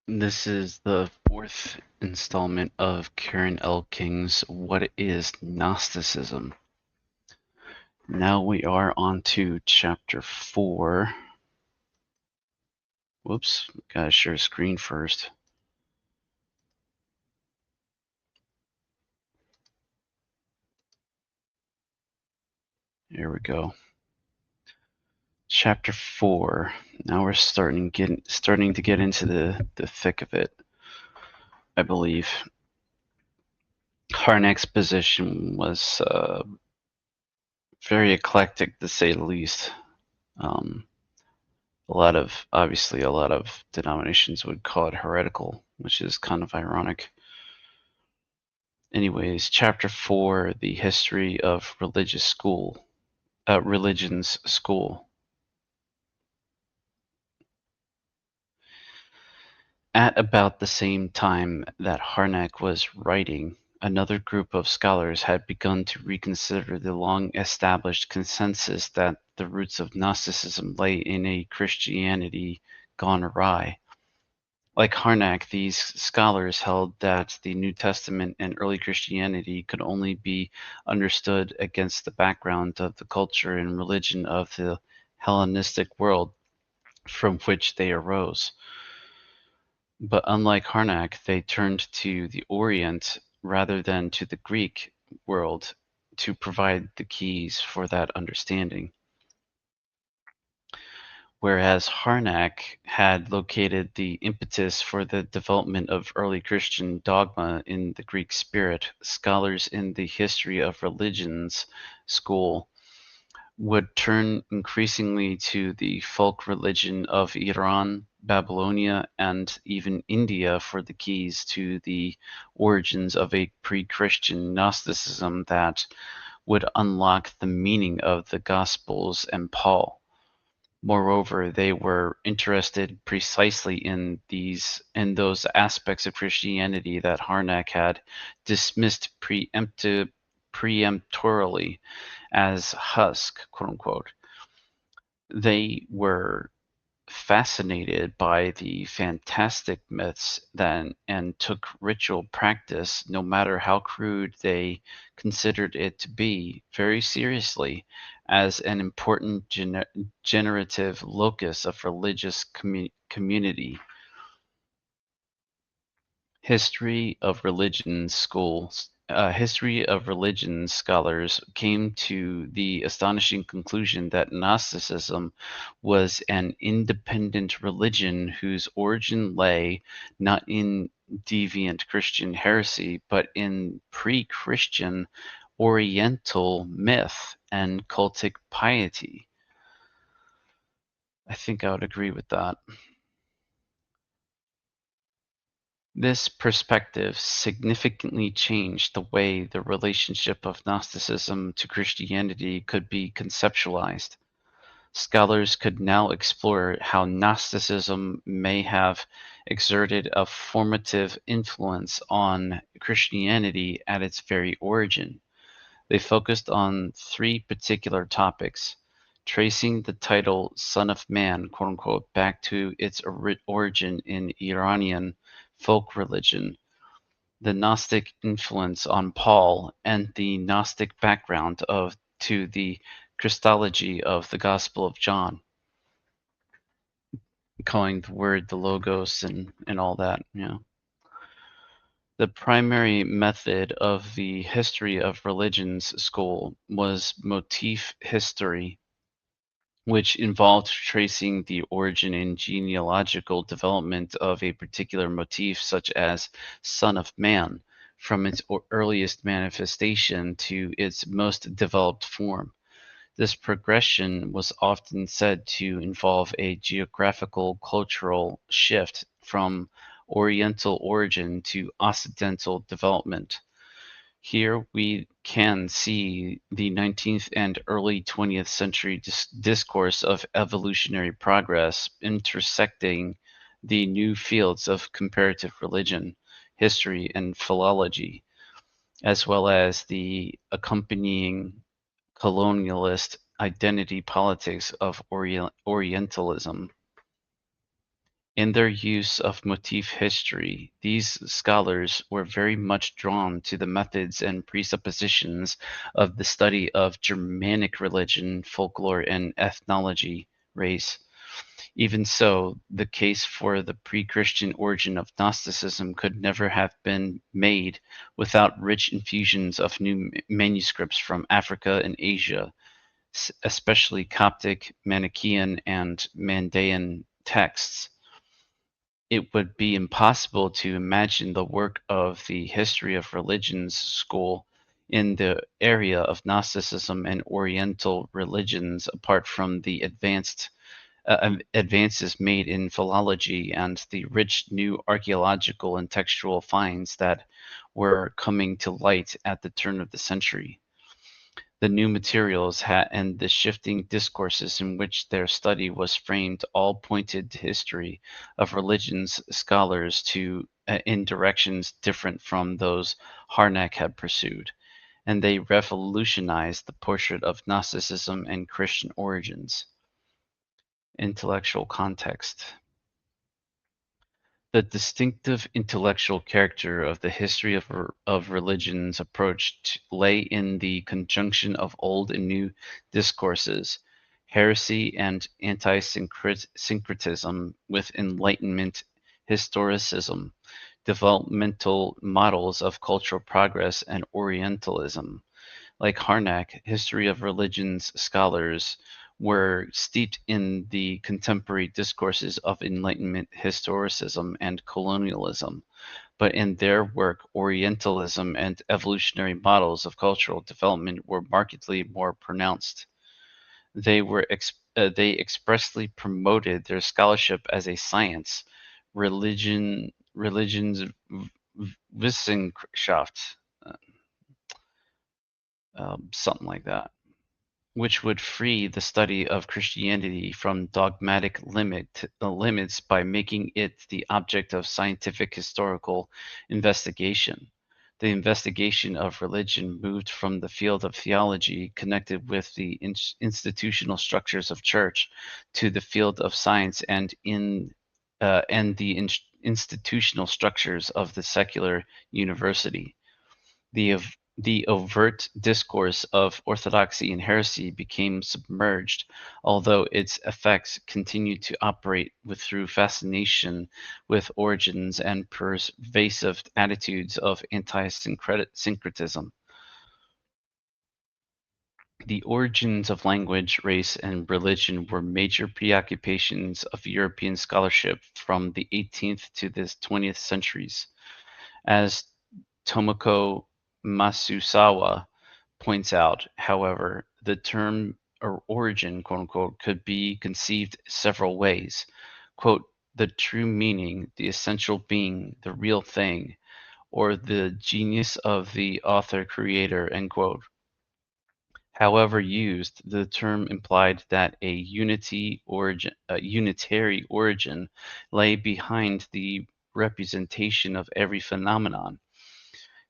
This is the fourth installment of Karen L. King's What is Gnosticism? Now we are on to chapter 4. Whoops, gotta share screen first. Here we go. Chapter 4. Now we're starting to get into the thick of it, I believe. Harnack's position was very eclectic, to say the least. Obviously, a lot of denominations would call it heretical, which is kind of ironic. Anyways, chapter 4, the history of religion's school. At about the same time that Harnack was writing, another group of scholars had begun to reconsider the long-established consensus that the roots of Gnosticism lay in a Christianity gone awry. Like Harnack, these scholars held that the New Testament and early Christianity could only be understood against the background of the culture and religion of the Hellenistic world from which they arose. But unlike Harnack, they turned to the Orient rather than to the Greek world to provide the keys for that understanding. Whereas Harnack had located the impetus for the development of early Christian dogma in the Greek spirit, scholars in the history of religions school would turn increasingly to the folk religion of Iran, Babylonia, and even India for the keys to the origins of a pre-Christian Gnosticism that would unlock the meaning of the Gospels and Paul. Moreover, they were interested precisely in those aspects of Christianity that Harnack had dismissed preemptorily as husk, quote unquote. They were fascinated by the fantastic myths and took ritual practice, no matter how crude they considered it to be, very seriously as an important generative locus of religious community. History of religion scholars came to the astonishing conclusion that Gnosticism was an independent religion whose origin lay not in deviant Christian heresy, but in pre-Christian Oriental myth and cultic piety. I think I would agree with that. This perspective significantly changed the way the relationship of Gnosticism to Christianity could be conceptualized. Scholars could now explore how Gnosticism may have exerted a formative influence on Christianity at its very origin. They focused on three particular topics: tracing the title Son of Man, quote unquote, back to its origin in Iranian folk religion, the Gnostic influence on Paul, and the Gnostic background to the Christology of the Gospel of John, calling the word the Logos and all that. The primary method of the history of religions school was motif history, which involved tracing the origin and genealogical development of a particular motif, such as Son of Man, from its earliest manifestation to its most developed form. This progression was often said to involve a geographical cultural shift from Oriental origin to Occidental development. Here we can see the 19th and early 20th century discourse of evolutionary progress intersecting the new fields of comparative religion, history, and philology, as well as the accompanying colonialist identity politics of Orientalism. In their use of motif history, these scholars were very much drawn to the methods and presuppositions of the study of Germanic religion, folklore, and ethnology, race. Even so, the case for the pre-Christian origin of Gnosticism could never have been made without rich infusions of new manuscripts from Africa and Asia, especially Coptic, Manichaean, and Mandaean texts. It would be impossible to imagine the work of the History of Religions school in the area of Gnosticism and Oriental religions apart from the advances made in philology and the rich new archaeological and textual finds that were coming to light at the turn of the century. The new materials and the shifting discourses in which their study was framed all pointed history of religions scholars to in directions different from those Harnack had pursued, and they revolutionized the portrait of Gnosticism and Christian origins. Intellectual context. The distinctive intellectual character of the history of religion's approach lay in the conjunction of old and new discourses, heresy and anti-syncretism with Enlightenment historicism, developmental models of cultural progress, and Orientalism. Like Harnack, history of religions scholars were steeped in the contemporary discourses of Enlightenment historicism and colonialism, but in their work, Orientalism and evolutionary models of cultural development were markedly more pronounced. They expressly promoted their scholarship as a science, Religionswissenschaft, uh, something like that, which would free the study of Christianity from dogmatic limits by making it the object of scientific historical investigation. The investigation of religion moved from the field of theology, connected with the institutional structures of church, to the field of science and the institutional structures of the secular university. The overt discourse of orthodoxy and heresy became submerged, although its effects continued to operate through fascination with origins and pervasive attitudes of anti-syncretism. The origins of language, race, and religion were major preoccupations of European scholarship from the 18th to the 20th centuries. As Tomoko Masusawa points out, however, the term or origin, quote unquote, could be conceived several ways. Quote, the true meaning, the essential being, the real thing, or the genius of the author creator, end quote. However used, the term implied that a unitary origin lay behind the representation of every phenomenon.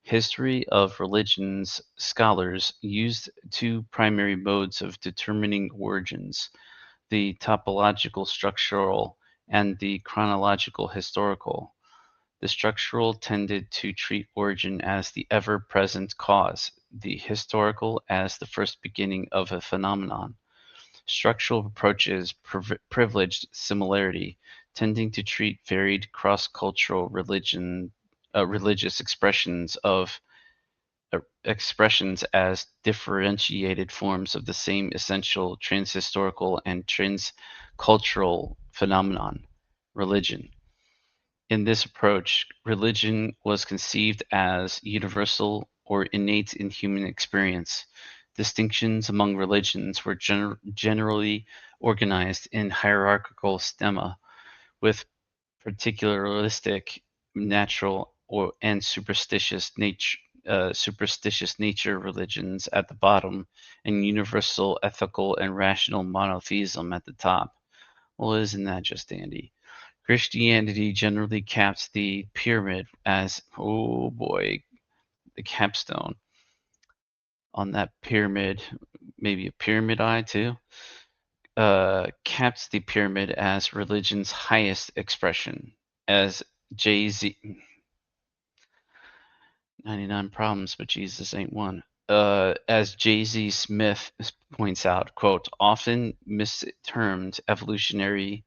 History of religions scholars used two primary modes of determining origins: the topological structural and the chronological historical. The structural tended to treat origin as the ever-present cause, the historical as the first beginning of a phenomenon. Structural approaches privileged similarity, tending to treat varied cross-cultural religious expressions as differentiated forms of the same essential transhistorical and transcultural phenomenon, religion. In this approach, religion was conceived as universal or innate in human experience. Distinctions among religions were generally organized in hierarchical stemma, with particularistic, natural, and superstitious nature religions at the bottom, and universal, ethical, and rational monotheism at the top. Well, isn't that just dandy? Christianity generally caps the pyramid as, oh boy, the capstone on that pyramid, maybe a pyramid eye too. kept the pyramid as religion's highest expression. As Jay-Z, 99 problems, but Jesus ain't one. As Jay-Z Smith points out, quote, often mistermed evolutionary,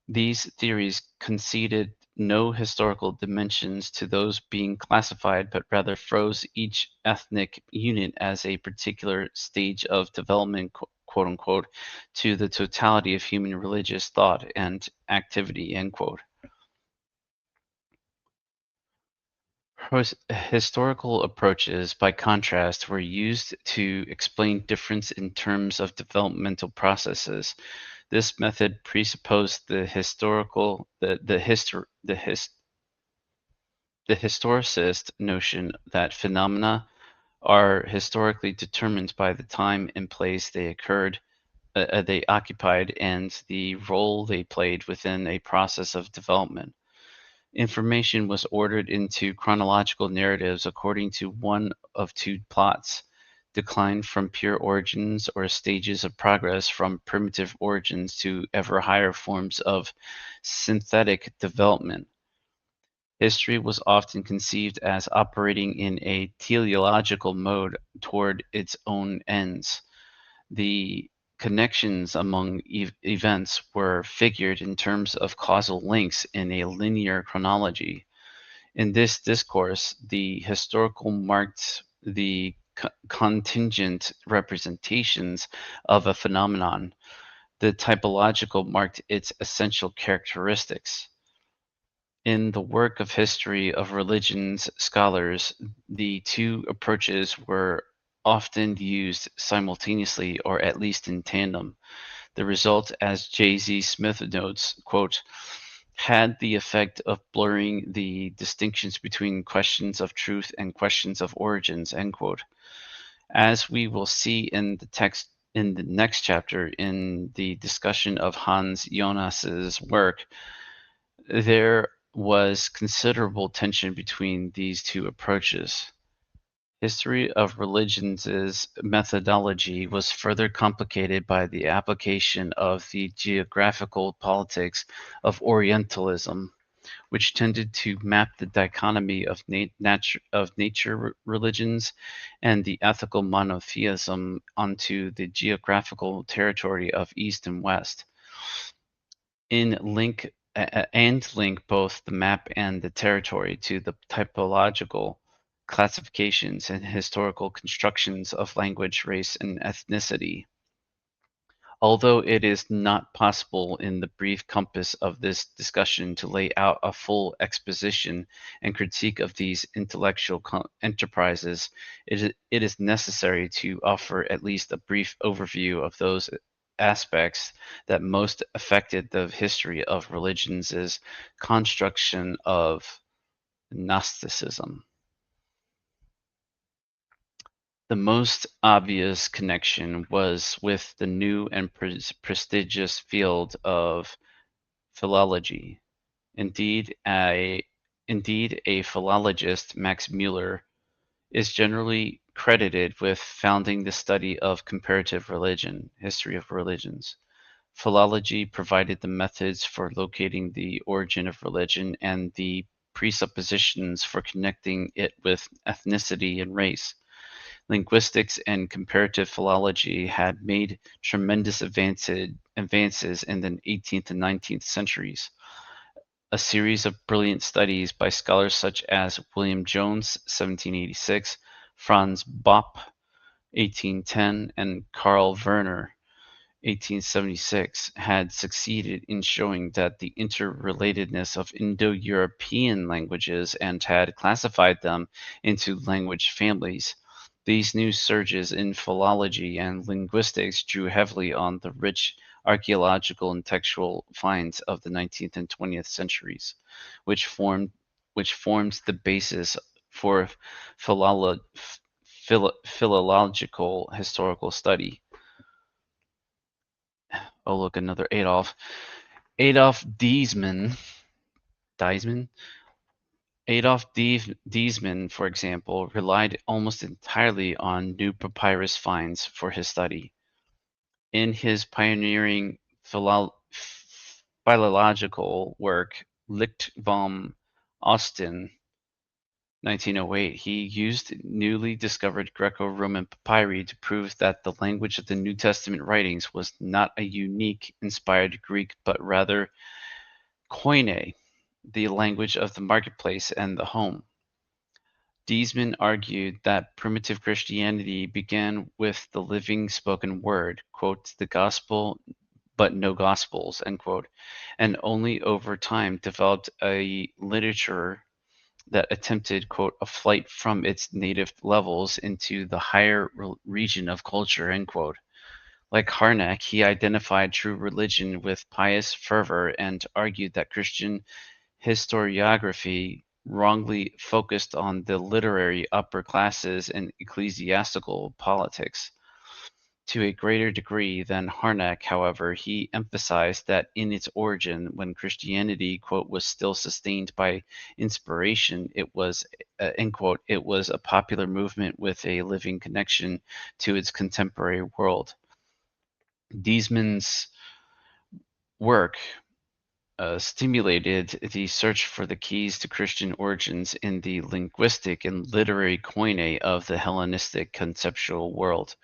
these theories conceded no historical dimensions to those being classified, but rather froze each ethnic unit as a particular stage of development, quote unquote, to the totality of human religious thought and activity, end quote. Historical approaches, by contrast, were used to explain difference in terms of developmental processes. This method presupposed the historicist notion that phenomena are historically determined by the time and place they occupied, and the role they played within a process of development. Information was ordered into chronological narratives according to one of two plots: decline from pure origins, or stages of progress from primitive origins to ever higher forms of synthetic development. History was often conceived as operating in a teleological mode toward its own ends. The connections among events were figured in terms of causal links in a linear chronology. In this discourse, the historical marked the contingent representations of a phenomenon. The typological marked its essential characteristics. In the work of history of religions scholars, the two approaches were often used simultaneously, or at least in tandem. The result, as J.Z. Smith notes, quote, had the effect of blurring the distinctions between questions of truth and questions of origins, end quote. As we will see in the text in the next chapter in the discussion of Hans Jonas's work, there was considerable tension between these two approaches. History of religions' methodology was further complicated by the application of the geographical politics of Orientalism, which tended to map the dichotomy of nature religions and the ethical monotheism onto the geographical territory of East and West. In link and link both the map and the territory to the typological classifications and historical constructions of language, race, and ethnicity. Although it is not possible in the brief compass of this discussion to lay out a full exposition and critique of these intellectual enterprises, it is necessary to offer at least a brief overview of those aspects that most affected the history of religions' construction of Gnosticism. The most obvious connection was with the new and prestigious field of philology. Indeed, a philologist, Max Muller, is generally credited with founding the study of comparative religion, history of religions. Philology provided the methods for locating the origin of religion and the presuppositions for connecting it with ethnicity and race. Linguistics and comparative philology had made tremendous advances in the 18th and 19th centuries. A series of brilliant studies by scholars such as William Jones (1786), Franz Bopp (1810), and Karl Werner (1876) had succeeded in showing that the interrelatedness of Indo-European languages and had classified them into language families. These new surges in philology and linguistics drew heavily on the rich archaeological and textual finds of the 19th and 20th centuries, which forms the basis for philological historical study. Oh, look, another Adolf. Adolf Diesmann, Diesmann, for example, relied almost entirely on new papyrus finds for his study. In his pioneering philological work, Licht vom Osten, 1908, he used newly discovered Greco-Roman papyri to prove that the language of the New Testament writings was not a unique, inspired Greek, but rather Koine, the language of the marketplace and the home. Diesman argued that primitive Christianity began with the living spoken word, quote, the gospel but no gospels, end quote, and only over time developed a literature that attempted, quote, a flight from its native levels into the higher region of culture, end quote. Like Harnack, he identified true religion with pious fervor and argued that Christian historiography wrongly focused on the literary upper classes and ecclesiastical politics. To a greater degree than Harnack, however, he emphasized that in its origin, when Christianity, quote, was still sustained by inspiration, it was, end quote, it was a popular movement with a living connection to its contemporary world. Diesman's work stimulated the search for the keys to Christian origins in the linguistic and literary koine of the Hellenistic conceptual world.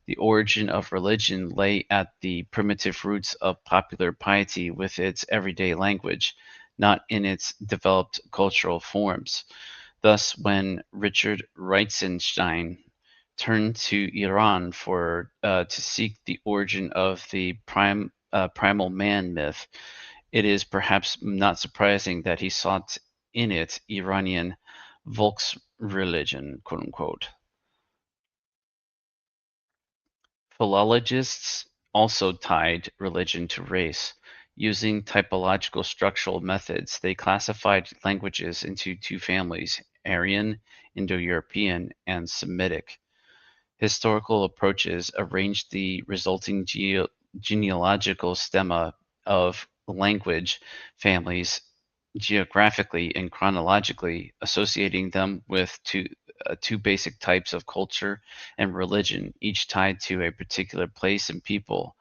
The origin of religion lay at the primitive roots of popular piety with its everyday language, not in its developed cultural forms. Thus, when Richard Reitzenstein turned to Iran to seek the origin of the primal man myth, it is perhaps not surprising that he sought in it Iranian Volksreligion, quote unquote. Philologists also tied religion to race. Using typological structural methods, they classified languages into two families, Aryan, Indo-European, and Semitic. Historical approaches arranged the resulting genealogical stemma of language families geographically and chronologically, associating them with two basic types of culture and religion, each tied to a particular place and people.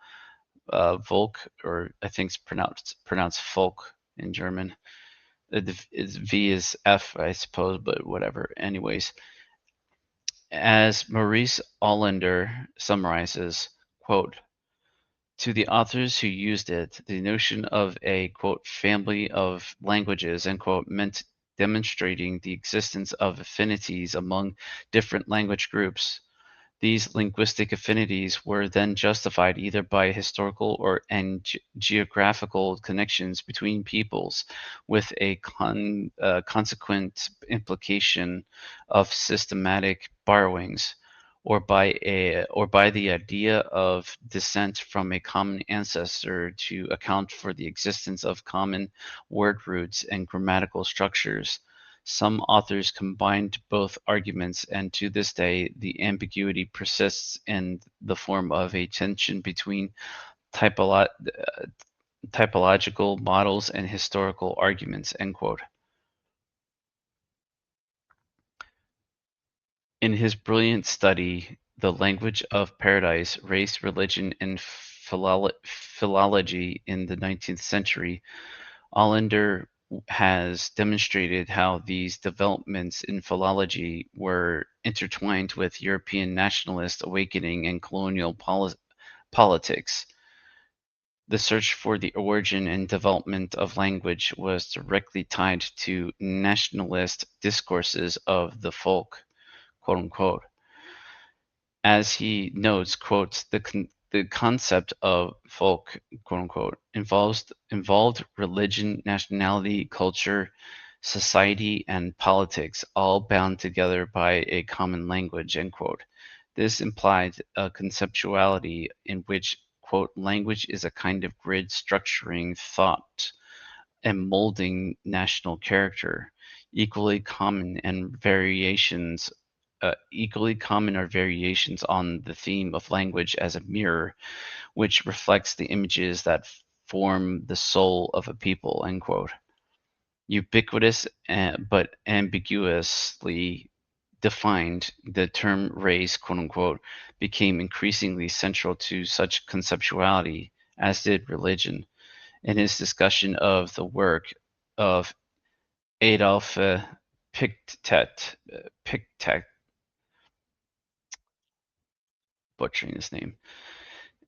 Volk, or I think it's pronounced folk in German. V is F, I suppose, but whatever. Anyways, as Maurice Allender summarizes, quote, to the authors who used it, the notion of a, quote, family of languages, end quote, meant demonstrating the existence of affinities among different language groups. These linguistic affinities were then justified either by historical or and geographical connections between peoples, with a consequent implication of systematic borrowings, or by the idea of descent from a common ancestor to account for the existence of common word roots and grammatical structures. Some authors combined both arguments, and to this day, the ambiguity persists in the form of a tension between typological models and historical arguments. End quote. In his brilliant study, The Language of Paradise, Race, Religion, and Philology in the 19th Century, Allender has demonstrated how these developments in philology were intertwined with European nationalist awakening and colonial politics. The search for the origin and development of language was directly tied to nationalist discourses of the folk, quote unquote. As he notes, quotes, the concept of folk, quote unquote, involved religion, nationality, culture, society, and politics, all bound together by a common language, end quote. This implied a conceptuality in which, quote, language is a kind of grid structuring thought and molding national character. Equally common and variations Equally common are variations on the theme of language as a mirror, which reflects the images that form the soul of a people, end quote. Ubiquitous but ambiguously defined, the term race, quote unquote, became increasingly central to such conceptuality, as did religion. In his discussion of the work of Adolphe Pictet, butchering his name,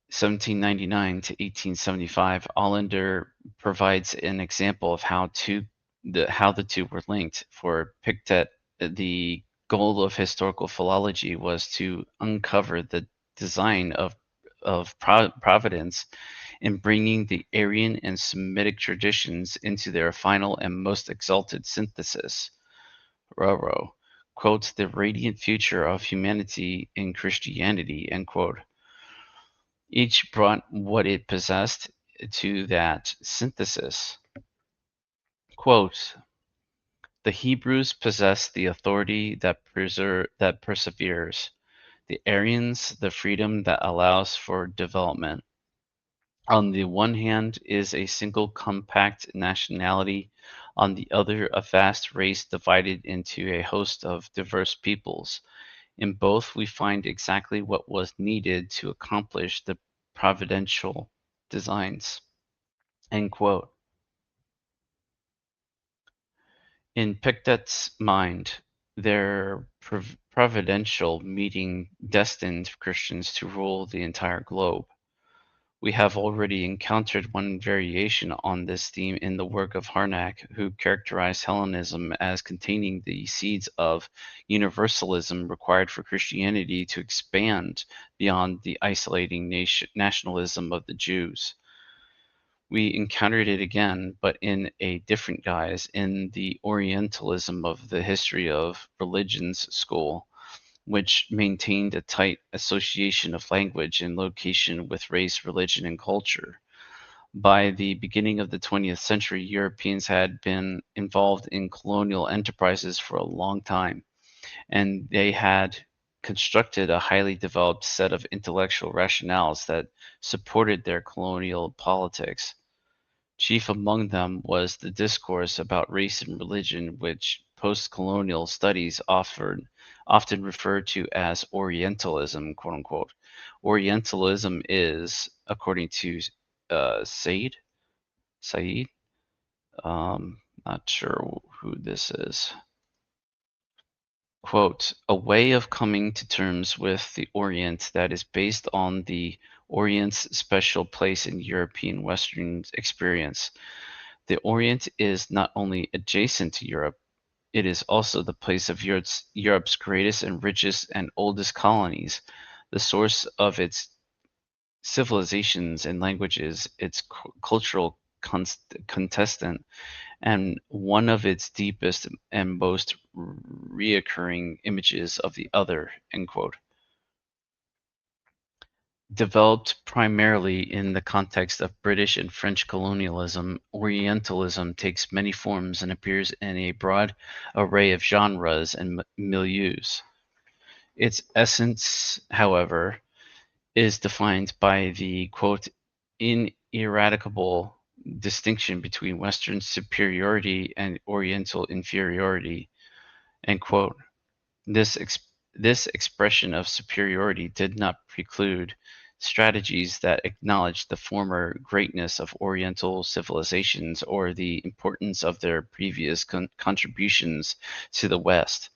1799 to 1875, Allender provides an example of how the two were linked. For Pictet, the goal of historical philology was to uncover the design of providence in bringing the Aryan and Semitic traditions into their final and most exalted synthesis. Roro quotes the radiant future of humanity in Christianity, end quote. Each brought what it possessed to that synthesis. Quote, the Hebrews possessed the authority that perseveres, the Aryans the freedom that allows for development. On the one hand is a single compact nationality, on the other a vast race divided into a host of diverse peoples. In both we find exactly what was needed to accomplish the providential designs. End quote. In Pictet's mind, their providential meeting destined Christians to rule the entire globe. We have already encountered one variation on this theme in the work of Harnack, who characterized Hellenism as containing the seeds of universalism required for Christianity to expand beyond the isolating nationalism of the Jews. We encountered it again, but in a different guise, in the Orientalism of the history of religions school, which maintained a tight association of language and location with race, religion, and culture. By the beginning of the 20th century, Europeans had been involved in colonial enterprises for a long time, and they had constructed a highly developed set of intellectual rationales that supported their colonial politics. Chief among them was the discourse about race and religion, which post-colonial studies often refer to as Orientalism, quote unquote. Orientalism is, according to Said, not sure who this is, quote, a way of coming to terms with the Orient that is based on the Orient's special place in European Western experience. The Orient is not only adjacent to Europe, it is also the place of Europe's greatest and richest and oldest colonies, the source of its civilizations and languages, its cultural contestant, and one of its deepest and most reoccurring images of the other, end quote. Developed primarily in the context of British and French colonialism, Orientalism takes many forms and appears in a broad array of genres and milieus. Its essence, however, is defined by the quote, ineradicable distinction between Western superiority and Oriental inferiority, end quote. This, this expression of superiority did not preclude strategies that acknowledged the former greatness of Oriental civilizations or the importance of their previous contributions to the West.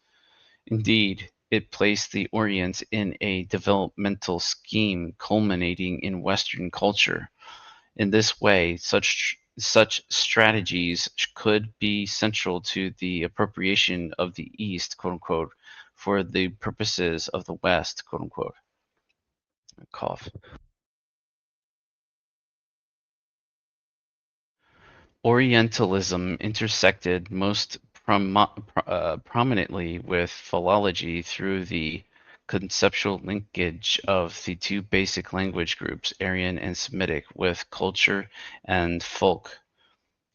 Indeed, it placed the Orient in a developmental scheme culminating in Western culture. In this way, such strategies could be central to the appropriation of the East, quote unquote, for the purposes of the West, quote unquote. Cough. Orientalism intersected most prominently with philology through the conceptual linkage of the two basic language groups, Aryan and Semitic, with culture and folk,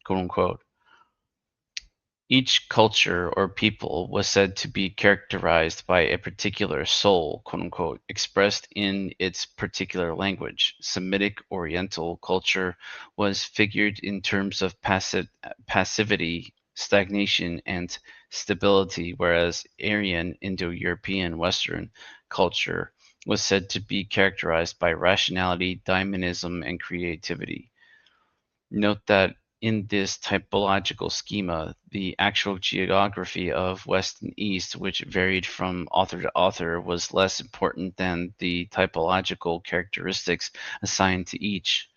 quote unquote. Each culture or people was said to be characterized by a particular soul, quote unquote, expressed in its particular language. Semitic Oriental culture was figured in terms of passivity, stagnation, and stability, whereas Aryan, Indo-European, Western culture was said to be characterized by rationality, dynamism, and creativity. Note that in this typological schema, the actual geography of West and East, which varied from author to author, was less important than the typological characteristics assigned to each.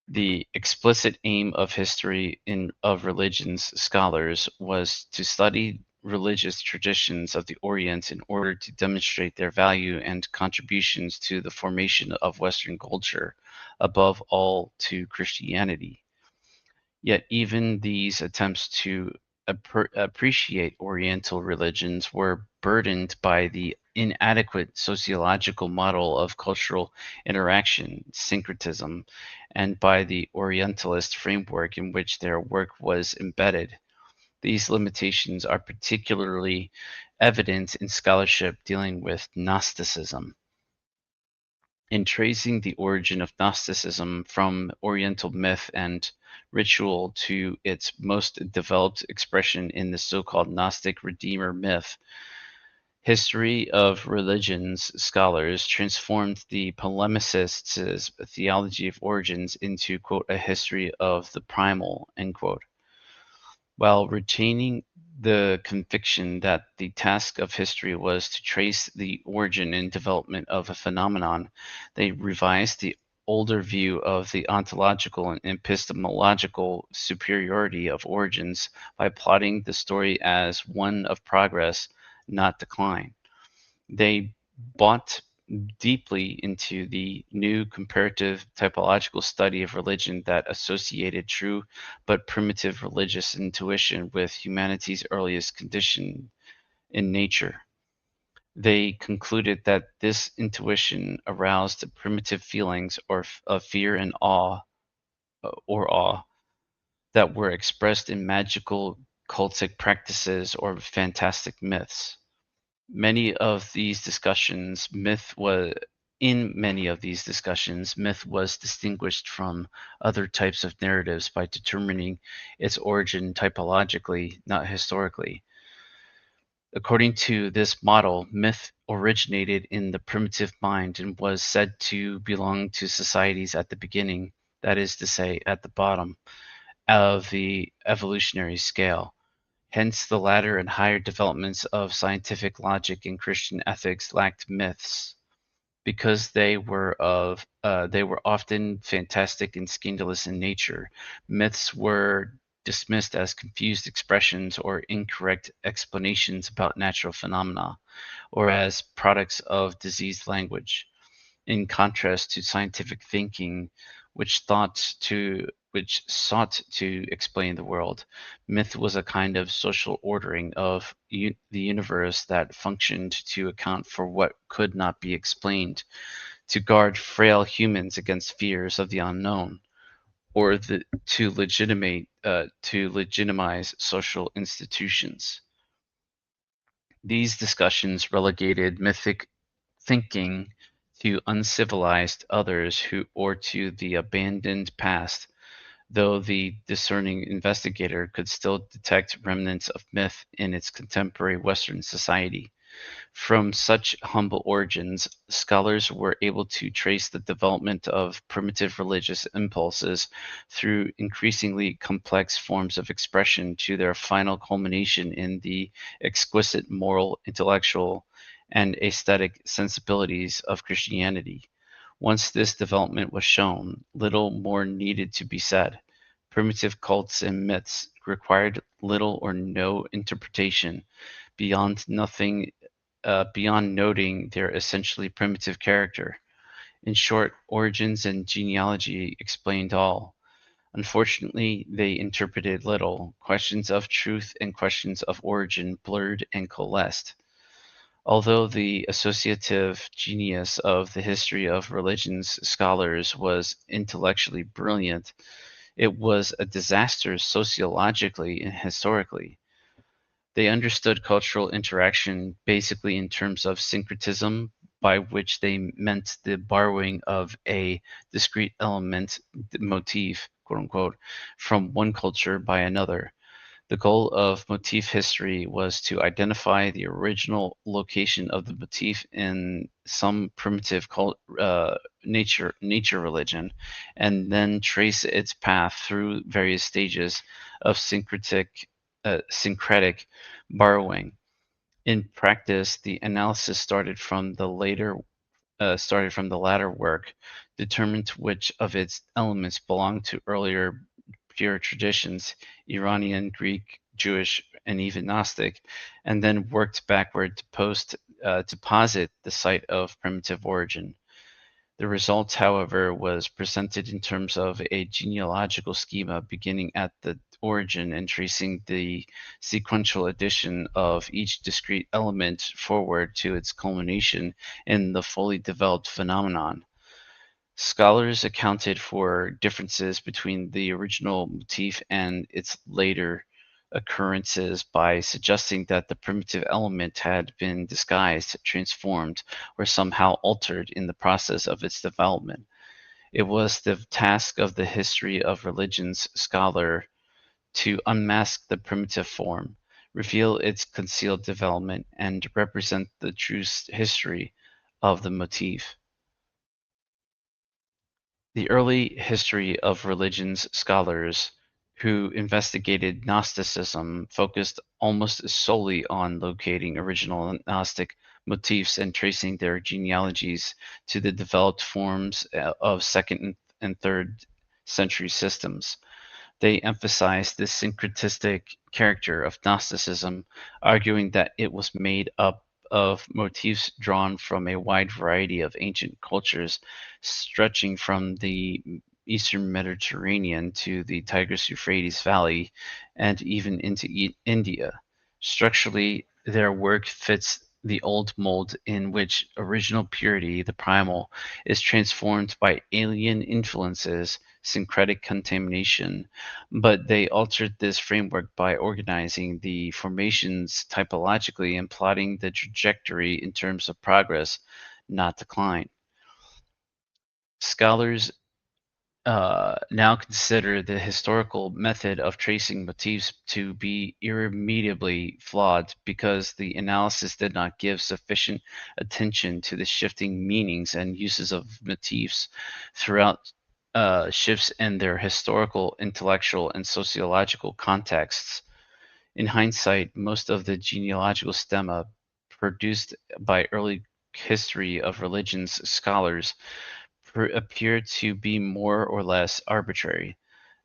The explicit aim of history of religions scholars was to study religious traditions of the Orient in order to demonstrate their value and contributions to the formation of Western culture, above all to Christianity. Yet even these attempts to appreciate Oriental religions were burdened by the inadequate sociological model of cultural interaction, syncretism, and by the Orientalist framework in which their work was embedded. These limitations are particularly evident in scholarship dealing with Gnosticism. In tracing the origin of Gnosticism from Oriental myth and ritual to its most developed expression in the so-called Gnostic Redeemer myth, history of religions scholars transformed the polemicists' theology of origins into, quote, a history of the primal, end quote. While retaining the conviction that the task of history was to trace the origin and development of a phenomenon, they revised the older view of the ontological and epistemological superiority of origins by plotting the story as one of progress, not decline. They bought deeply into the new comparative typological study of religion that associated true but primitive religious intuition with humanity's earliest condition in nature. They concluded that this intuition aroused primitive feelings of fear and awe that were expressed in magical cultic practices or fantastic myths. Many of these discussions, myth was In many of these discussions, myth was distinguished from other types of narratives by determining its origin typologically, not historically. According to this model, myth originated in the primitive mind and was said to belong to societies at the beginning, that is to say, at the bottom of the evolutionary scale. Hence, the latter and higher developments of scientific logic and Christian ethics lacked myths, because they were often fantastic and scandalous in nature. Myths were dismissed as confused expressions or incorrect explanations about natural phenomena, or as products of diseased language, in contrast to scientific thinking, which sought to explain the world. Myth was a kind of social ordering of the universe that functioned to account for what could not be explained, to guard frail humans against fears of the unknown, or to legitimize social institutions. These discussions relegated mythic thinking to uncivilized others or to the abandoned past, though the discerning investigator could still detect remnants of myth in its contemporary Western society. From such humble origins, scholars were able to trace the development of primitive religious impulses through increasingly complex forms of expression to their final culmination in the exquisite moral, intellectual, and aesthetic sensibilities of Christianity. Once this development was shown, little more needed to be said. Primitive cults and myths required little or no interpretation beyond nothing beyond noting their essentially primitive character. In short, origins and genealogy explained all. Unfortunately, they interpreted little. Questions of truth and questions of origin blurred and coalesced. Although the associative genius of the history of religions scholars was intellectually brilliant, it was a disaster sociologically and historically. They understood cultural interaction basically in terms of syncretism, by which they meant the borrowing of a discrete element, motif, quote unquote, from one culture by another. The goal of motif history was to identify the original location of the motif in some primitive nature religion, and then trace its path through various stages of syncretic borrowing. In practice, the analysis started from the latter work, determined which of its elements belonged to earlier pure traditions, Iranian, Greek, Jewish, and even Gnostic, and then worked backward to posit the site of primitive origin. The result, however, was presented in terms of a genealogical schema beginning at the origin and tracing the sequential addition of each discrete element forward to its culmination in the fully developed phenomenon. Scholars accounted for differences between the original motif and its later occurrences by suggesting that the primitive element had been disguised, transformed, or somehow altered in the process of its development. It was the task of the history of religions scholar to unmask the primitive form, reveal its concealed development, and represent the true history of the motif. The early history of religions scholars who investigated Gnosticism focused almost solely on locating original Gnostic motifs and tracing their genealogies to the developed forms of second and third century systems. They emphasized the syncretistic character of Gnosticism, arguing that it was made up of motifs drawn from a wide variety of ancient cultures, stretching from the eastern Mediterranean to the Tigris-Euphrates Valley and even into India. Structurally, their work fits the old mold in which original purity, the primal, is transformed by alien influences, syncretic contamination, but they altered this framework by organizing the formations typologically and plotting the trajectory in terms of progress, not decline. Scholars now consider the historical method of tracing motifs to be irremediably flawed because the analysis did not give sufficient attention to the shifting meanings and uses of motifs throughout shifts in their historical, intellectual, and sociological contexts. In hindsight, most of the genealogical stemma produced by early history of religions scholars appear to be more or less arbitrary.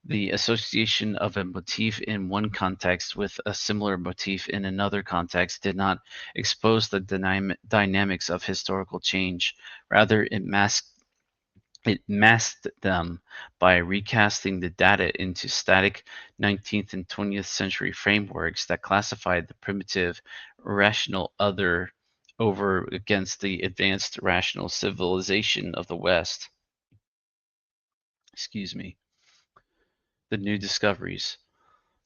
The association of a motif in one context with a similar motif in another context did not expose the dynamics of historical change. Rather, it masked them by recasting the data into static 19th and 20th century frameworks that classified the primitive rational other over against the advanced rational civilization of the West. Excuse me. The new discoveries.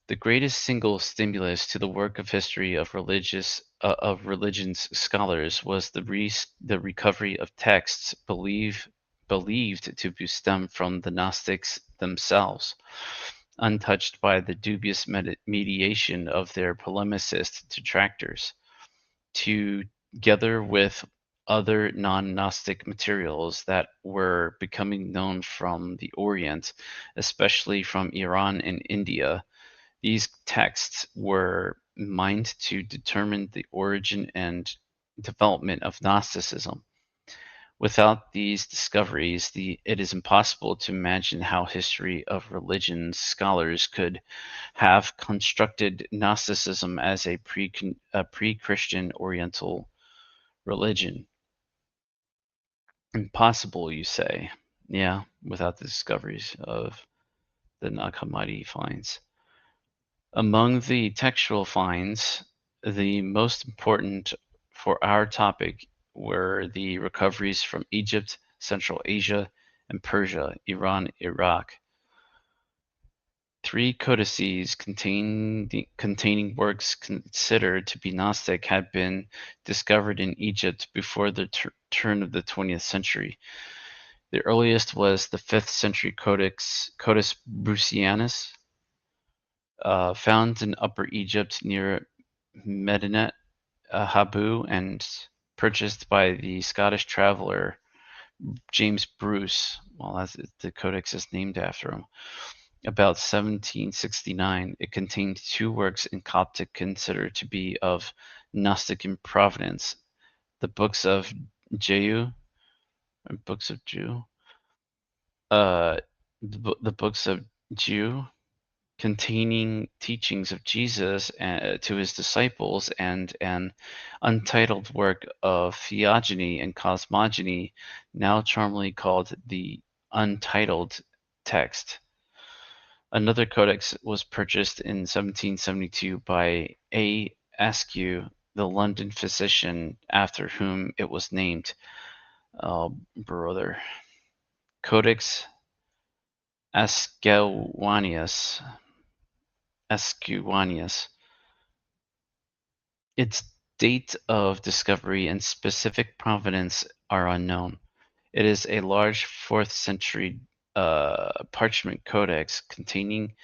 The greatest single stimulus to the work of history of religions scholars was the recovery of texts believed to be stem from the Gnostics themselves, untouched by the dubious mediation of their polemicist detractors. Together with other non-Gnostic materials that were becoming known from the Orient, especially from Iran and India, these texts were mined to determine the origin and development of Gnosticism. Without these discoveries, it is impossible to imagine how history of religion scholars could have constructed Gnosticism as a pre-Christian Oriental religion. Impossible, you say? Yeah, without the discoveries of the Nag Hammadi finds. Among the textual finds, the most important for our topic were the recoveries from Egypt, Central Asia, and Persia, Iran, Iraq. Three codices containing works considered to be Gnostic had been discovered in Egypt before the turn of the 20th century. The earliest was the 5th century Codex Brucianus, found in Upper Egypt near Medinet Habu and purchased by the Scottish traveler James Bruce. Well, the codex is named after him. About 1769, it contained two works in Coptic considered to be of Gnostic provenance: the books of Jehu, or books of Jew, uh, the books of Jew, containing teachings of Jesus to his disciples, and an untitled work of theogony and cosmogony, now charmingly called the Untitled Text. Another codex was purchased in 1772 by A. Askew, the London physician after whom it was named. Oh, brother. Codex Ascanius. Ascanius. Its date of discovery and specific provenance are unknown. It is a large 4th century parchment codex containing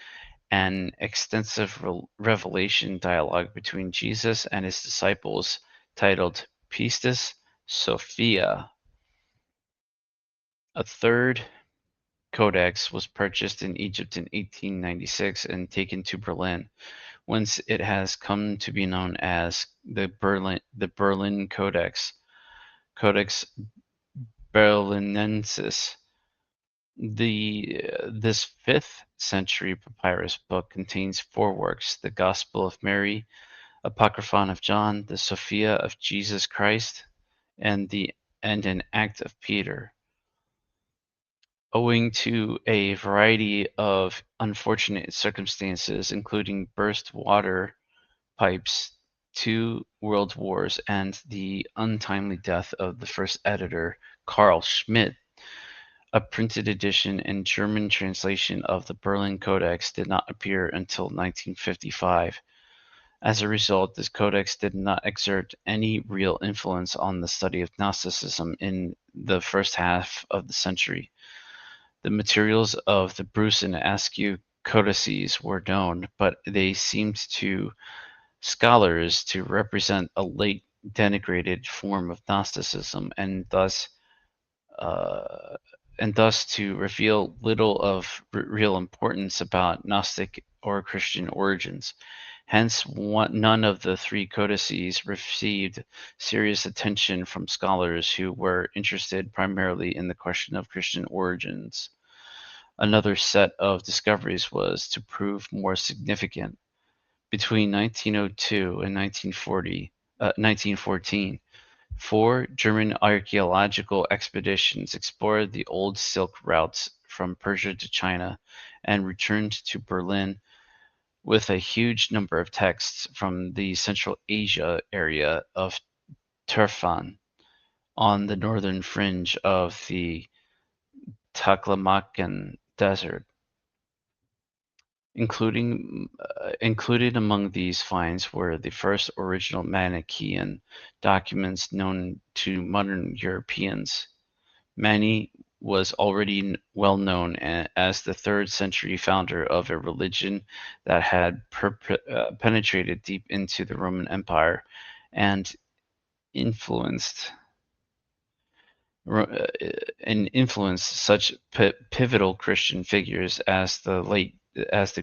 an extensive revelation dialogue between Jesus and his disciples titled Pistis Sophia. A third codex was purchased in Egypt in 1896 and taken to Berlin, whence it has come to be known as the Berlin Codex, Codex Berlinensis. This 5th century papyrus book contains four works: the Gospel of Mary, Apocryphon of John, the Sophia of Jesus Christ, and an Act of Peter. Owing to a variety of unfortunate circumstances, including burst water pipes, two world wars, and the untimely death of the first editor, Carl Schmidt, a printed edition and German translation of the Berlin Codex did not appear until 1955. As a result, this codex did not exert any real influence on the study of Gnosticism in the first half of the century. The materials of the Bruce and Askew codices were known, but they seemed to scholars to represent a late denigrated form of Gnosticism, uh, and thus to reveal little of real importance about Gnostic or Christian origins. Hence, none of the three codices received serious attention from scholars who were interested primarily in the question of Christian origins. Another set of discoveries was to prove more significant. Between 1902 and 1914, four German archaeological expeditions explored the old Silk routes from Persia to China and returned to Berlin with a huge number of texts from the Central Asia area of Turfan on the northern fringe of the Taklamakan Desert. Included among these finds were the first original Manichaean documents known to modern Europeans. Mani was already well known as the 3rd century founder of a religion that had penetrated deep into the Roman Empire and influenced uh, influenced such pivotal Christian figures as the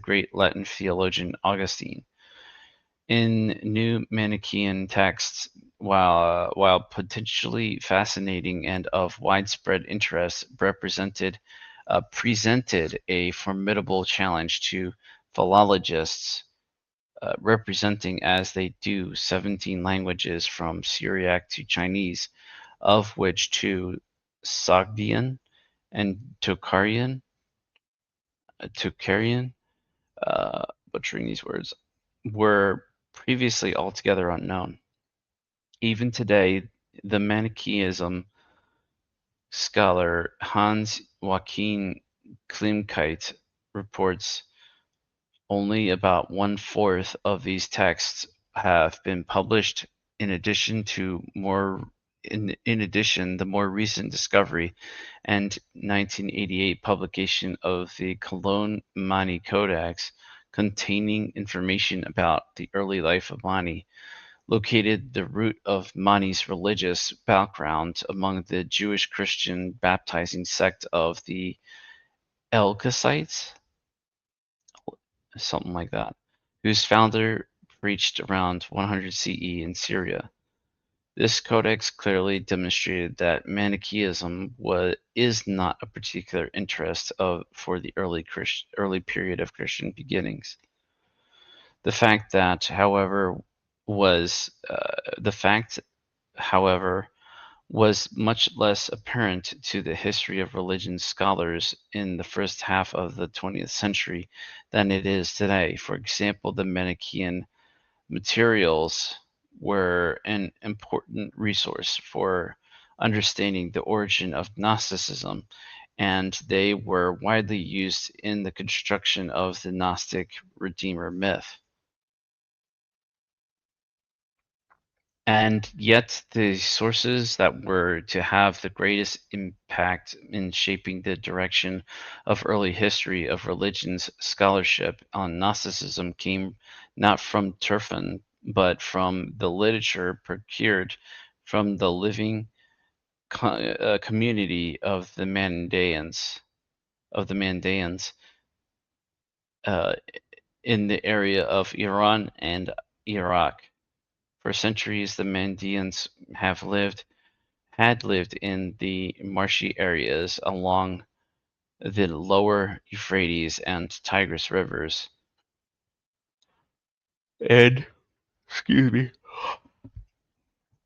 great Latin theologian Augustine. In new Manichaean texts, while potentially fascinating and of widespread interest, presented a formidable challenge to philologists, representing as they do 17 languages from Syriac to Chinese, of which two, Sogdian and Tocharian, butchering these words, were previously altogether unknown. Even today, the Manichaeism scholar Hans Joachim Klimkeit reports only about one-fourth of these texts have been published. In addition, the more recent discovery and 1988 publication of the Cologne Mani Codex containing information about the early life of Mani, located the root of Mani's religious background among the Jewish Christian baptizing sect of the Elkasites, something like that, whose founder preached around 100 CE in Syria. This codex clearly demonstrated that Manichaeism is not a particular interest for the early period of Christian beginnings. The fact that, however, was the fact, however, was much less apparent to the history of religion scholars in the first half of the 20th century than it is today. For example, the Manichaean materials were an important resource for understanding the origin of Gnosticism, and they were widely used in the construction of the Gnostic Redeemer myth. And yet, the sources that were to have the greatest impact in shaping the direction of early history of religion's scholarship on Gnosticism came not from Turfan, but from the literature procured from the living community of the Mandaeans uh, in the area of Iran and Iraq. For centuries, the Mandaeans had lived in the marshy areas along the lower Euphrates and Tigris rivers. And excuse me,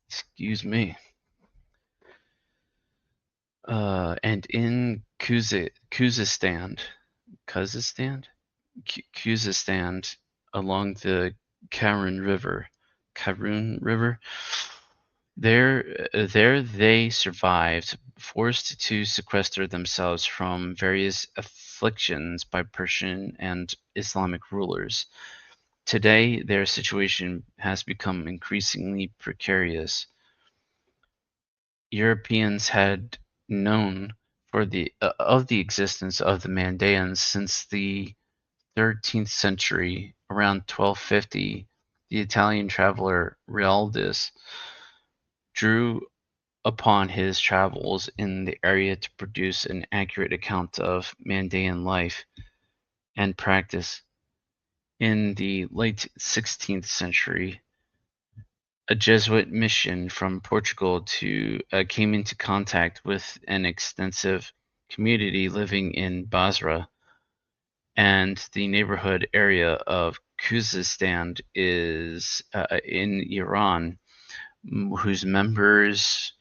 excuse me. And in Khuzestan, along the Karun River, there they survived, forced to sequester themselves from various afflictions by Persian and Islamic rulers. Today, their situation has become increasingly precarious. Europeans had known of the existence of the Mandaeans since the 13th century. Around 1250, the Italian traveler Realdus drew upon his travels in the area to produce an accurate account of Mandaean life and practice. In the late 16th century, a Jesuit mission from Portugal came into contact with an extensive community living in Basra and the neighborhood area of Khuzestan is in Iran, whose members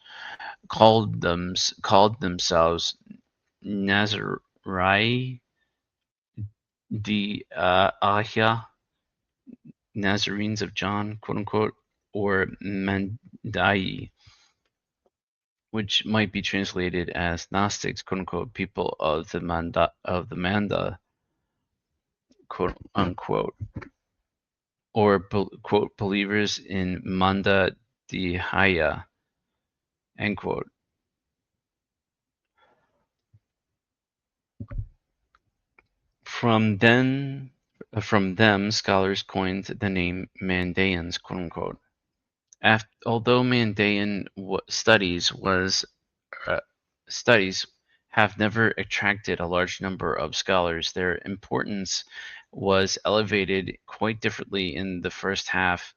called themselves Nazarai de Ahya, Nazarenes of John, quote unquote, or Mandai, which might be translated as Gnostics, quote unquote, people of the Manda, quote unquote, or quote believers in Manda Dihaya, end quote. From from them, scholars coined the name Mandaeans, quote unquote. Although Mandaean uh, studies have never attracted a large number of scholars, their importance was elevated quite differently in the first half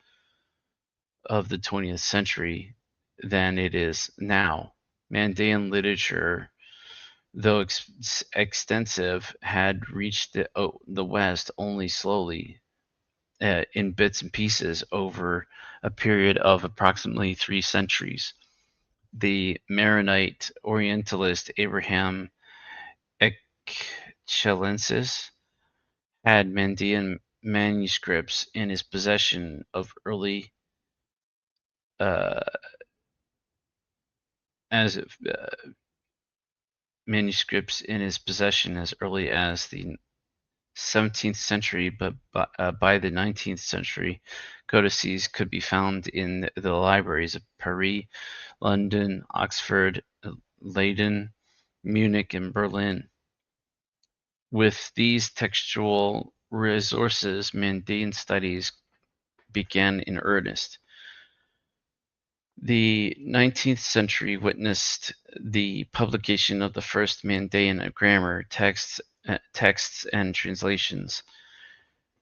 of the 20th century than it is now. Mandaean literature, though extensive, had reached the West only slowly, in bits and pieces over a period of approximately 3 centuries. The Maronite Orientalist Abraham Excellensis had Mandaean manuscripts in his possession uh, as manuscripts in his possession as early as the 17th century, but by the 19th century, codices could be found in the libraries of Paris, London, Oxford, Leiden, Munich, and Berlin. With these textual resources, Mandaean studies began in earnest. The 19th century witnessed the publication of the first Mandaean grammar texts and translations.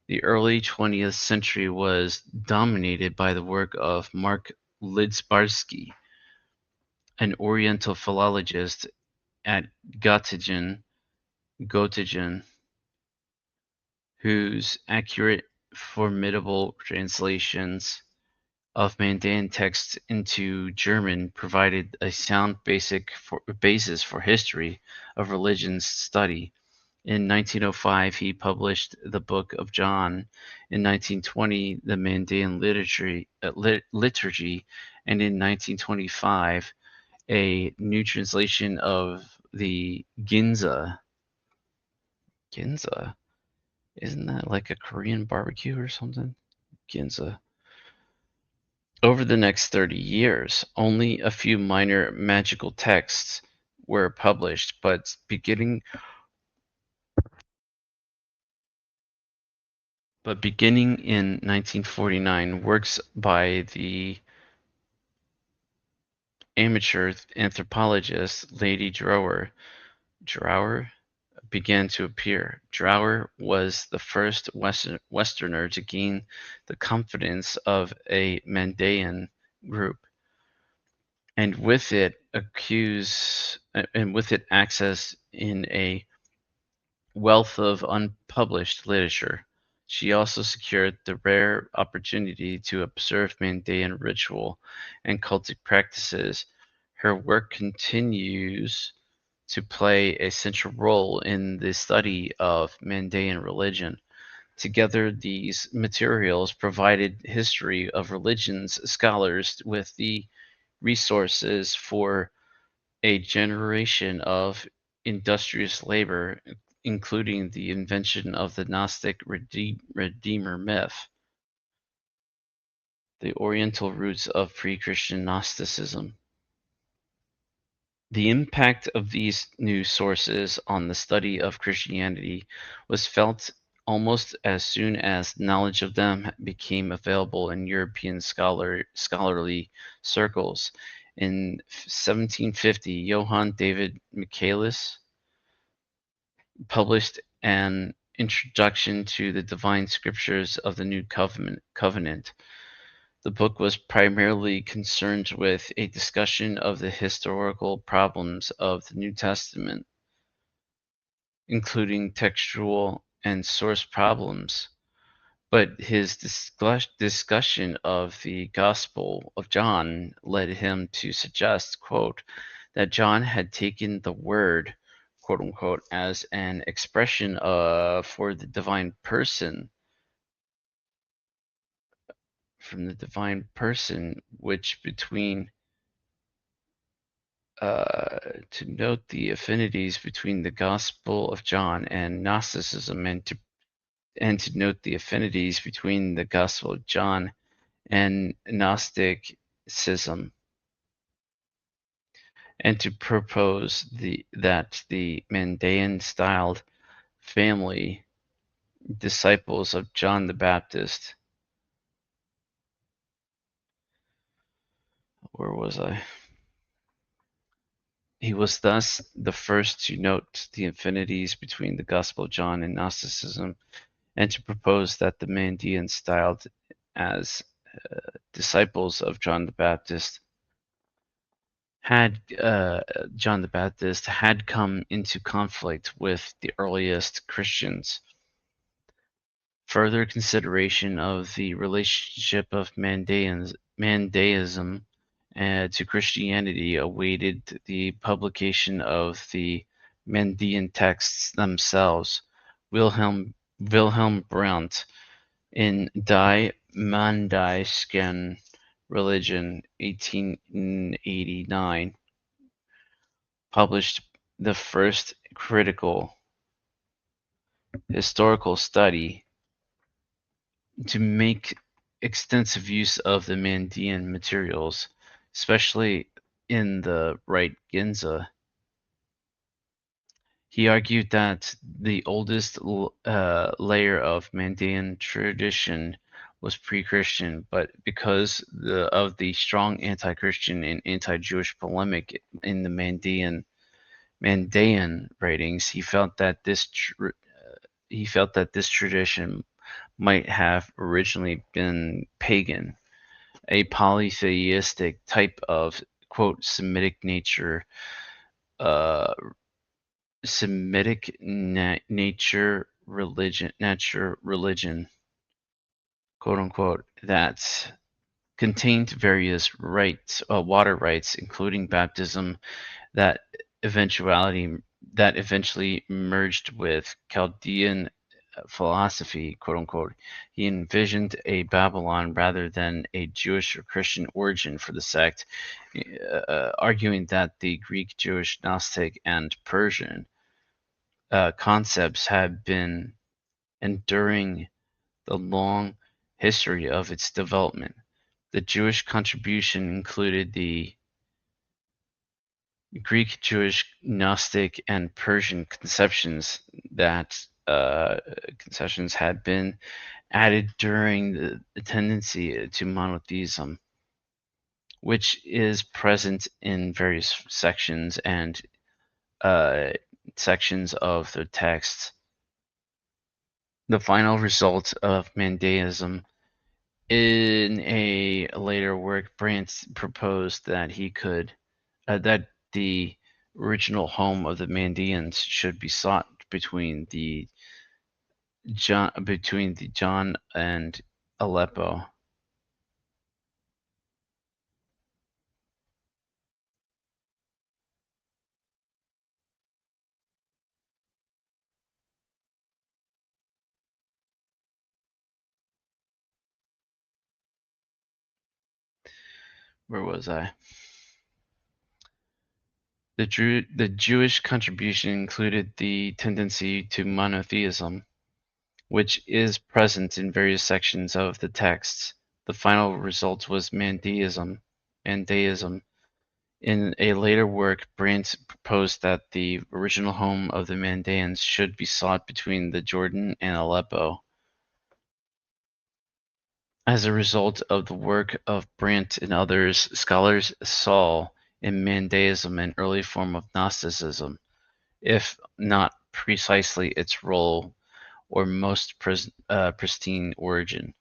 The early 20th century was dominated by the work of Mark Lidzbarski, an Oriental philologist at Göttingen, whose accurate, formidable translations of Mandaean texts into German provided a sound basis for history of religion study. In 1905, he published the Book of John. In 1920, the Mandaean liturgy, and in 1925, a new translation of the Ginza. Ginza? Isn't that like a Korean barbecue or something? Ginza. Over the next 30 years, only a few minor magical texts were published, beginning in 1949, works by the amateur anthropologist Lady Drower began to appear. Drower was the first Westerner to gain the confidence of a Mandaean group, and with it access in a wealth of unpublished literature. She also secured the rare opportunity to observe Mandaean ritual and cultic practices. Her work continues to play a central role in the study of Mandaean religion. Together, these materials provided history of religions scholars with the resources for a generation of industrious labor, including the invention of the Gnostic Redeemer myth, the Oriental roots of pre-Christian Gnosticism. The impact of these new sources on the study of Christianity was felt almost as soon as knowledge of them became available in European scholarly circles. In 1750, Johann David Michaelis published an introduction to the divine scriptures of the New Covenant. The book was primarily concerned with a discussion of the historical problems of the New Testament, including textual and source problems. But his discussion of the Gospel of John led him to suggest, quote, that John had taken the word, quote unquote, as an expression for the divine person, from the divine person, which between to note the affinities between the Gospel of John and Gnosticism, and to note the affinities between the Gospel of John and Gnosticism, and to propose that the Mandaean-styled family disciples of John the Baptist. Where was I? He was thus the first to note the affinities between the Gospel of John and Gnosticism, and to propose that the Mandaeans, styled as disciples of John the Baptist, had come into conflict with the earliest Christians. Further consideration of the relationship of Mandaeism to Christianity awaited the publication of the Mandaean texts themselves. Wilhelm Brandt, in Die Mandaeischen Religion, 1889, published the first critical historical study to make extensive use of the Mandaean materials, especially in the right Ginza. He argued that the oldest layer of Mandaean tradition was pre-Christian, but because of the strong anti-Christian and anti-Jewish polemic in the Mandaean writings, he felt that this tradition might have originally been pagan, a polytheistic type of quote uh, Semitic nature religion, quote unquote, that contained various rites, water rites, including baptism, that eventuality that eventually merged with Chaldean philosophy, quote unquote. He envisioned a Babylon rather than a Jewish or Christian origin for the sect, arguing that the Greek, Jewish, Gnostic, and Persian concepts have been enduring the long history of its development. The Jewish contribution included the Greek, Jewish, Gnostic, and Persian conceptions that conceptions had been added during the tendency to monotheism, which is present in various uh, sections of the text. The final result of Mandaeism. In a later work, Brandt proposed that the original home of the Mandeans should be sought between the John and Aleppo. Where was I? The Jewish contribution included the tendency to monotheism, which is present in various sections of the texts. The final result was Mandaeism. In a later work, Brandt proposed that the original home of the Mandaeans should be sought between the Jordan and Aleppo. As a result of the work of Brandt and others, scholars saw in Mandaeism an early form of Gnosticism, if not precisely its role or most pristine origin.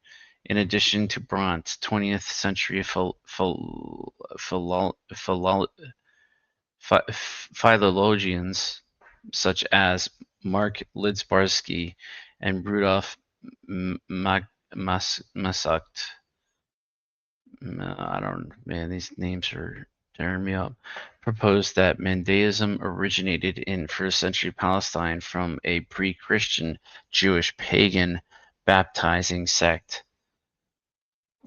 In addition to Brandt's 20th century philologians such as Mark Lidzbarski and Rudolf Massucht. I don't, man, these names are tearing me up. Proposed that Mandaeism originated in first century Palestine from a pre Christian Jewish pagan baptizing sect.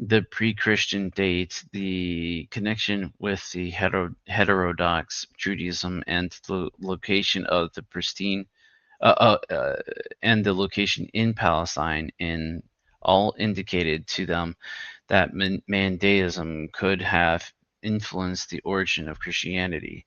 The pre-Christian date, the connection with the heterodox Judaism, and the location of the pristine, and the location in Palestine, in all indicated to them that Mandaeism could have influenced the origin of Christianity.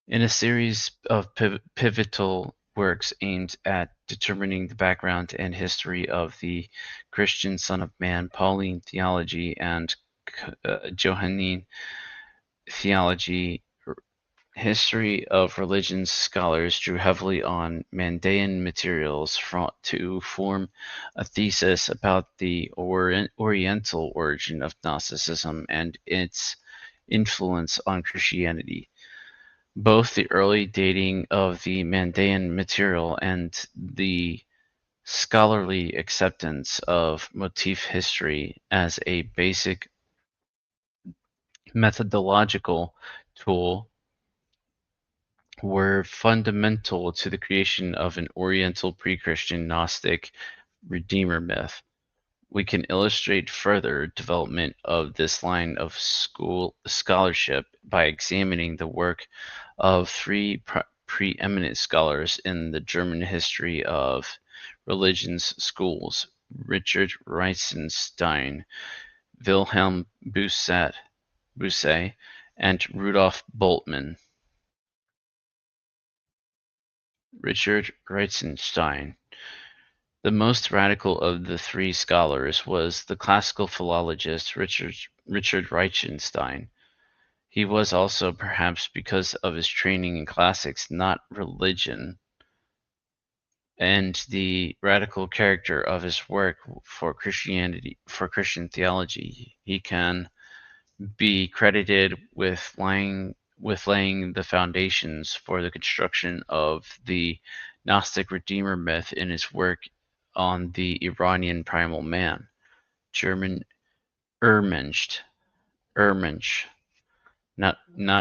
In a series of pivotal works aimed at determining the background and history of the Christian Son of Man, Pauline theology, and Johannine theology, history of religions scholars drew heavily on Mandaean materials to form a thesis about the Oriental origin of Gnosticism and its influence on Christianity. Both the early dating of the Mandaean material and the scholarly acceptance of motif history as a basic methodological tool were fundamental to the creation of an Oriental pre-Christian Gnostic Redeemer myth. We can illustrate further development of this line of scholarship by examining the work of three preeminent scholars in the German history of religions schools: Richard Reitzenstein, Wilhelm Busse, and Rudolf Bultmann. Richard Reitzenstein. The most radical of the three scholars was the classical philologist Richard Reichenstein. He was also, perhaps because of his training in classics, not religion, and the radical character of his work for Christian theology, he can be credited with laying the foundations for the construction of the Gnostic Redeemer myth in his work on the Iranian primal man, German Urmensch, Urmensch, not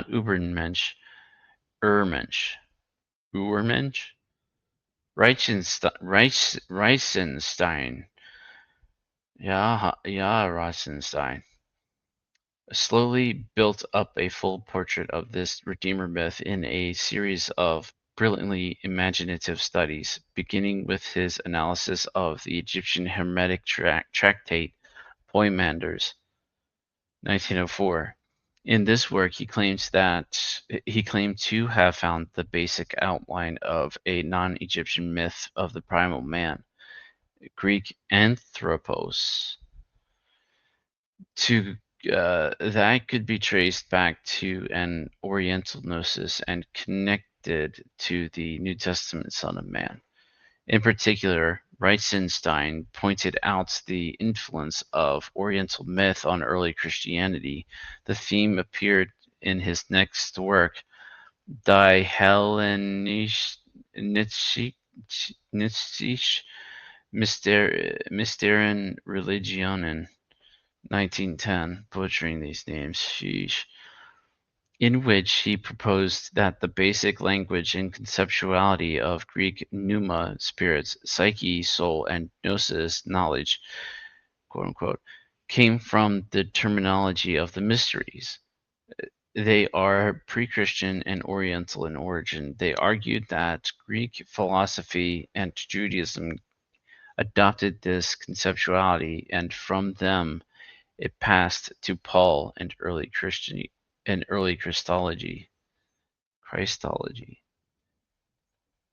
Übermensch, Urmensch, Urmensch, Reichenstein, ja, Reichenstein, slowly built up a full portrait of this Redeemer myth in a series of brilliantly imaginative studies, beginning with his analysis of the Egyptian Hermetic tractate Poimandres, 1904. In this work, he claimed to have found the basic outline of a non-Egyptian myth of the primal man, Greek anthropos, to that could be traced back to an Oriental gnosis and connected to the New Testament Son of Man. In particular, Reitzenstein pointed out the influence of Oriental myth on early Christianity. The theme appeared in his next work, Die Hellenische Mysterien Religionen, 1910, butchering these names, sheesh, in which he proposed that the basic language and conceptuality of Greek pneuma, spirits, psyche, soul, and gnosis, knowledge, quote unquote, came from the terminology of the mysteries. They are pre-Christian and Oriental in origin. They argued that Greek philosophy and Judaism adopted this conceptuality, and from them it passed to Paul and early Christology.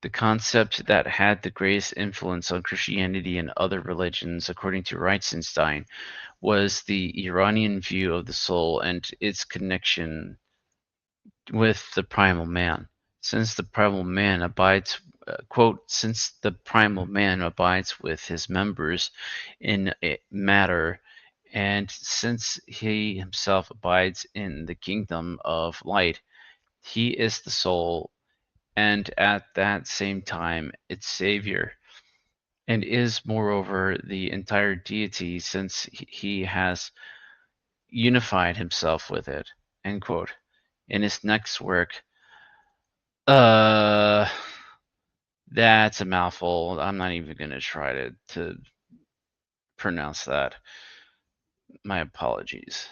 The concept that had the greatest influence on Christianity and other religions, according to Reitzenstein, was the Iranian view of the soul and its connection with the primal man. Since the primal man abides, since the primal man abides with his members in matter, and since he himself abides in the kingdom of light, he is the soul, and at that same time its savior, and is moreover the entire deity, since he has unified himself with it. End quote. In his next work, uh, that's a mouthful. I'm not even going to try to pronounce that. My apologies.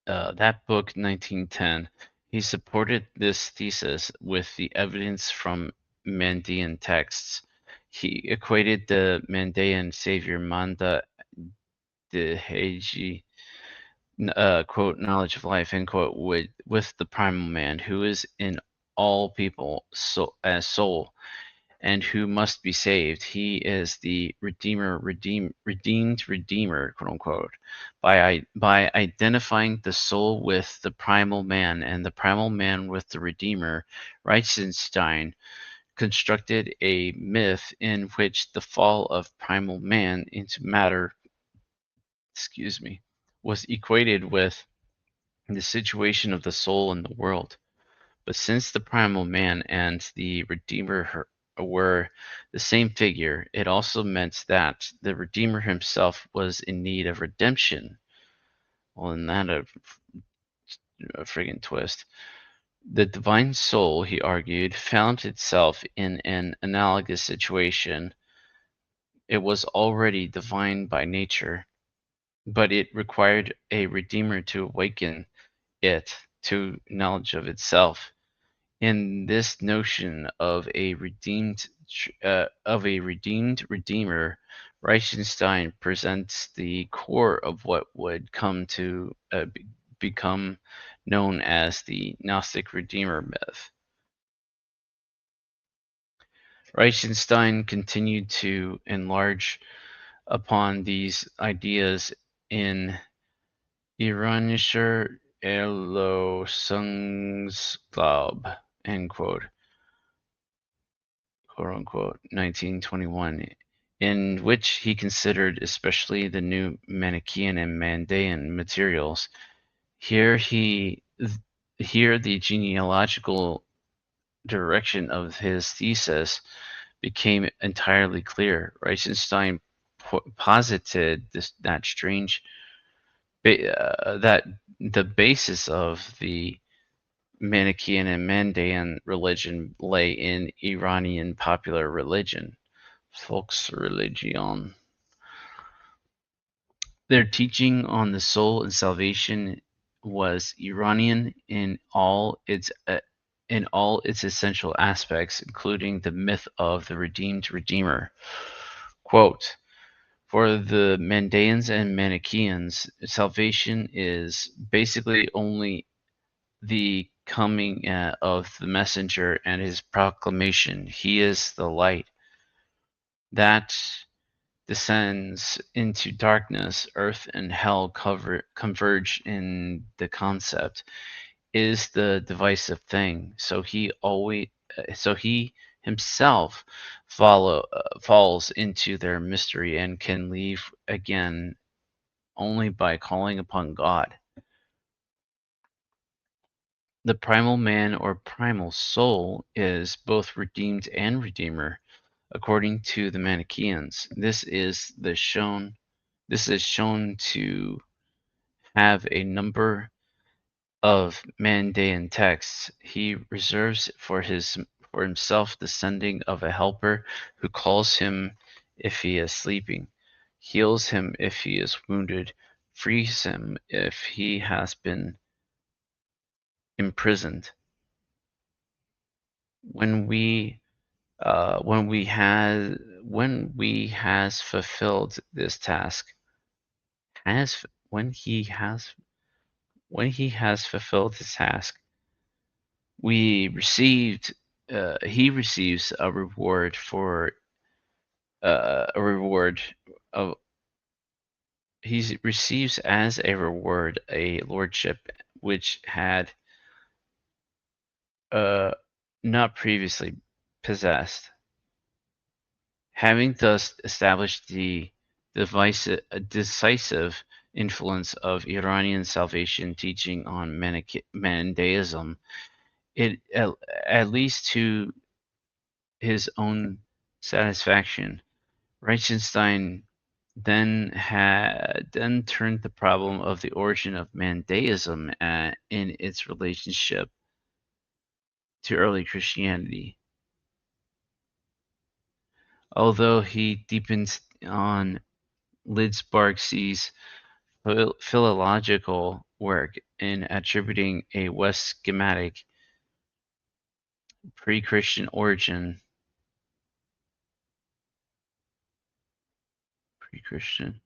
That book, 1910, he supported this thesis with the evidence from Mandean texts. He equated the Mandean savior Manda de Heiji, quote, knowledge of life, end quote, with the primal man, who is in all people as soul, and who must be saved. He is the redeemed redeemer, quote unquote, by identifying the soul with the primal man and the primal man with the redeemer. Reichenstein constructed a myth in which the fall of primal man into matter, was equated with the situation of the soul in the world. But since the primal man and the Redeemer were the same figure, it also meant that the Redeemer himself was in need of redemption. Well, isn't that a friggin' twist? The divine soul, he argued, found itself in an analogous situation. It was already divine by nature, but it required a Redeemer to awaken it to knowledge of itself. In this notion of a redeemed redeemer, Reichenstein presents the core of what would come to become known as the Gnostic Redeemer myth. Reichenstein continued to enlarge upon these ideas in Iranischer Erlösungsglaube, end quote, quote unquote, 1921, in which he considered especially the new Manichaean and Mandaean materials. Here the genealogical direction of his thesis became entirely clear. Reichenstein posited that that the basis of the Manichaean and Mandaean religion lay in Iranian popular religion, Volksreligion. Their teaching on the soul and salvation was Iranian in all its essential aspects, including the myth of the redeemed Redeemer. Quote, for the Mandaeans and Manichaeans, salvation is basically only the coming of the messenger and his proclamation. He is the light that descends into darkness. Earth and hell converge in the concept. Is the divisive thing. So he himself falls into their mystery and can leave again only by calling upon God. The primal man or primal soul is both redeemed and redeemer, according to the Manichaeans. This is shown to have a number of Mandaean texts. He reserves for himself the sending of a helper who calls him if he is sleeping, heals him if he is wounded, frees him if he has been imprisoned. When we has fulfilled this task, has when he has fulfilled his task, we received he receives a reward for a reward of he receives as a reward a lordship which had uh, not previously possessed. Having thus established the decisive influence of Iranian salvation teaching on Mandaeism, it at least to his own satisfaction, Reichenstein then turned the problem of the origin of Mandaeism in its relationship to early Christianity. Although he deepens on Lidzbarski's philological work in attributing a West schematic pre-Christian origin, pre-Christian,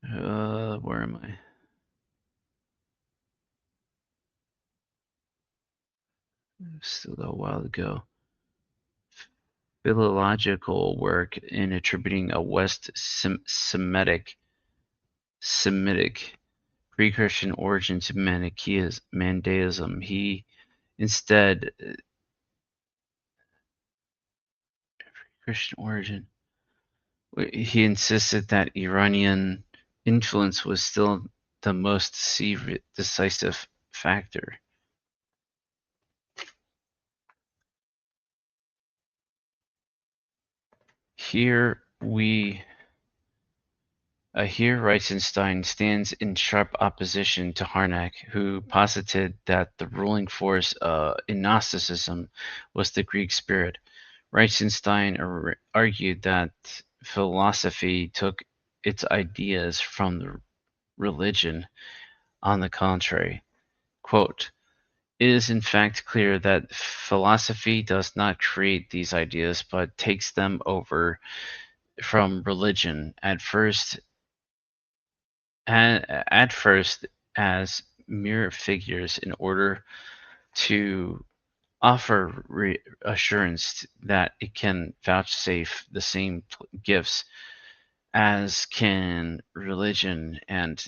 where am I? Still a while ago. Philological work in attributing a West Semitic pre-Christian origin to Mandaeism. He instead Christian origin. He insisted that Iranian influence was still the most decisive factor. Here Reichenstein stands in sharp opposition to Harnack, who posited that the ruling force in Gnosticism was the Greek spirit. Reichenstein argued that philosophy took its ideas from the religion. On the contrary, quote, it is in fact clear that philosophy does not create these ideas but takes them over from religion at first as mere figures in order to offer reassurance that it can vouchsafe the same gifts as can religion, and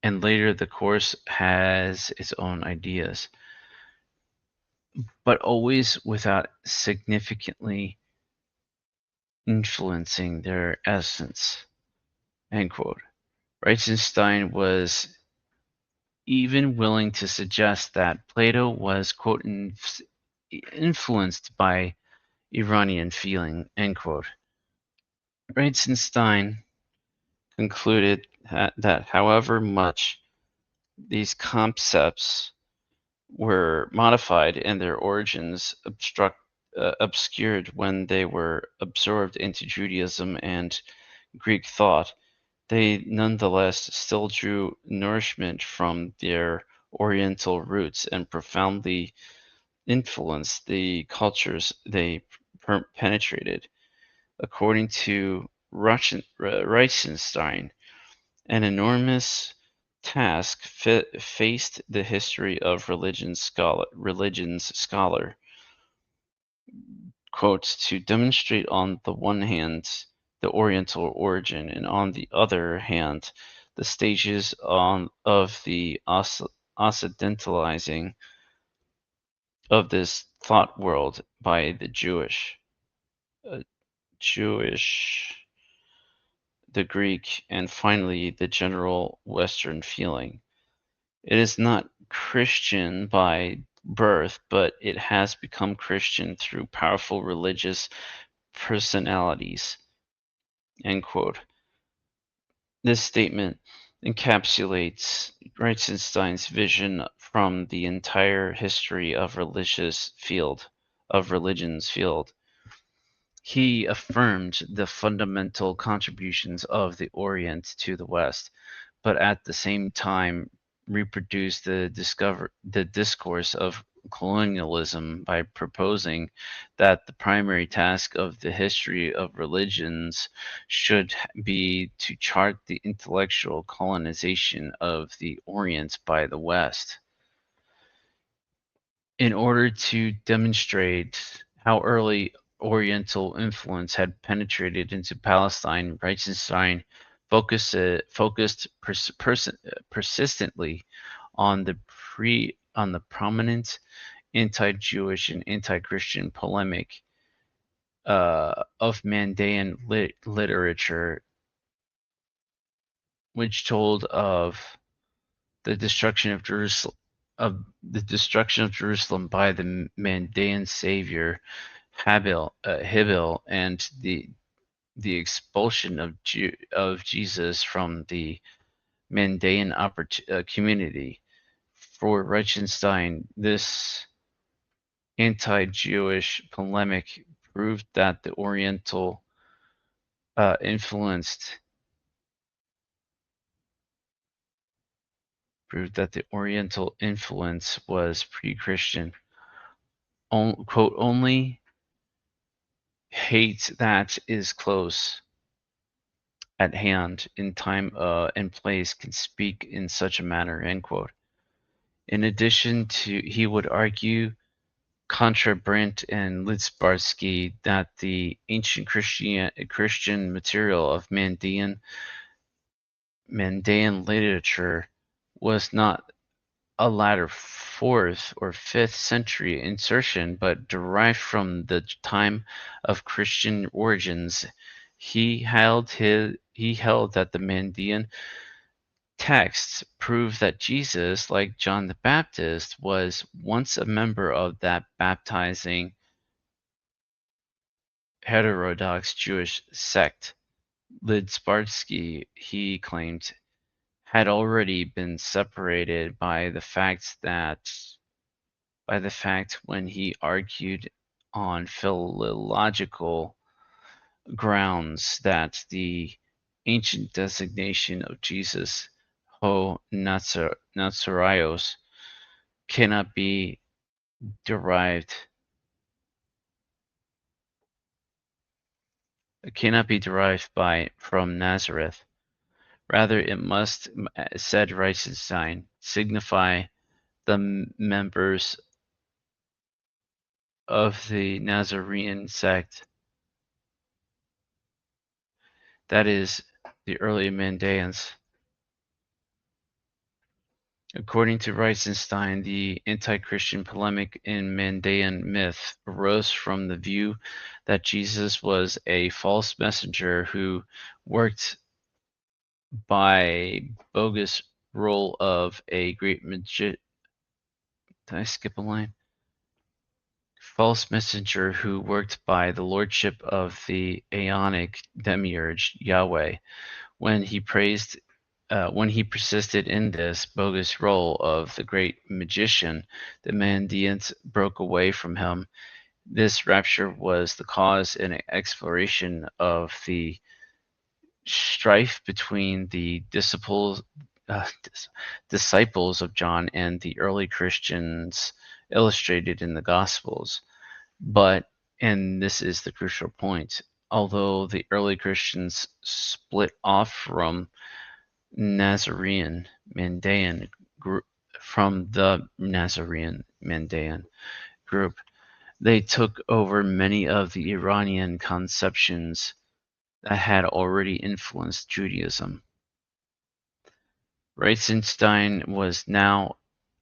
and later the course has its own ideas, but always without significantly influencing their essence. End quote. Reichenstein was even willing to suggest that Plato was, quote, influenced by Iranian feeling, end quote. Reichenstein concluded that however much these concepts were modified and their origins obscured when they were absorbed into Judaism and Greek thought, they nonetheless still drew nourishment from their Oriental roots and profoundly influenced the cultures they penetrated. According to Reichenstein, an enormous task faced the history of religion's scholar, quotes, to demonstrate on the one hand the Oriental origin, and on the other hand the stages of the occidentalizing of this thought world by the uh, Jewish, the Greek, and finally the general Western feeling. It is not Christian by birth, but it has become Christian through powerful religious personalities. End quote. This statement encapsulates Reichenstein's vision from the entire history of religion's field. He affirmed the fundamental contributions of the Orient to the West, but at the same time reproduced the discourse of colonialism by proposing that the primary task of the history of religions should be to chart the intellectual colonization of the Orient by the West. In order to demonstrate how early Oriental influence had penetrated into Palestine, Reichenstein focused persistently on the prominent anti-Jewish and anti-Christian polemic of Mandaean literature, which told the destruction of Jerusalem by the Mandaean savior Hibil, and the expulsion of Jesus from the Mandaean community. For Reichenstein, this anti-Jewish polemic proved that the Oriental influenced proved that the Oriental influence was pre-Christian. Quote, only hate that is close at hand in time and place can speak in such a manner, end quote. In addition to, he would argue contra Brandt and Lidzbarski that the ancient Christian material of Mandaean literature was not a latter 4th or 5th century insertion, but derived from the time of Christian origins. He held that the Mandaean texts prove that Jesus, like John the Baptist, was once a member of that baptizing heterodox Jewish sect. Lidzbarski, he claimed, had already been separated by the fact when he argued on philological grounds that the ancient designation of Jesus, Ho Nazarios, cannot be derived from Nazareth. Rather, it must, said Reichenstein, signify the members of the Nazarene sect, that is, the early Mandaeans. According to Reitzenstein, the anti-Christian polemic in Mandaean myth arose from the view that Jesus was a false messenger who worked by bogus role of a great magician. Did I skip a line? False messenger who worked by the lordship of the Aeonic demiurge Yahweh. When he praised, when he persisted in this bogus role of the great magician, the Mandeans broke away from him. This rapture was the cause and exploration of the strife between the disciples of John and the early Christians illustrated in the Gospels. But, and this is the crucial point, although the early Christians split off from Nazarene Mandaean group from the Nazarene Mandaean group, they took over many of the Iranian conceptions that had already influenced Judaism. Reitzenstein was now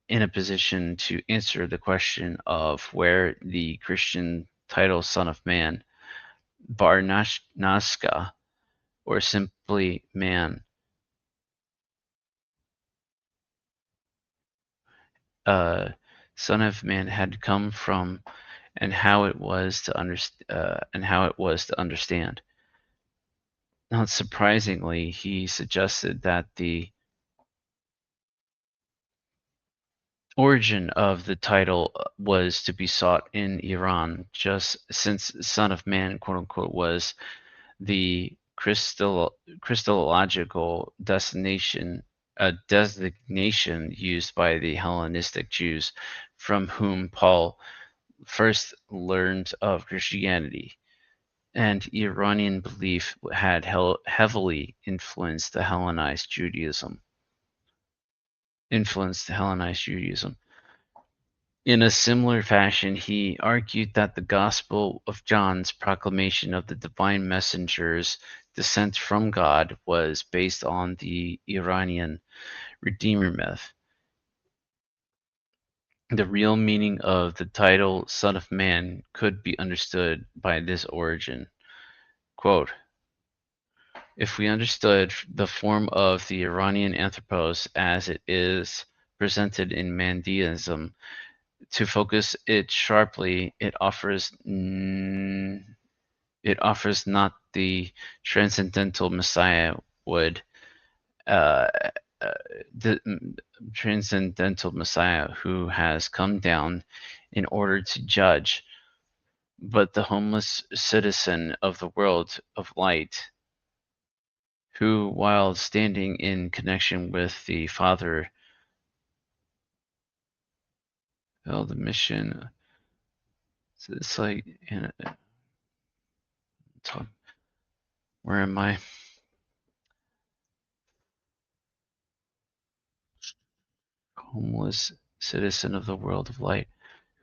in a position to answer the question of where the Christian title Son of Man, Bar Nazca, or simply man, Son of Man had come from, and how it was to understand. Not surprisingly, he suggested that the origin of the title was to be sought in Iran, just since Son of Man, quote unquote, was the Christological designation used by the Hellenistic Jews, from whom Paul first learned of Christianity, and Iranian belief had heavily influenced the Hellenized Judaism. In a similar fashion, he argued that the Gospel of John's proclamation of the divine messenger's descent from God was based on the Iranian Redeemer myth. The real meaning of the title Son of Man could be understood by this origin. Quote, if we understood the form of the Iranian anthropos as it is presented in Mandeism, to focus it sharply, it offers not the transcendental Messiah would the transcendental Messiah who has come down in order to judge, but the homeless citizen of the world of light, who, while standing in connection with the Father, held the mission. So it's like, where am I? Homeless citizen of the world of light,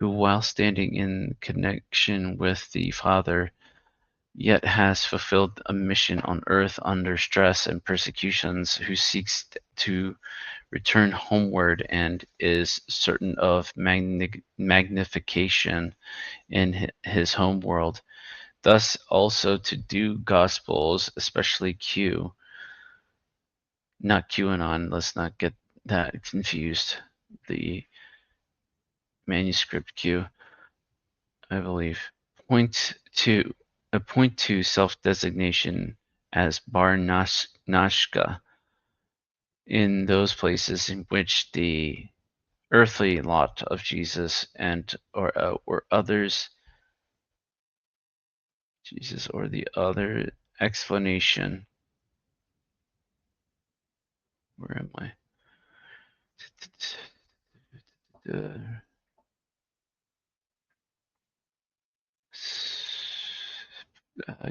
who, while standing in connection with the Father, yet has fulfilled a mission on earth under stress and persecutions, who seeks to return homeward and is certain of magnification in his home world. Thus also to do Gospels, especially Q, not QAnon, let's not get that confused. The manuscript Q, I believe, point to self-designation as Bar Nashka in those places in which the earthly lot of Jesus or others, Jesus or the other explanation. Where am I?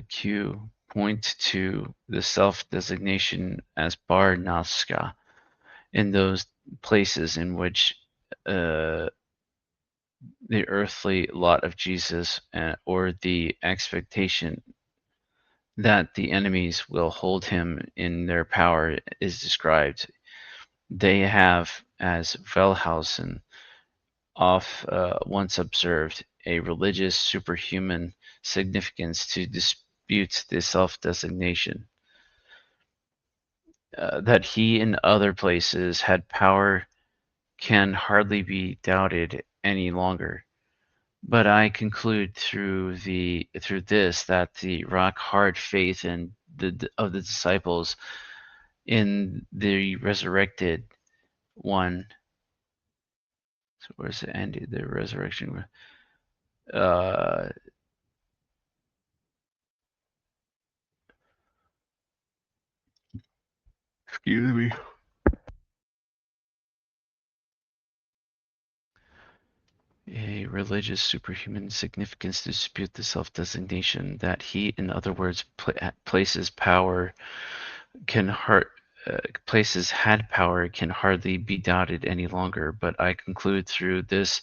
Q point to the self-designation as Bar Nazca in those places in which uh, the earthly lot of Jesus, or the expectation that the enemies will hold him in their power is described. They have, as Wellhausen once observed, a religious superhuman significance to dispute the self-designation. That he in other places had power can hardly be doubted any longer. But I conclude through this that the rock hard faith of the disciples in the resurrected one. So where's it ended? The resurrection. Uh, Excuse me. A religious superhuman significance to dispute the self-designation that he, in other words, places power can hard places had power can hardly be doubted any longer. But I conclude through this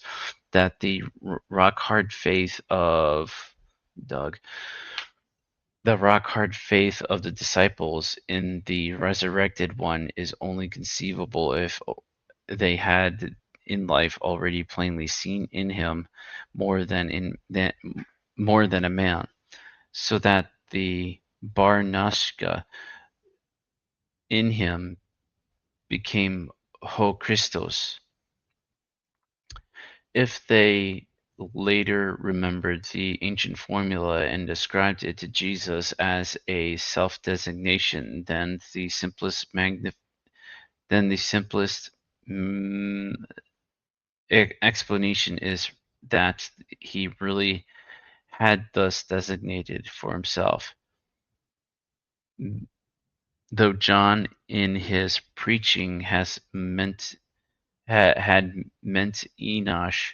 that the rock hard faith of Doug, the rock hard faith of the disciples in the resurrected one is only conceivable if they had in life already plainly seen in him more than in that more than a man, so that the bar nashka in him became ho Christos. If they later remembered the ancient formula and ascribed it to Jesus as a self-designation, then the simplest mm, explanation is that he really had thus designated for himself. Though John in his preaching had meant Enosh,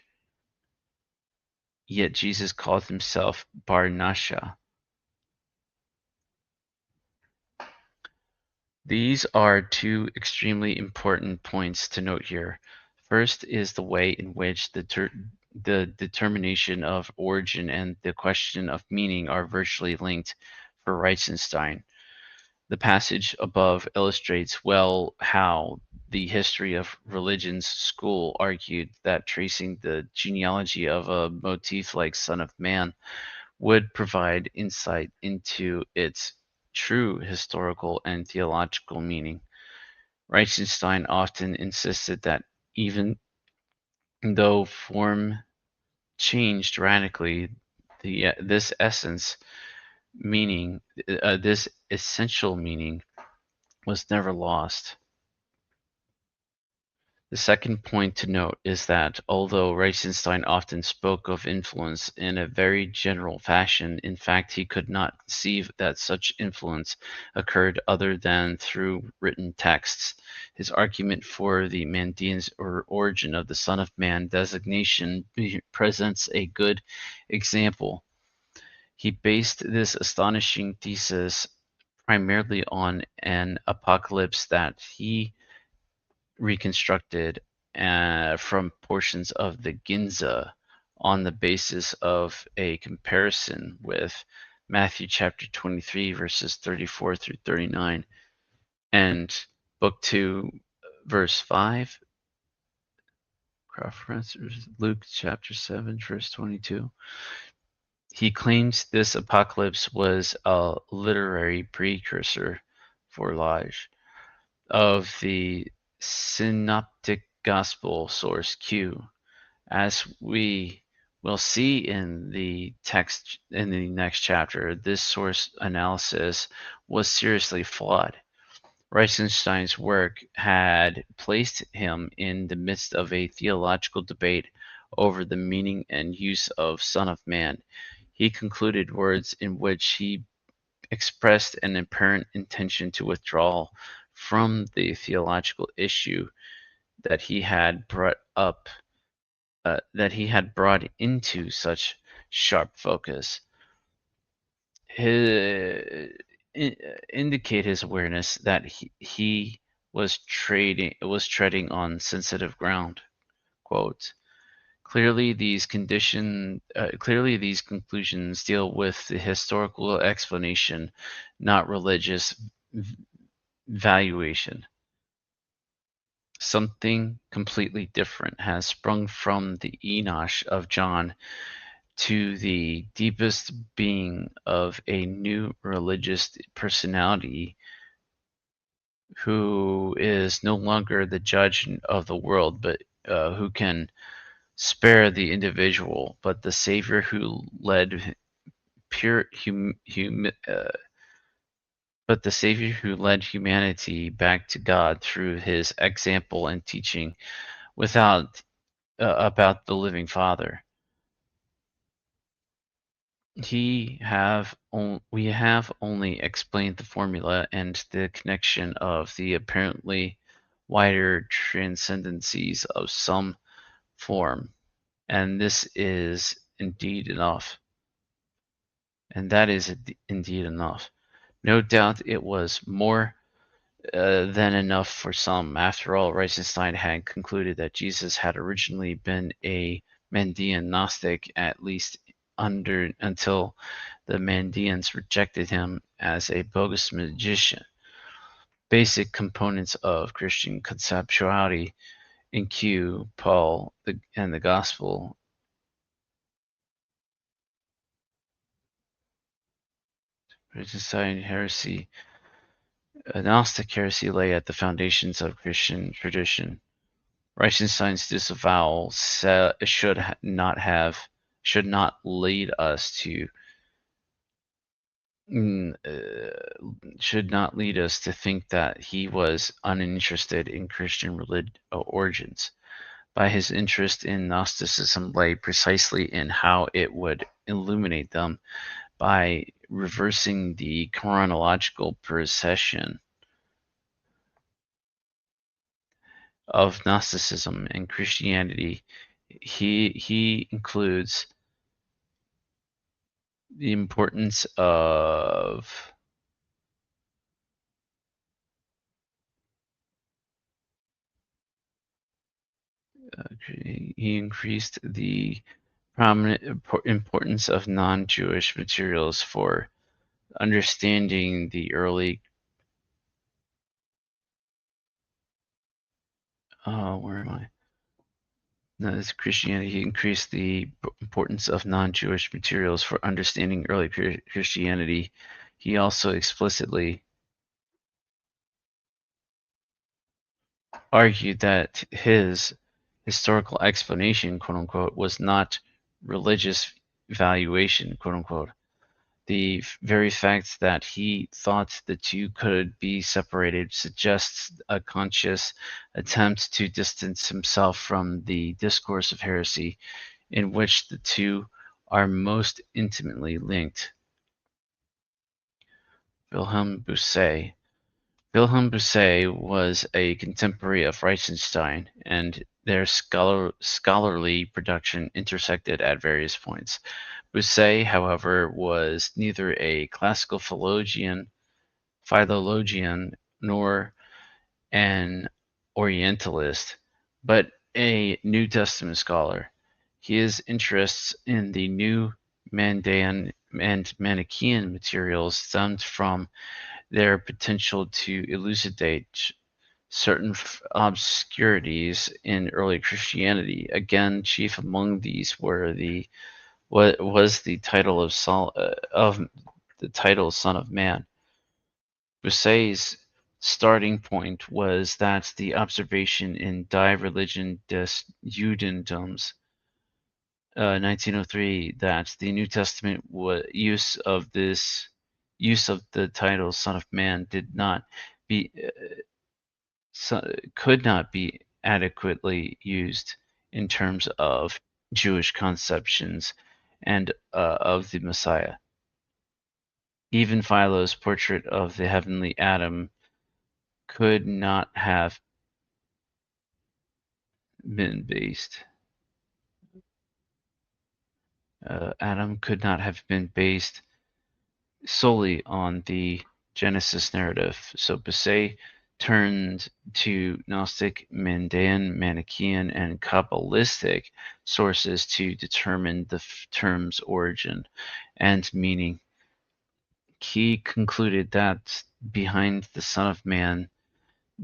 yet Jesus called himself Bar Nasha. These are two extremely important points to note here. First is the way in which the determination of origin and the question of meaning are virtually linked for Reichenstein. The passage above illustrates well how the history of religion's school argued that tracing the genealogy of a motif like Son of Man would provide insight into its true historical and theological meaning. Reichenstein often insisted that even though form changed radically, this this essential meaning was never lost. The second point to note is that although Reichenstein often spoke of influence in a very general fashion, in fact he could not conceive that such influence occurred other than through written texts. His argument for the Mandean's origin of the Son of Man designation presents a good example. He based this astonishing thesis primarily on an apocalypse that he reconstructed from portions of the Ginza on the basis of a comparison with Matthew chapter 23, verses 34 through 39, and book 2, verse 5, Luke chapter 7, verse 22. He claims this apocalypse was a literary precursor for Lige of the synoptic gospel source Q. As we will see in the text in the next chapter, this source analysis was seriously flawed. Reichenstein's work had placed him in the midst of a theological debate over the meaning and use of Son of Man. He concluded words in which he expressed an apparent intention to withdraw from the theological issue that he had brought into such sharp focus. His, indicate his awareness that he was treading on sensitive ground. quote. Clearly these conclusions deal with the historical explanation, not religious valuation. Something completely different has sprung from the Enosh of John to the deepest being of a new religious personality who is no longer the judge of the world, but who can spare the individual, but the Savior who led pure but the Savior who led humanity back to God through his example and teaching without about the living Father. We have only explained the formula and the connection of the apparently wider transcendencies of some form, and this is indeed enough. And that is indeed enough. No doubt it was more than enough for some. After all, Reichenstein had concluded that Jesus had originally been a Mandean Gnostic, at least until the Mandeans rejected him as a bogus magician. Basic components of Christian conceptuality in Q, Paul, and the Gospel. Reichenstein heresy. Gnostic heresy lay at the foundations of Christian tradition. Reichenstein's disavowal should not lead us to mm, should not lead us to think that he was uninterested in Christian origins. By his interest in Gnosticism lay precisely in how it would illuminate them by reversing the chronological procession of Gnosticism and Christianity. He includes the importance of he increased the prominent importance of non-Jewish materials for understanding the early where am I? No, it's Christianity. He increased the importance of non-Jewish materials for understanding early Christianity. He also explicitly argued that his historical explanation, quote unquote, was not religious valuation, quote unquote. The very fact that he thought the two could be separated suggests a conscious attempt to distance himself from the discourse of heresy, in which the two are most intimately linked. Wilhelm Bucer. Wilhelm Bucer was a contemporary of Reichenstein, and their scholarly production intersected at various points. Bucer, however, was neither a classical philologian nor an Orientalist, but a New Testament scholar. His interests in the New Mandaean and Manichaean materials stemmed from their potential to elucidate certain obscurities in early Christianity. Again, chief among these were what was the title of the title Son of Man. Bucer's starting point was that the observation in Die Religion des Judentums, 1903, that the New Testament use of the title Son of Man did not be could not be adequately used in terms of Jewish conceptions and of the Messiah. Even Philo's portrait of the heavenly Adam could not have been based. Adam could not have been based solely on the Genesis narrative. So Bucer turned to Gnostic, Mandaean, Manichaean, and Kabbalistic sources to determine the term's origin and meaning. He concluded that behind the Son of Man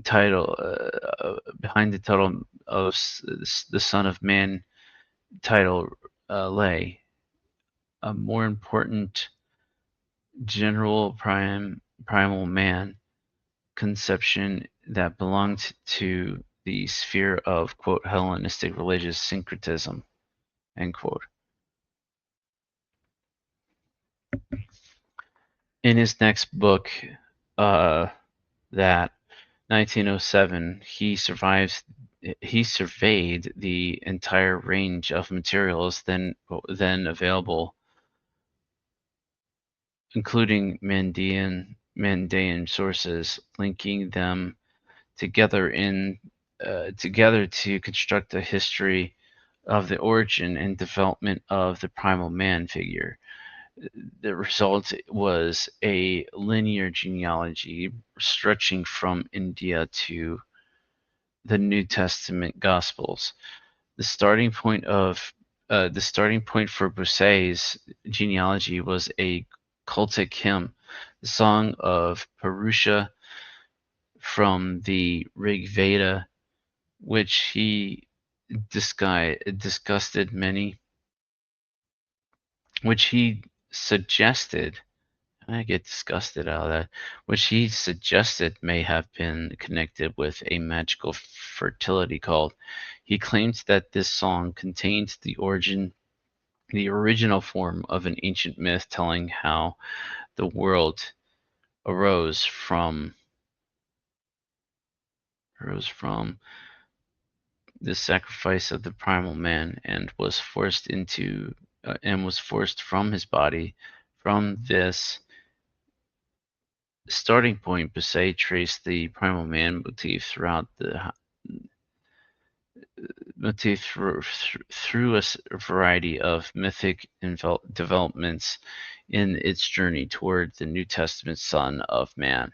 behind the title of the Son of Man title lay a more important general primal man conception that belonged to the sphere of, quote, Hellenistic religious syncretism, end quote. In his next book, that 1907, he surveyed the entire range of materials then available, including Mandaean sources, linking them together to construct a history of the origin and development of the primal man figure. The result was a linear genealogy stretching from India to the New Testament Gospels. The starting point for Bousset's genealogy was a cultic hymn, the Song of Purusha from the Rig Veda, which he disgusted many, which he suggested. I get disgusted out of that, which he suggested may have been connected with a magical fertility cult. He claimed that this song contained the original form of an ancient myth telling how the world arose from the sacrifice of the primal man and was forced from his body. From this starting point, Bousset traced the primal man motif through a variety of mythic developments in its journey toward the New Testament Son of Man.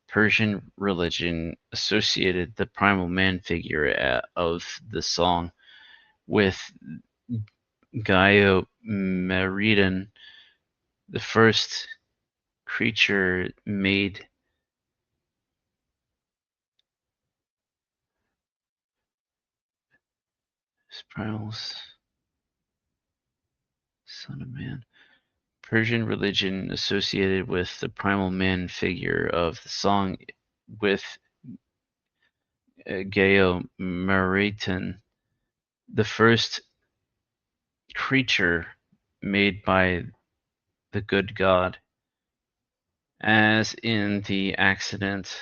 Persian religion associated the primal man figure of the song with Gaio-Meridan, the first creature made primal son of man. Persian religion associated with the primal man figure of the song with Gaio-Meridan, the first creature made by the good God, as in the accident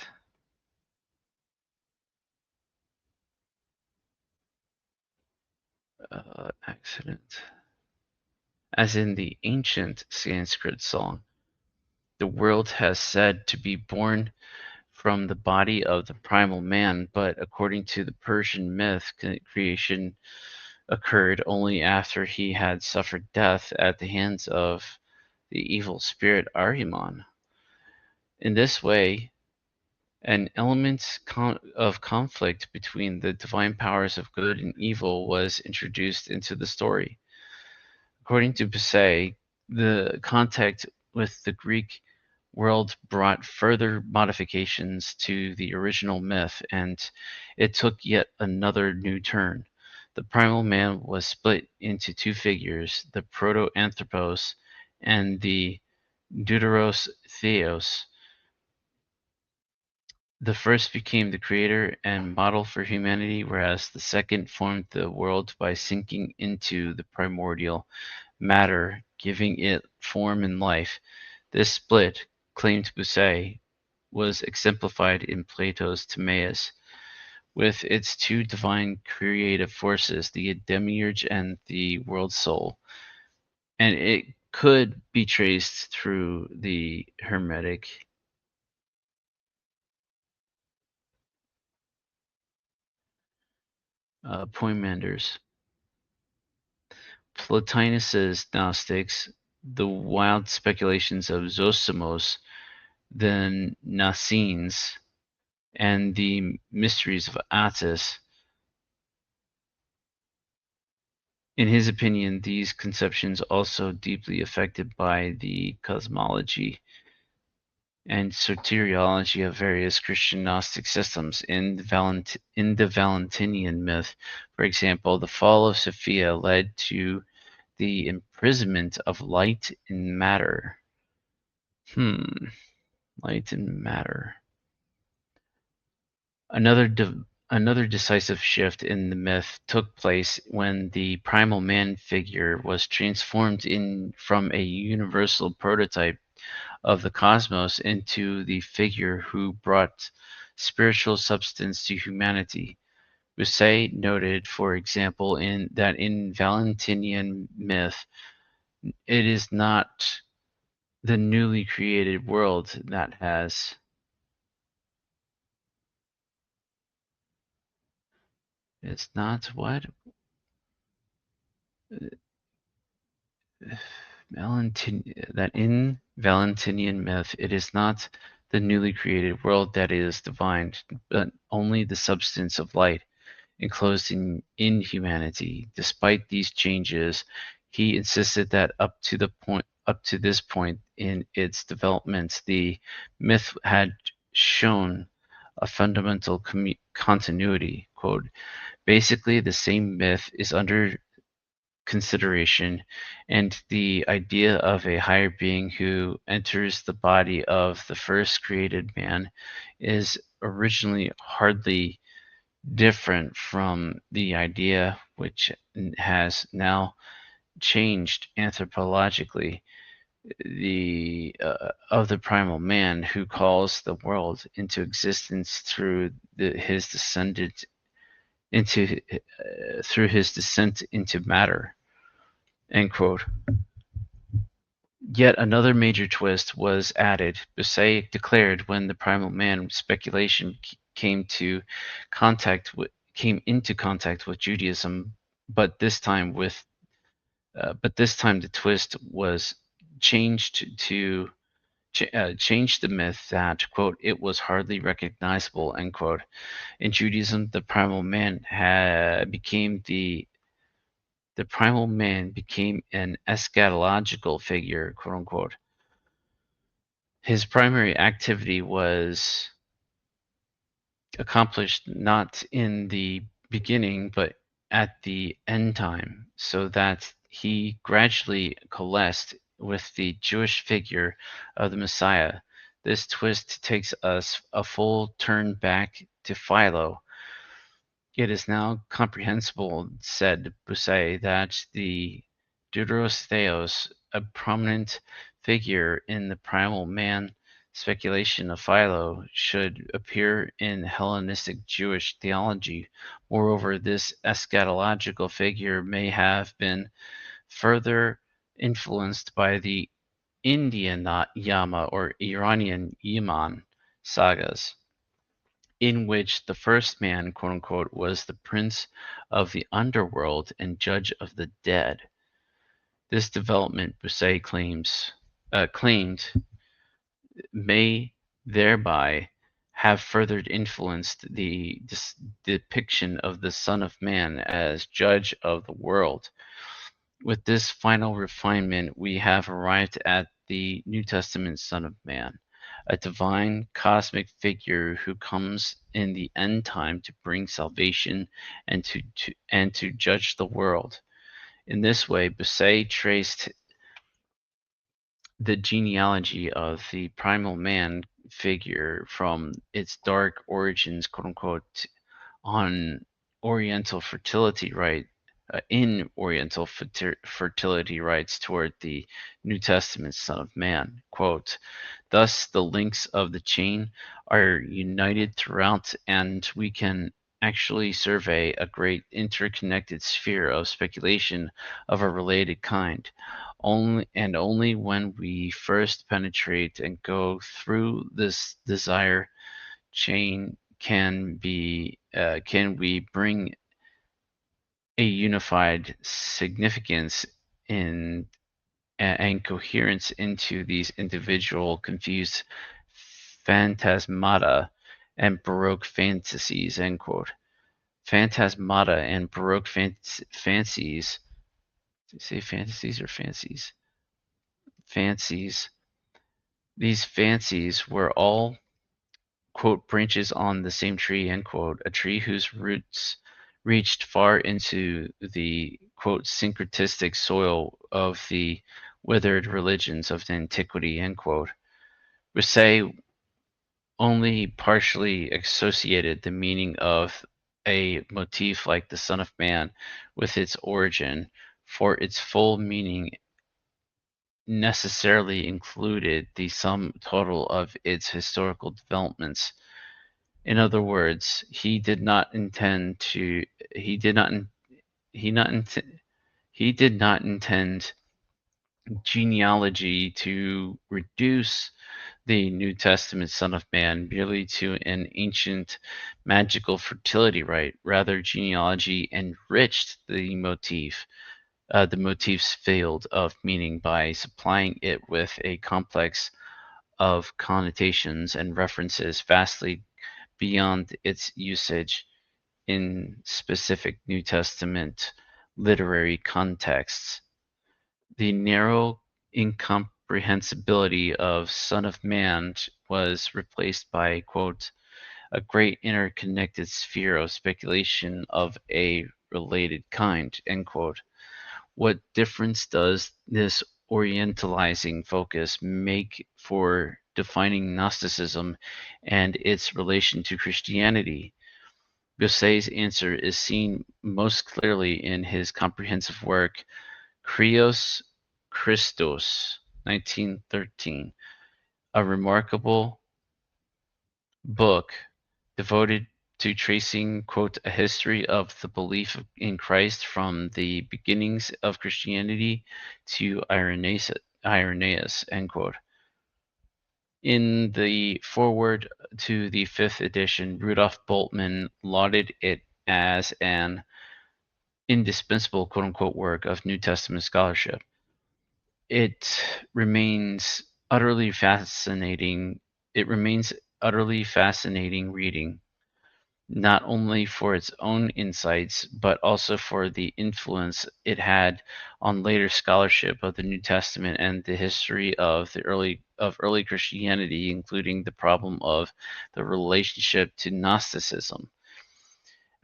as in the ancient Sanskrit song. The world has said to be born from the body of the primal man, but according to the Persian myth, creation occurred only after he had suffered death at the hands of the evil spirit Ahriman. In this way, an element of conflict between the divine powers of good and evil was introduced into the story. According to Bousset, the contact with the Greek world brought further modifications to the original myth, and it took yet another new turn. The primal man was split into two figures, the proto-anthropos and the deuteros theos. The first became the creator and model for humanity, whereas the second formed the world by sinking into the primordial matter, giving it form and life. This split, claimed Bousset, was exemplified in Plato's Timaeus, with its two divine creative forces, the demiurge and the world soul, and it could be traced through the Hermetic Poimanders. Plotinus's Gnostics, the wild speculations of Zosimos, the Nascenes, and the mysteries of Attis. In his opinion, these conceptions also deeply affected by the cosmology and soteriology of various Christian Gnostic systems. In the Valentinian myth, for example, the fall of Sophia led to the imprisonment of light in matter. Light and matter. Another decisive shift in the myth took place when the primal man figure was transformed from a universal prototype of the cosmos into the figure who brought spiritual substance to humanity. Bossuet noted, for example, in Valentinian myth, it is not the newly created world that has it's not what that in Valentinian myth it is not the newly created world that is divine, but only the substance of light enclosed in humanity. Despite these changes, he insisted that up to this point in its development, the myth had shown a fundamental continuity. Quote, basically, the same myth is under consideration, and the idea of a higher being who enters the body of the first created man is originally hardly different from the idea which has now changed anthropologically the of the primal man who calls the world into existence his descendant into through his descent into matter. End quote. Yet another major twist was added. Bossuet declared when the primal man speculation came into contact with Judaism, but this time the twist was changed the myth that quote it was hardly recognizable end quote. In Judaism, the primal man became an eschatological figure, quote unquote. His primary activity was accomplished not in the beginning but at the end time, so that he gradually coalesced with the Jewish figure of the Messiah. This twist takes us a full turn back to Philo. It is now comprehensible, said Bossuet, that the Deuteros Theos, a prominent figure in the primal man speculation of Philo, should appear in Hellenistic Jewish theology. Moreover, this eschatological figure may have been further influenced by the Indian Yama or Iranian Yaman sagas, in which the first man, quote unquote, was the prince of the underworld and judge of the dead. This development, Bossuet claimed, may thereby have further influenced the depiction of the Son of Man as judge of the world. With this final refinement, we have arrived at the New Testament Son of Man, a divine cosmic figure who comes in the end time to bring salvation and to judge the world. In this way, Bossuet traced the genealogy of the primal man figure from its dark origins, quote unquote, on Oriental fertility right in Oriental fertility rites toward the New Testament Son of Man. Quote, thus the links of the chain are united throughout, and we can actually survey a great interconnected sphere of speculation of a related kind. Only when we first penetrate and go through this desire chain can we bring a unified significance in and coherence into these individual confused phantasmata and Baroque fantasies, end quote. Phantasmata and Baroque fancies, did you say fantasies or fancies? Fancies. These fancies were all, quote, branches on the same tree, end quote, a tree whose roots reached far into the, quote, syncretistic soil of the withered religions of antiquity, end quote. Bossuet only partially associated the meaning of a motif like the Son of Man with its origin, for its full meaning necessarily included the sum total of its historical developments. In other words, he did not he not he did not intend genealogy to reduce the New Testament Son of Man merely to an ancient magical fertility rite. Rather, genealogy enriched the motif's field of meaning by supplying it with a complex of connotations and references vastly beyond its usage in specific New Testament literary contexts. The narrow incomprehensibility of Son of Man was replaced by, quote, a great interconnected sphere of speculation of a related kind, end quote. What difference does this orientalizing focus make for defining Gnosticism and its relation to Christianity? Bossuet's answer is seen most clearly in his comprehensive work, Krios Christos, 1913, a remarkable book devoted to tracing, quote, a history of the belief in Christ from the beginnings of Christianity to Irenaeus, end quote. In the foreword to the fifth edition, Rudolf Bultmann lauded it as an indispensable, quote unquote, work of New Testament scholarship. It remains utterly fascinating. It remains utterly fascinating reading, not only for its own insights, but also for the influence it had on later scholarship of the New Testament and the history of early Christianity, including the problem of the relationship to Gnosticism.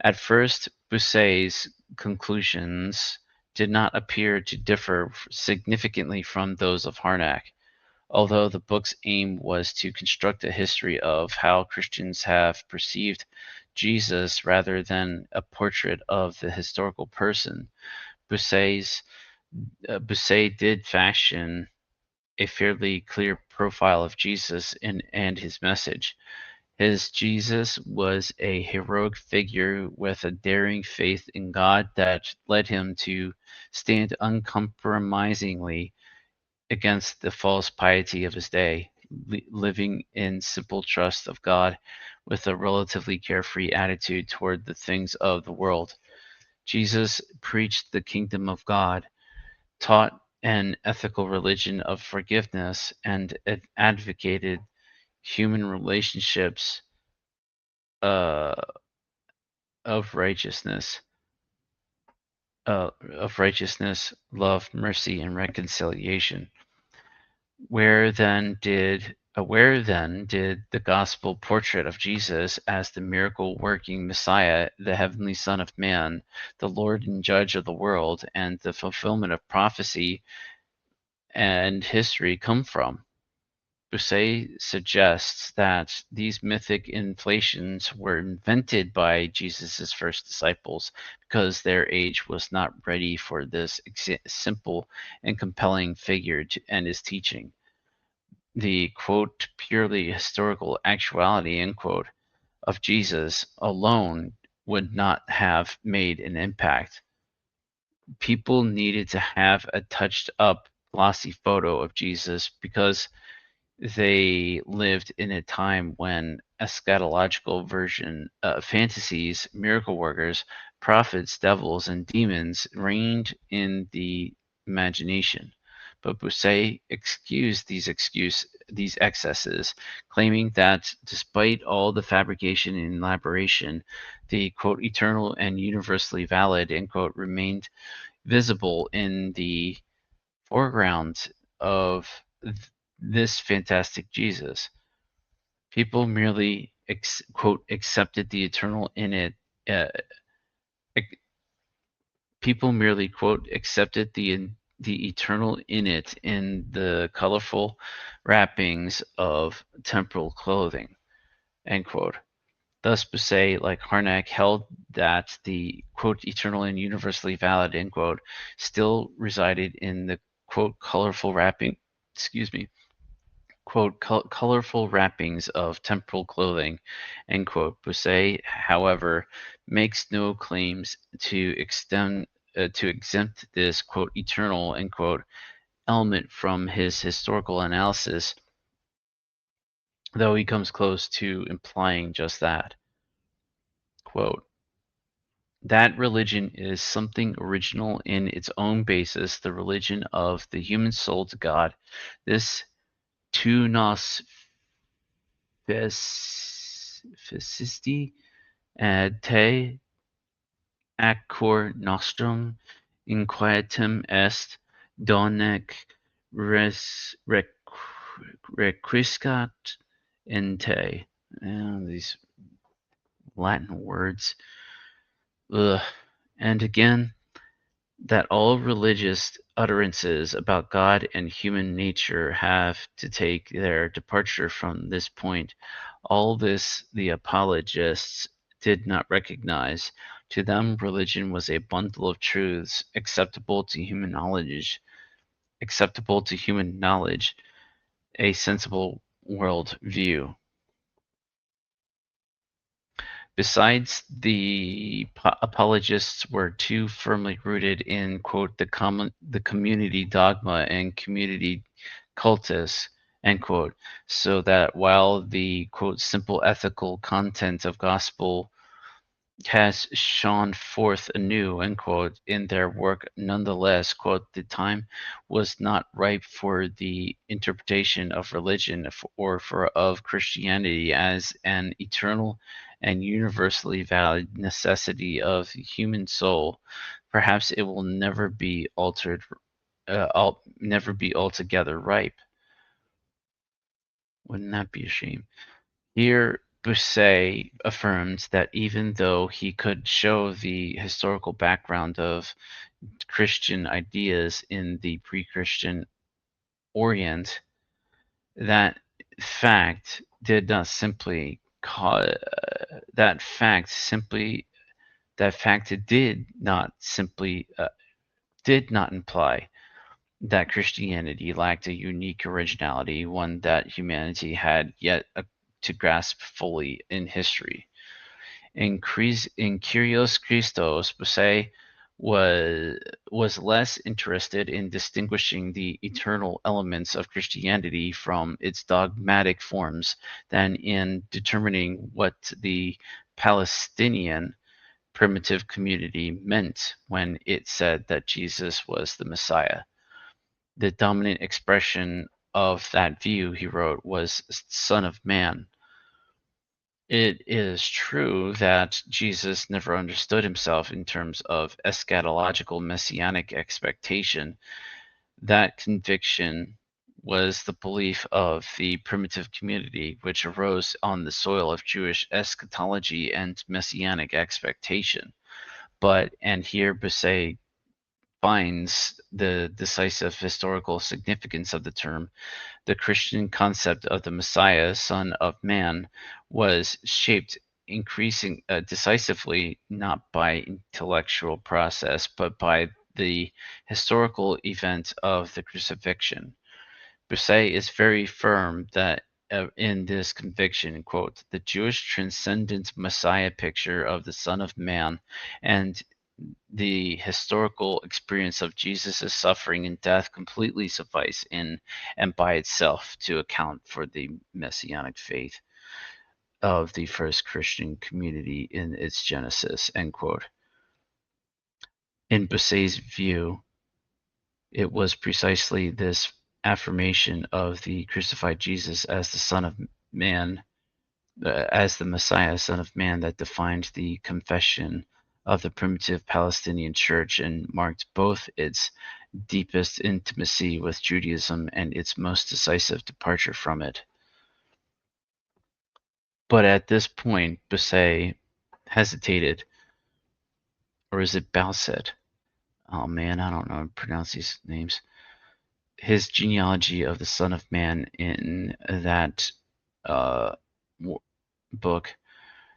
At first, Bossuet's conclusions did not appear to differ significantly from those of Harnack, although the book's aim was to construct a history of how Christians have perceived Jesus rather than a portrait of the historical person. Bossuet did fashion a fairly clear profile of Jesus and his message. His Jesus was a heroic figure with a daring faith in God that led him to stand uncompromisingly against the false piety of his day, living in simple trust of God with a relatively carefree attitude toward the things of the world. Jesus preached the kingdom of God, taught an ethical religion of forgiveness, and advocated human relationships uh, of righteousness, love, mercy, and reconciliation. Where then did the gospel portrait of Jesus as the miracle working Messiah, the heavenly Son of Man, the Lord and Judge of the world, and the fulfillment of prophecy and history come from? Bossuet suggests that these mythic inflations were invented by Jesus' first disciples because their age was not ready for this simple and compelling figure and his teaching. The, quote, purely historical actuality, end quote, of Jesus alone would not have made an impact. People needed to have a touched up, glossy photo of Jesus because they lived in a time when eschatological fantasies, miracle workers, prophets, devils, and demons reigned in the imagination. But Bossuet excused these excesses, claiming that despite all the fabrication and elaboration, the quote eternal and universally valid end quote remained visible in the foreground of this fantastic Jesus. People merely quote accepted the eternal in it. Uh, People merely quote accepted the eternal in it in the colorful wrappings of temporal clothing. End quote. Thus, Bossuet, like Harnack, held that the quote eternal and universally valid end quote still resided in the quote colorful wrapping. Excuse me. Quote colorful wrappings of temporal clothing. End quote. Bossuet, however, makes no claims to exempt this quote eternal end quote element from his historical analysis, though he comes close to implying just that. Quote, that religion is something original in its own basis, the religion of the human soul to God. This to nos fecisti ad te ac cor nostrum inquietum est, donec requiescat in te. These Latin words. Ugh. And again, that all religious utterances about God and human nature have to take their departure from this point. All this the apologists did not recognize. To them, religion was a bundle of truths acceptable to human knowledge, a sensible world view. Besides, the apologists were too firmly rooted in quote the community dogma and community cultus end quote, so that while the quote simple ethical content of gospel has shone forth anew, end quote, in their work. Nonetheless, quote, the time was not ripe for the interpretation of religion or for of Christianity as an eternal and universally valid necessity of the human soul. Perhaps it will never be never be altogether ripe. Wouldn't that be a shame? Here, Bossuet affirms that even though he could show the historical background of Christian ideas in the pre-Christian Orient, that fact did not simply that fact simply that fact did not imply that Christianity lacked a unique originality, one that humanity had yet to grasp fully in history. In Kyrios Christos, Bossuet was less interested in distinguishing the eternal elements of Christianity from its dogmatic forms than in determining what the Palestinian primitive community meant when it said that Jesus was the Messiah. The dominant expression of that view, he wrote, was Son of Man. It is true that Jesus never understood himself in terms of eschatological messianic expectation. That conviction was the belief of the primitive community, which arose on the soil of Jewish eschatology and messianic expectation. But, and here Bossuet finds the decisive historical significance of the term, the Christian concept of the Messiah, Son of Man, was shaped decisively not by intellectual process, but by the historical event of the crucifixion. Bossuet is very firm that in this conviction, quote, the Jewish transcendent Messiah picture of the Son of Man and the historical experience of Jesus' suffering and death completely suffice in and by itself to account for the messianic faith of the first Christian community in its genesis, end quote. In Bossuet's view, It was precisely this affirmation of the crucified Jesus as the Son of Man, as the Messiah, Son of Man, that defined the confession of the primitive Palestinian church and marked both its deepest intimacy with Judaism and its most decisive departure from it. But at this point, Busse hesitated, or is it Bauset? Oh man, I don't know how to pronounce these names. His genealogy of the Son of Man in that uh, book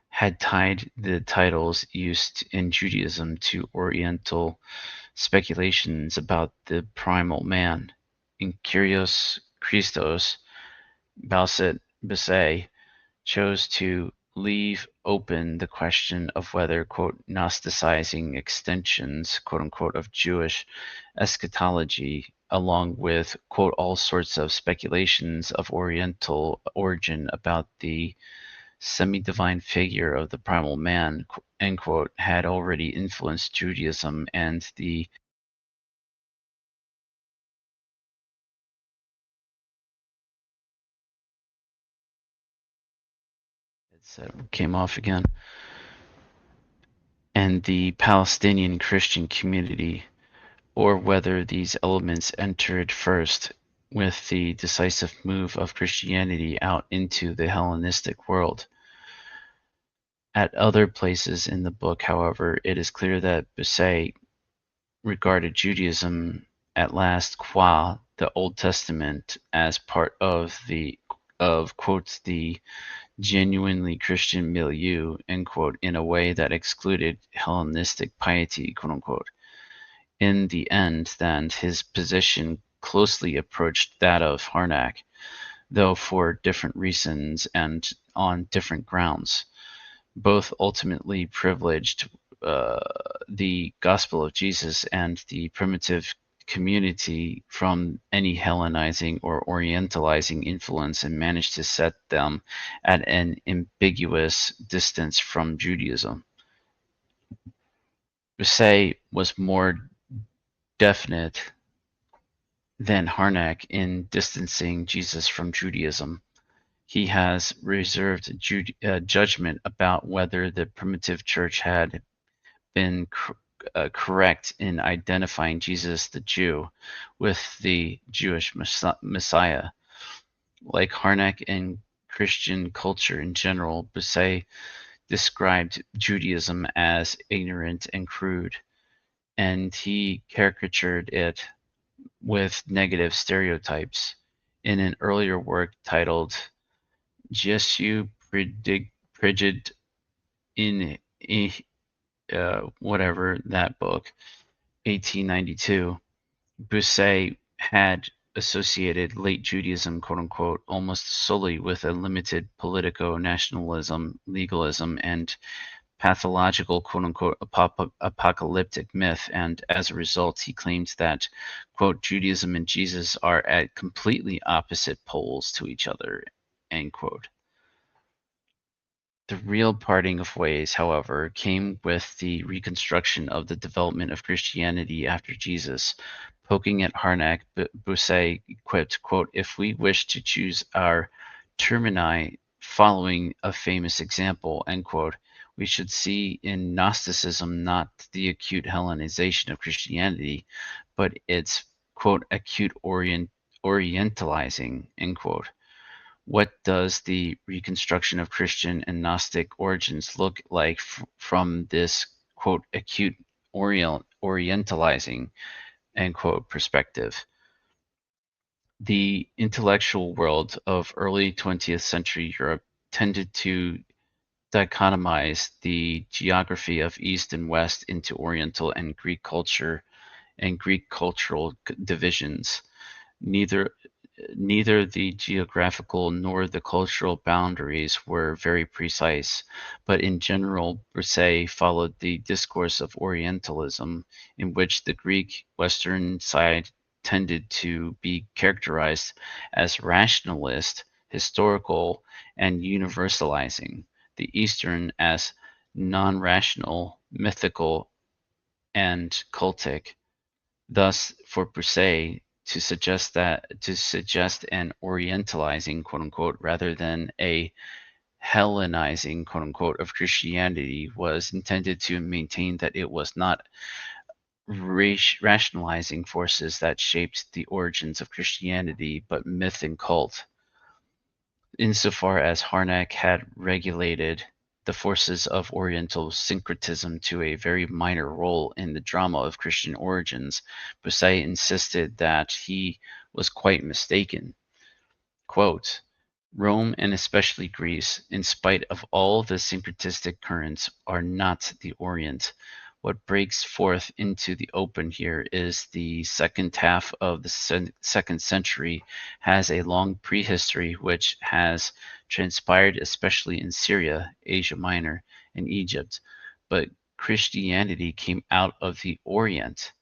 had tied the titles used in Judaism to Oriental speculations about the primal man. In Kyrios Christos, Bauset Busse chose to leave open the question of whether, quote, Gnosticizing extensions, quote unquote, of Jewish eschatology, along with, quote, all sorts of speculations of Oriental origin about the semi-divine figure of the primal man, end quote, had already influenced Judaism and the it came off again, and the Palestinian Christian community, or whether these elements entered first with the decisive move of Christianity out into the Hellenistic world. At other places in the book, however, it is clear that Busse regarded Judaism at last qua the Old Testament as part of quotes the genuinely Christian milieu, end quote, in a way that excluded Hellenistic piety, quote unquote. In the end, then, his position closely approached that of Harnack, though for different reasons and on different grounds. Both ultimately privileged uh, the gospel of Jesus and the primitive community from any Hellenizing or Orientalizing influence and managed to set them at an ambiguous distance from Judaism. Busse was more definite than Harnack in distancing Jesus from Judaism. He has reserved judgment about whether the primitive church had been correct in identifying Jesus the Jew with the Jewish Messiah. Like Harnack and Christian culture in general, Busse described Judaism as ignorant and crude, and he caricatured it with negative stereotypes. In an earlier work titled Jesu Prigid in whatever that book, 1892, Busse had associated late Judaism, quote unquote, almost solely with a limited politico nationalism, legalism, and pathological, quote unquote, apocalyptic myth. And as a result, he claims that, quote, Judaism and Jesus are at completely opposite poles to each other, end quote. The real parting of ways, however, came with the reconstruction of the development of Christianity after Jesus. Poking at Harnack, Busse quipped, quote, if we wish to choose our termini following a famous example, end quote, we should see in Gnosticism not the acute Hellenization of Christianity, but its, quote, acute orientalizing, end quote. What does the reconstruction of Christian and Gnostic origins look like from this, quote, acute orientalizing, end quote, perspective? The intellectual world of early 20th century Europe tended to dichotomize the geography of East and West into Oriental and Greek culture and Greek cultural divisions. Neither Neither the geographical nor the cultural boundaries were very precise, but in general Busse followed the discourse of Orientalism, in which the Greek Western side tended to be characterized as rationalist, historical, and universalizing, the Eastern as non-rational, mythical, and cultic. Thus, for Broussais to suggest an orientalizing, quote unquote, rather than a Hellenizing, quote unquote, of Christianity was intended to maintain that it was not rationalizing forces that shaped the origins of Christianity, but myth and cult. Insofar as Harnack had regulated the forces of Oriental syncretism to a very minor role in the drama of Christian origins, Bossuet insisted that he was quite mistaken. Quote, Rome and especially Greece, in spite of all the syncretistic currents, are not the Orient. What breaks forth into the open here is the second half of the second century has a long prehistory which has transpired especially in Syria, Asia Minor, and Egypt. But Christianity came out of the Orient,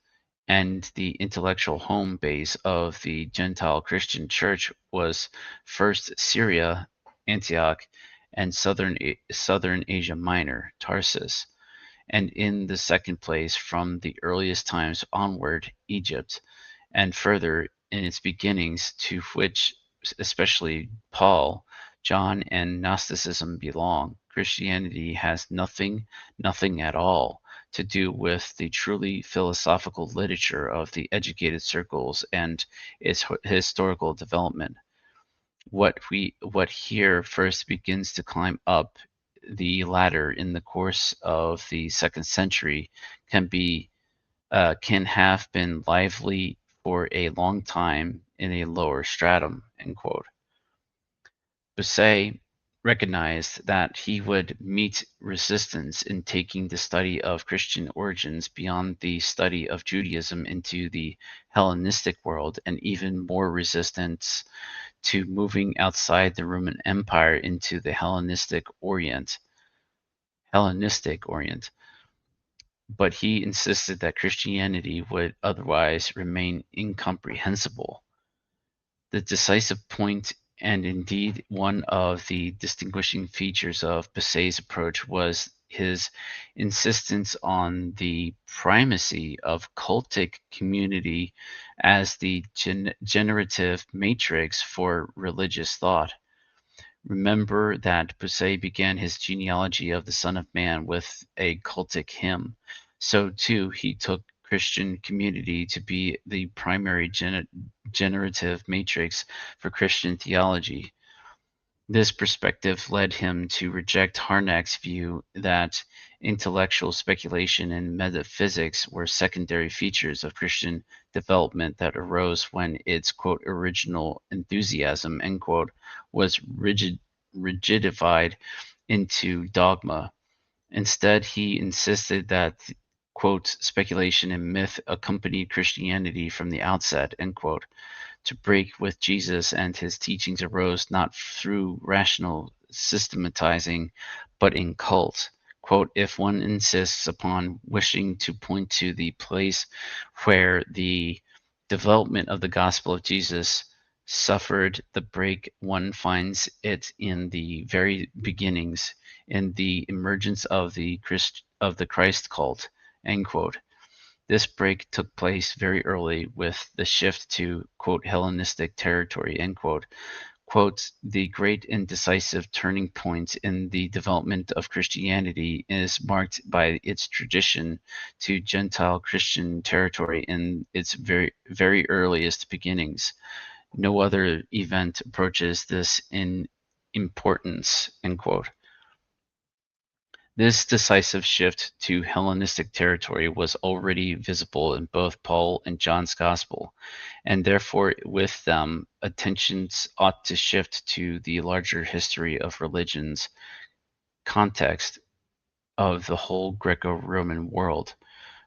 and the intellectual home base of the Gentile Christian Church was first Syria, Antioch, and southern Asia Minor, Tarsus, and in the second place from the earliest times onward, Egypt, and further in its beginnings, to which especially Paul, John, and Gnosticism belong. Christianity has nothing at all to do with the truly philosophical literature of the educated circles and its historical development. What here first begins to climb up the ladder in the course of the second century can have been lively for a long time in a lower stratum, end quote. Bossuet recognized that he would meet resistance in taking the study of Christian origins beyond the study of Judaism into the Hellenistic world, and even more resistance to moving outside the Roman Empire into the Hellenistic Orient. But he insisted that Christianity would otherwise remain incomprehensible. The decisive point, and indeed one of the distinguishing features of Bossuet's approach, was his insistence on the primacy of cultic community as the generative matrix for religious thought. Remember that Bossuet began his genealogy of the Son of Man with a cultic hymn. So too he took Christian community to be the primary generative matrix for Christian theology. This perspective led him to reject Harnack's view that intellectual speculation and metaphysics were secondary features of Christian development that arose when its quote original enthusiasm end quote was rigidified into dogma. Instead, he insisted that quote speculation and myth accompanied Christianity from the outset, end quote. To break with Jesus and his teachings arose not through rational systematizing, but in cult. Quote, if one insists upon wishing to point to the place where the development of the gospel of Jesus suffered the break, one finds it in the very beginnings, in the emergence of the Christ cult, end quote. This break took place very early with the shift to, quote, Hellenistic territory, end quote. Quote, the great and decisive turning point in the development of Christianity is marked by its tradition to Gentile Christian territory in its very earliest beginnings. No other event approaches this in importance, end quote. This decisive shift to Hellenistic territory was already visible in both Paul and John's Gospel, and therefore with them attentions ought to shift to the larger history of religions context of the whole Greco-Roman world.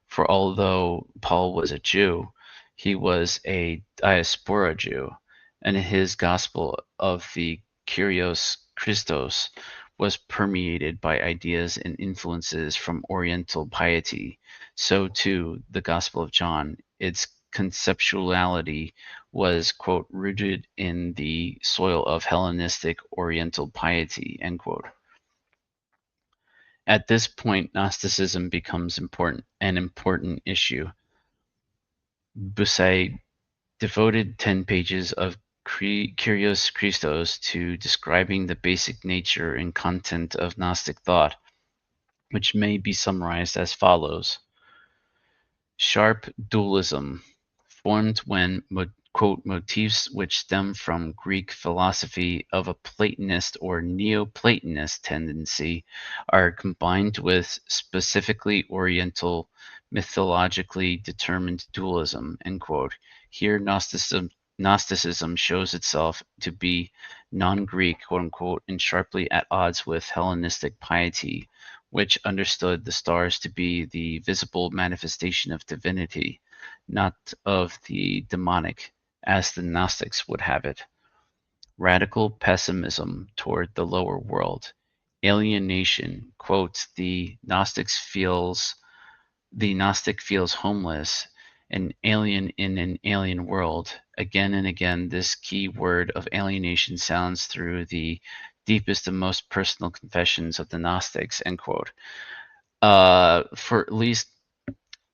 For although Paul was a Jew, he was a diaspora Jew, and his gospel of the Kyrios Christos was permeated by ideas and influences from Oriental piety. So too the Gospel of John, its conceptuality was, quote, rooted in the soil of Hellenistic Oriental piety, end quote. At this point, Gnosticism becomes an important issue. Bucer devoted 10 pages of Kyrios Christos to describing the basic nature and content of Gnostic thought, which may be summarized as follows. Sharp dualism, formed when motifs which stem from Greek philosophy of a Platonist or Neoplatonist tendency are combined with specifically Oriental mythologically determined dualism, end quote. Here Gnosticism shows itself to be non-Greek, quote unquote, and sharply at odds with Hellenistic piety, which understood the stars to be the visible manifestation of divinity, not of the demonic, as the Gnostics would have it. Radical pessimism toward the lower world. Alienation, quote, the Gnostic feels homeless, an alien in an alien world. Again and again, this key word of alienation sounds through the deepest and most personal confessions of the Gnostics, end quote. For at least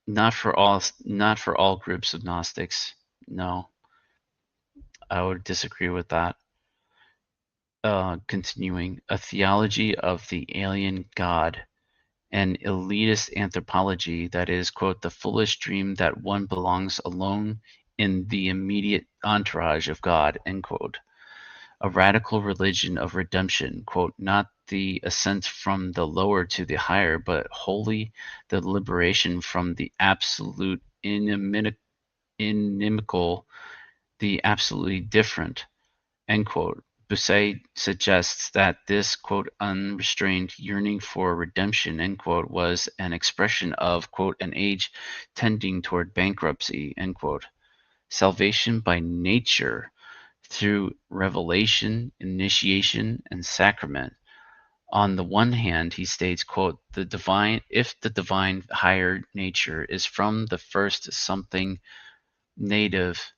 not for all groups of Gnostics. No, I would disagree with that. Continuing, a theology of the alien God, an elitist anthropology that is, quote, the foolish dream that one belongs alone in the immediate entourage of God, end quote. A radical religion of redemption, quote, not the ascent from the lower to the higher, but wholly the liberation from the absolute inimical, the absolutely different, end quote. Bucer suggests that this, quote, unrestrained yearning for redemption, end quote, was an expression of, quote, an age tending toward bankruptcy, end quote. Salvation by nature through revelation, initiation, and sacrament. On the one hand, he states, quote, if the divine higher nature is from the first something native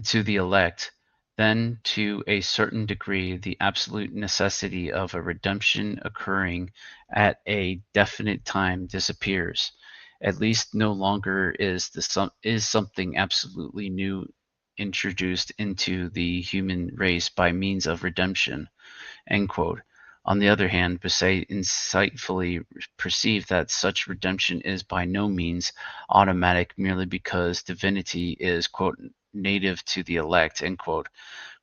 to the elect, then to a certain degree the absolute necessity of a redemption occurring at a definite time disappears. At least no longer is something absolutely new introduced into the human race by means of redemption. End quote. On the other hand, Bossuet insightfully perceived that such redemption is by no means automatic merely because divinity is, quote, native to the elect, end quote.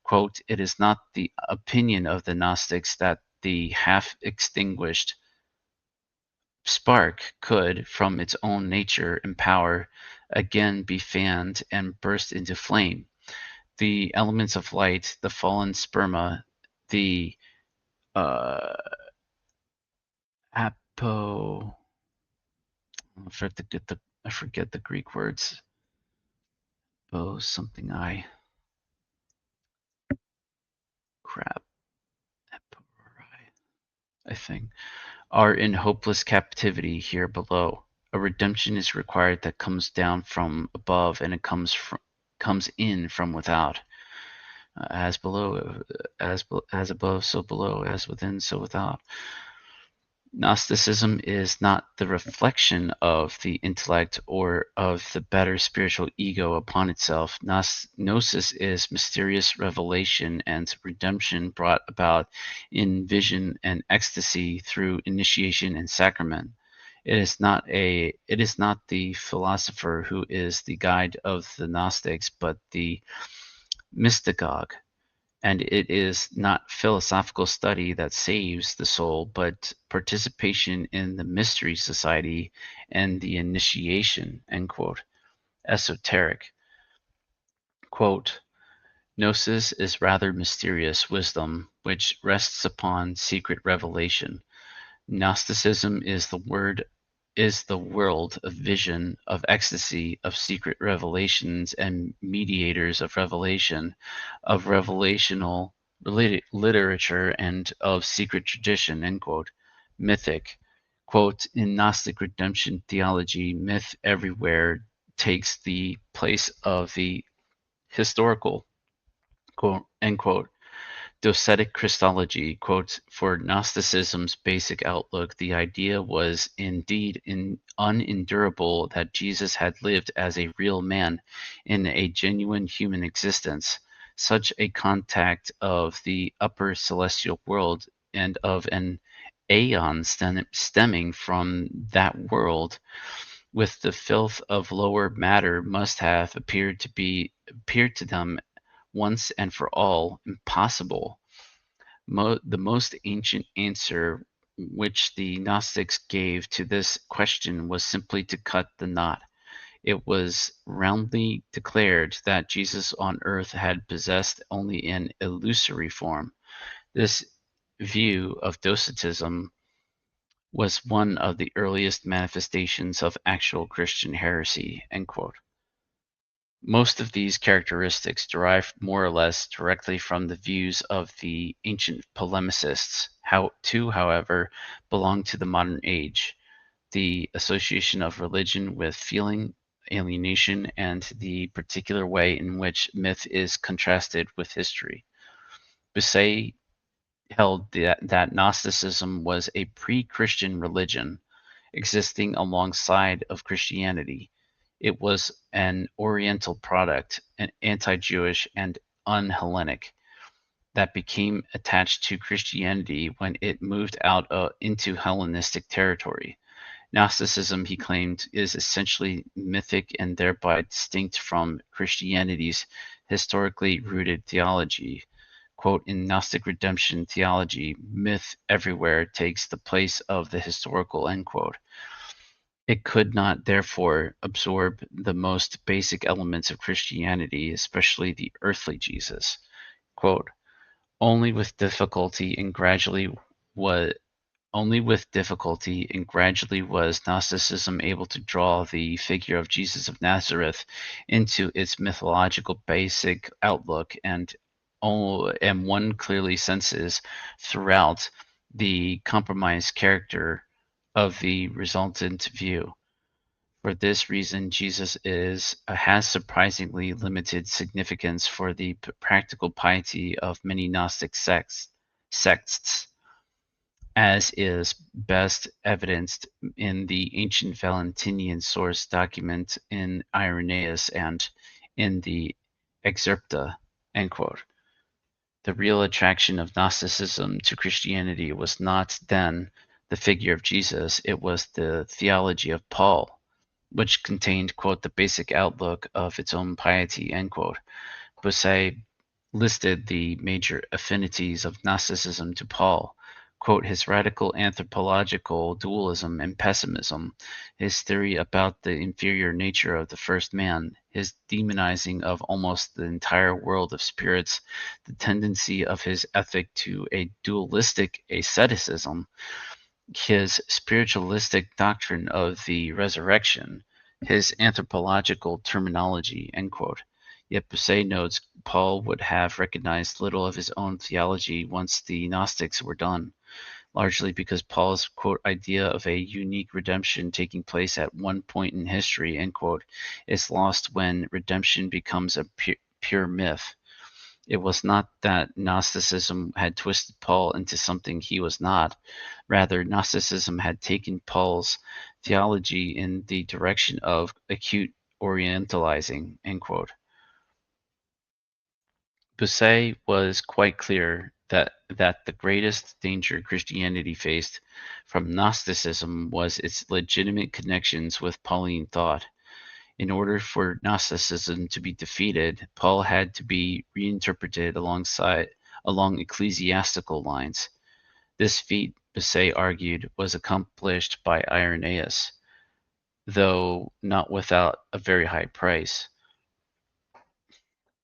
Quote, it is not the opinion of the Gnostics that the half extinguished spark could, from its own nature and power, again be fanned and burst into flame. The elements of light, the fallen sperma, the uh, apo I forget the Greek words. Oh, something crap. I think are in hopeless captivity here below. A redemption is required that comes down from above and it comes in from without. As below, as above, so below, as within, so without. Gnosticism is not the reflection of the intellect or of the better spiritual ego upon itself. Gnosis is mysterious revelation and redemption brought about in vision and ecstasy through initiation and sacrament. It is not the philosopher who is the guide of the Gnostics, but the mystagogue, and it is not philosophical study that saves the soul, but participation in the mystery society and the initiation, end quote. Esoteric. Quote, Gnosis is rather mysterious wisdom, which rests upon secret revelation. Gnosticism is the world of vision, of ecstasy, of secret revelations and mediators of revelational literature and of secret tradition, end quote. Mythic. Quote, in Gnostic redemption theology, myth everywhere takes the place of the historical, quote, end quote. Docetic Christology, quote, for Gnosticism's basic outlook, the idea was indeed unendurable that Jesus had lived as a real man in a genuine human existence. Such a contact of the upper celestial world and of an aeon stemming from that world with the filth of lower matter must have appeared to them once and for all impossible. The most ancient answer which the Gnostics gave to this question was simply to cut the knot. It was roundly declared that Jesus on earth had possessed only an illusory form. This view of Docetism was one of the earliest manifestations of actual Christian heresy. End quote. Most of these characteristics derive more or less directly from the views of the ancient polemicists. However, belong to the modern age. The association of religion with feeling, alienation, and the particular way in which myth is contrasted with history. Bossuet held that Gnosticism was a pre-Christian religion existing alongside of Christianity. It was an Oriental product, anti-Jewish and un-Hellenic, that became attached to Christianity when it moved out into Hellenistic territory. Gnosticism, he claimed, is essentially mythic and thereby distinct from Christianity's historically rooted theology. Quote, in Gnostic redemption theology, myth everywhere takes the place of the historical, end quote. It could not, therefore, absorb the most basic elements of Christianity, especially the earthly Jesus. Quote, only with difficulty and gradually was Gnosticism able to draw the figure of Jesus of Nazareth into its mythological basic outlook, and one clearly senses throughout the compromised character of the resultant view. For this reason, Jesus has surprisingly limited significance for the practical piety of many Gnostic sects, as is best evidenced in the ancient Valentinian source document in Irenaeus and in the Excerpta. End quote. The real attraction of Gnosticism to Christianity was not then the figure of Jesus, it was the theology of Paul, which contained, quote, the basic outlook of its own piety, end quote. Bossuet listed the major affinities of Gnosticism to Paul, quote, his radical anthropological dualism and pessimism, his theory about the inferior nature of the first man, his demonizing of almost the entire world of spirits, the tendency of his ethic to a dualistic asceticism, his spiritualistic doctrine of the resurrection, his anthropological terminology, end quote. Yet Bossuet notes Paul would have recognized little of his own theology once the Gnostics were done, largely because Paul's, quote, idea of a unique redemption taking place at one point in history, end quote, is lost when redemption becomes a pure myth. It was not that Gnosticism had twisted Paul into something he was not. Rather, Gnosticism had taken Paul's theology in the direction of acute orientalizing, end quote. Bossuet was quite clear that the greatest danger Christianity faced from Gnosticism was its legitimate connections with Pauline thought. In order for Gnosticism to be defeated, Paul had to be reinterpreted along ecclesiastical lines. This feat, Bossuet argued, was accomplished by Irenaeus, though not without a very high price.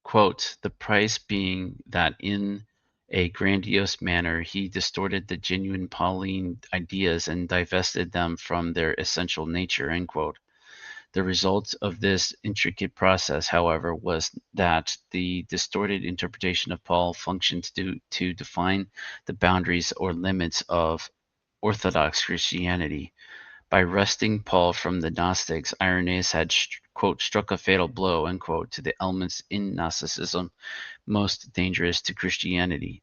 Quote, the price being that in a grandiose manner he distorted the genuine Pauline ideas and divested them from their essential nature, end quote. The result of this intricate process, however, was that the distorted interpretation of Paul functioned to define the boundaries or limits of Orthodox Christianity. By wresting Paul from the Gnostics, Irenaeus had, quote, struck a fatal blow, end quote, to the elements in Gnosticism most dangerous to Christianity.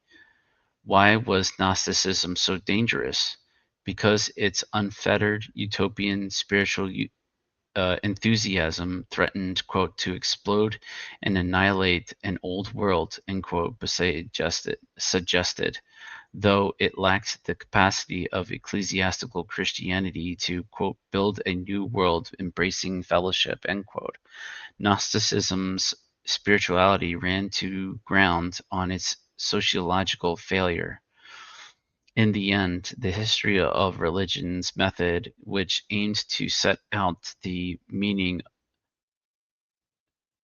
Why was Gnosticism so dangerous? Because its unfettered utopian spiritual enthusiasm threatened, quote, to explode and annihilate an old world, end quote, Bossuet suggested, though it lacked the capacity of ecclesiastical Christianity to, quote, build a new world embracing fellowship, end quote. Gnosticism's spirituality ran to ground on its sociological failure. In the end, the history of religion's method, which aimed to set out the meaning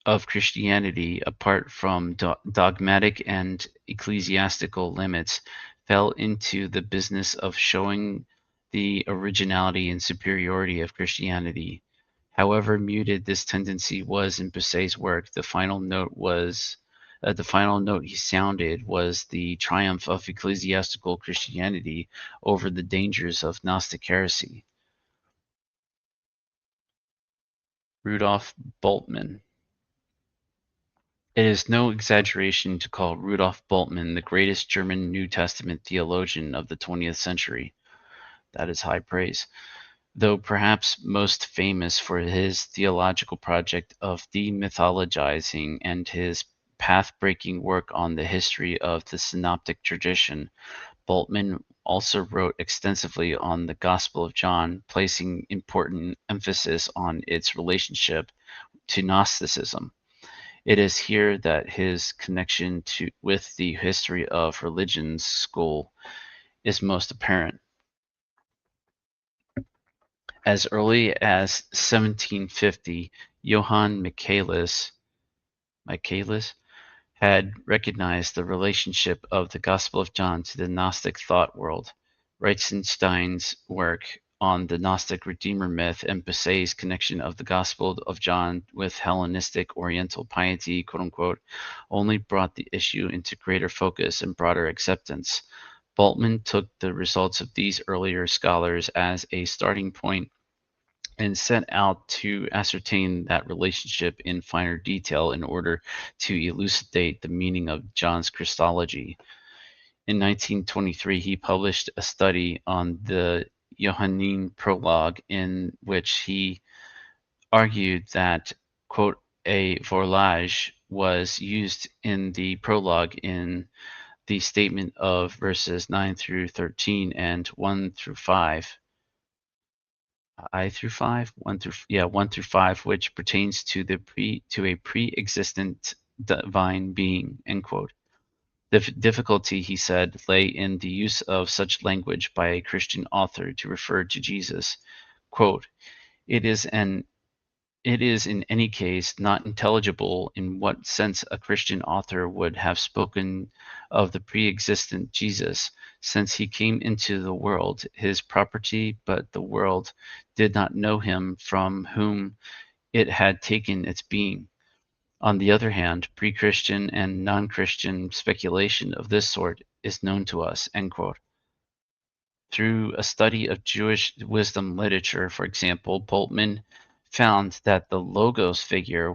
of Christianity apart from dogmatic and ecclesiastical limits, fell into the business of showing the originality and superiority of Christianity. However muted this tendency was in Bossuet's work, the final note he sounded was the triumph of ecclesiastical Christianity over the dangers of Gnostic heresy. Rudolf Bultmann. It is no exaggeration to call Rudolf Bultmann the greatest German New Testament theologian of the 20th century. That is high praise. Though perhaps most famous for his theological project of demythologizing and his path-breaking work on the history of the synoptic tradition, Bultmann also wrote extensively on the Gospel of John, placing important emphasis on its relationship to Gnosticism. It is here that his connection with the history of religions school is most apparent. As early as 1750, Johann Michaelis had recognized the relationship of the Gospel of John to the Gnostic thought world. Reitzenstein's work on the Gnostic Redeemer myth and Bossuet's connection of the Gospel of John with Hellenistic Oriental piety, quote unquote, only brought the issue into greater focus and broader acceptance. Bultmann took the results of these earlier scholars as a starting point and set out to ascertain that relationship in finer detail in order to elucidate the meaning of John's Christology. In 1923, he published a study on the Johannine prologue in which he argued that, quote, a vorlage was used in the prologue in the statement of verses 9 through 13 and 1 through 5 I through 5, 1 through 5, which pertains to a pre-existent divine being, end quote. The difficulty, he said, lay in the use of such language by a Christian author to refer to Jesus. Quote, it is an it is in any case not intelligible in what sense a Christian author would have spoken of the pre-existent Jesus, since he came into the world, his property, but the world did not know him from whom it had taken its being. On the other hand, pre-Christian and non-Christian speculation of this sort is known to us, end quote. Through a study of Jewish wisdom literature, for example, Bultmann found that the logos figure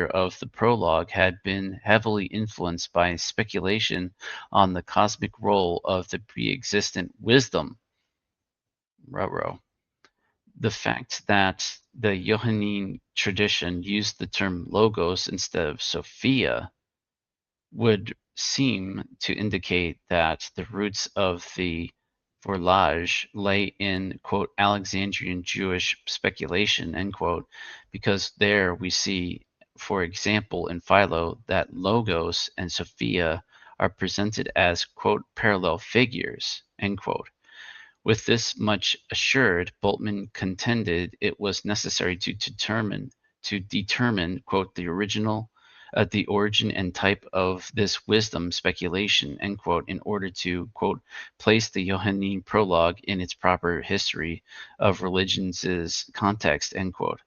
of the prologue had been heavily influenced by speculation on the cosmic role of the pre-existent wisdom. The fact that the Johannine tradition used the term logos instead of Sophia would seem to indicate that the roots of the Vorlage lay in, quote, Alexandrian Jewish speculation, end quote, because there we see, for example, in Philo, that Logos and Sophia are presented as, quote, parallel figures, end quote. With this much assured, Bultmann contended it was necessary to determine, quote, the origin and type of this wisdom speculation, end quote, in order to, quote, place the Johannine prologue in its proper history of religion's context, end quote.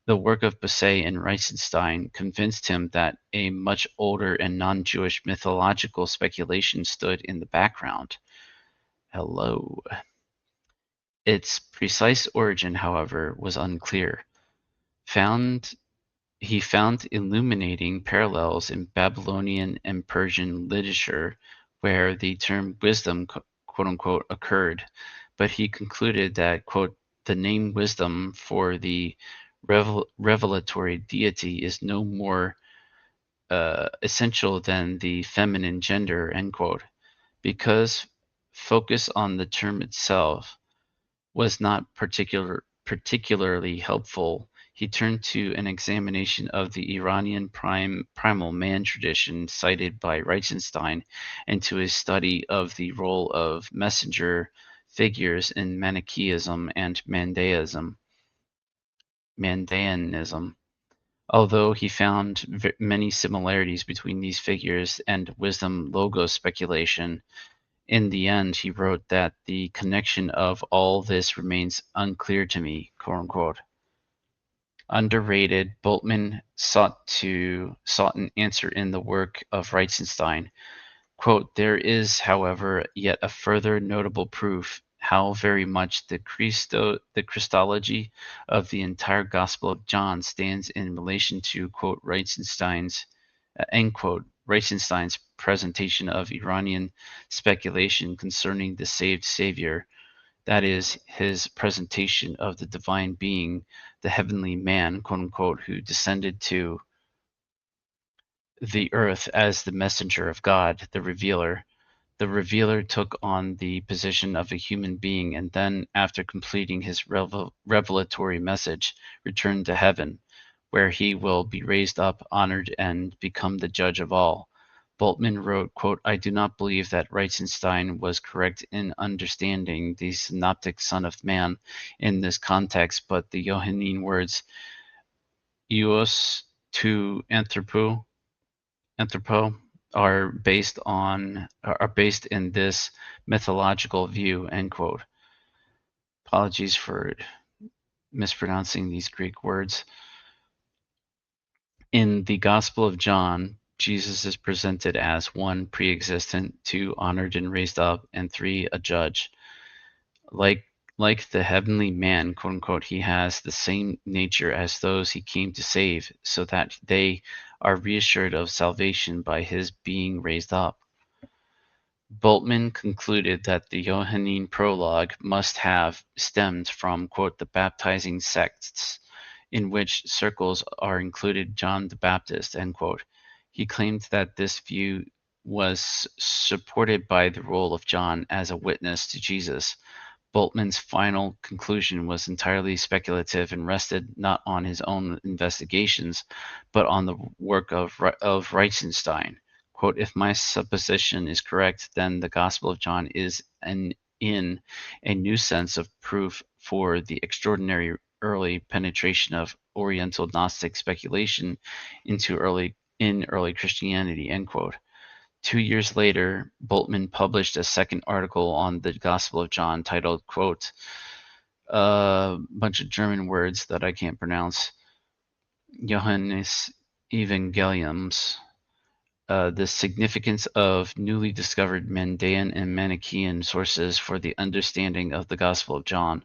The work of Bossuet and Reitzenstein convinced him that a much older and non-Jewish mythological speculation stood in the background. Hello. Its precise origin, however, was unclear. Found He found illuminating parallels in Babylonian and Persian literature where the term wisdom, quote unquote, occurred, but he concluded that, quote, the name wisdom for the revelatory deity is no more essential than the feminine gender, end quote, because focus on the term itself was not particularly helpful. He turned to an examination of the Iranian primal man tradition cited by Reichenstein and to his study of the role of messenger figures in Manichaeism and Mandaeanism. Although he found many similarities between these figures and wisdom logos speculation, in the end, he wrote that the connection of all this remains unclear to me, quote unquote. Underrated, Bultmann sought an answer in the work of Reichenstein. Quote, there is, however, yet a further notable proof how very much the Christology of the entire Gospel of John stands in relation to, quote, end quote, Reichenstein's presentation of Iranian speculation concerning the saved Savior, that is, his presentation of the divine being, the heavenly man, quote unquote, who descended to the earth as the messenger of God, the revealer. The revealer took on the position of a human being and then, after completing his revelatory message, returned to heaven, where he will be raised up, honored, and become the judge of all. Bultmann wrote, quote, I do not believe that Reichenstein was correct in understanding the synoptic Son of Man in this context, but the Johannine words, Eos to anthropo are based in this mythological view, end quote. Apologies for mispronouncing these Greek words. In the Gospel of John, Jesus is presented as one, pre-existent, two, honored and raised up, and three, a judge. Like like the heavenly man, quote unquote, he has the same nature as those he came to save, so that they are reassured of salvation by his being raised up. Bultmann concluded that the Johannine prologue must have stemmed from, quote, the baptizing sects, in which circles are included John the Baptist, end quote. He claimed that this view was supported by the role of John as a witness to Jesus. Bultmann's final conclusion was entirely speculative and rested not on his own investigations, but on the work of Reichenstein. Quote, if my supposition is correct, then the Gospel of John is in a new sense of proof for the extraordinary early penetration of Oriental Gnostic speculation into early Christianity, end quote. 2 years later, Bultmann published a second article on the Gospel of John titled, quote, a bunch of German words that I can't pronounce, Johannes Evangeliums, the significance of newly discovered Mandaean and Manichaean sources for the understanding of the Gospel of John,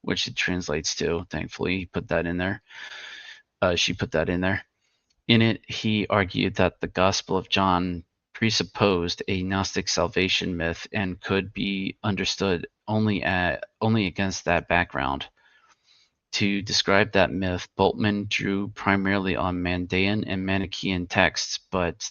which it translates to. Thankfully, he put that in there. She put that in there. In it, he argued that the Gospel of John presupposed a Gnostic salvation myth and could be understood only against that background. To describe that myth, Bultmann drew primarily on Mandaean and Manichaean texts, but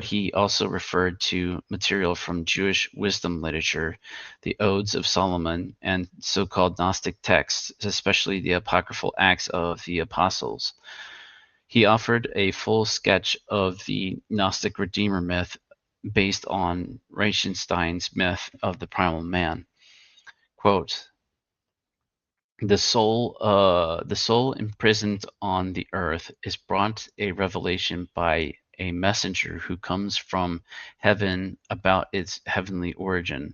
he also referred to material from Jewish wisdom literature, the Odes of Solomon, and so-called Gnostic texts, especially the apocryphal Acts of the Apostles. He offered a full sketch of the Gnostic Redeemer myth based on Reichenstein's myth of the primal man. Quote, the soul imprisoned on the earth is brought a revelation by a messenger who comes from heaven about its heavenly origin,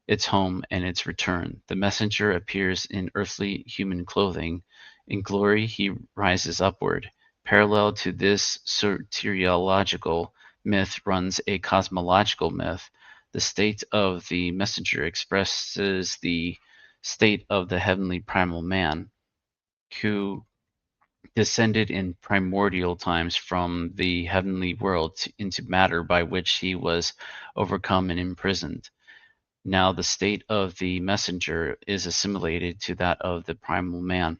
its home, and its return. The messenger appears in earthly human clothing. In glory, he rises upward. Parallel to this soteriological myth runs a cosmological myth. The state of the messenger expresses the state of the heavenly primal man, who descended in primordial times from the heavenly world into matter by which he was overcome and imprisoned. Now the state of the messenger is assimilated to that of the primal man,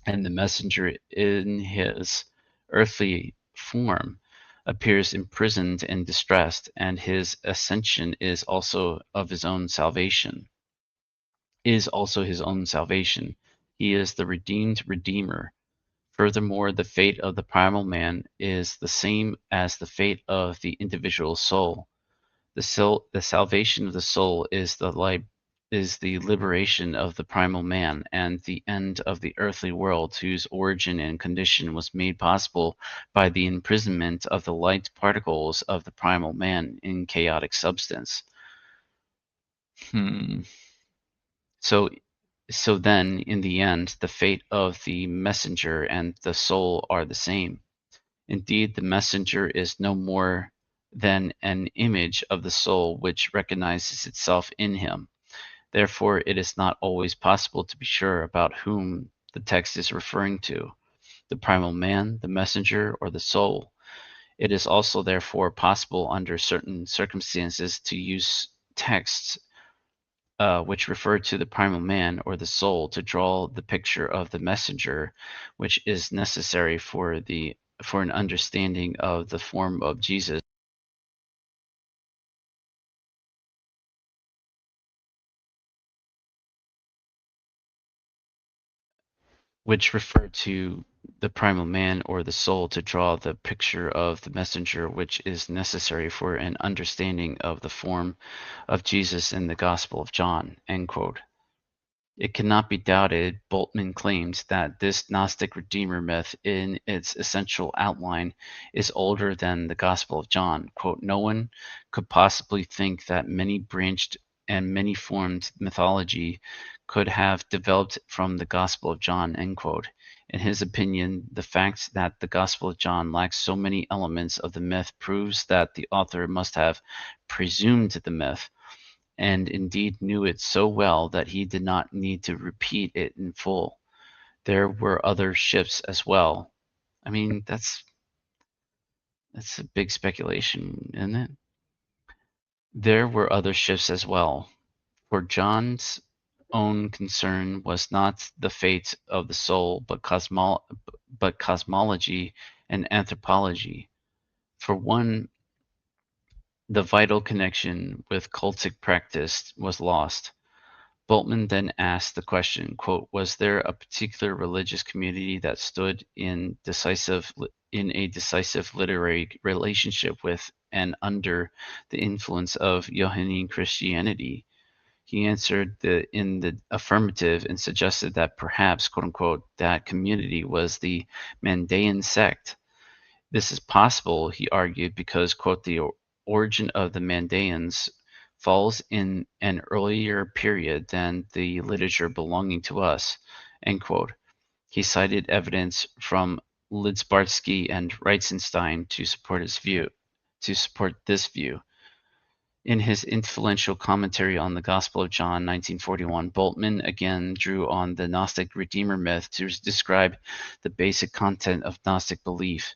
and the messenger in his earthly form appears imprisoned and distressed, and his ascension is also his own salvation. He is the redeemed redeemer. Furthermore, the fate of the primal man is the same as the fate of the individual soul. The salvation of the soul is the liberation of the primal man and the end of the earthly world, whose origin and condition was made possible by the imprisonment of the light particles of the primal man in chaotic substance. Hmm. So so then, in the end, the fate of the messenger and the soul are the same. Indeed, the messenger is no more than an image of the soul which recognizes itself in him. Therefore, it is not always possible to be sure about whom the text is referring to, the primal man, the messenger, or the soul. It is also therefore possible under certain circumstances to use texts which refer to the primal man or the soul to draw the picture of the messenger, which is necessary for an understanding of the form of Jesus, which refer to the primal man or the soul to draw the picture of the messenger, which is necessary for an understanding of the form of Jesus in the Gospel of John. End quote. It cannot be doubted, Boltman claims, that this Gnostic Redeemer myth in its essential outline is older than the Gospel of John. Quote, no one could possibly think that many branched and many formed mythology could have developed from the Gospel of John, end quote. In his opinion, the fact that the Gospel of John lacks so many elements of the myth proves that the author must have presumed the myth and indeed knew it so well that he did not need to repeat it in full. There were other ships as well. I mean, that's a big speculation, isn't it? There were other ships as well, for John's own concern was not the fate of the soul, but cosmology and anthropology. For one, the vital connection with cultic practice was lost. Boltman then asked the question, quote, was there a particular religious community that stood in a decisive literary relationship with and under the influence of Johannine Christianity? He answered in the affirmative and suggested that perhaps, quote unquote, that community was the Mandaean sect. This is possible, he argued, because, quote, the origin of the Mandaeans falls in an earlier period than the literature belonging to us, end quote. He cited evidence from Lidzbarski and Reitzenstein to support this view. In his influential commentary on the Gospel of John, 1941, Boltman again drew on the Gnostic Redeemer myth to describe the basic content of Gnostic belief.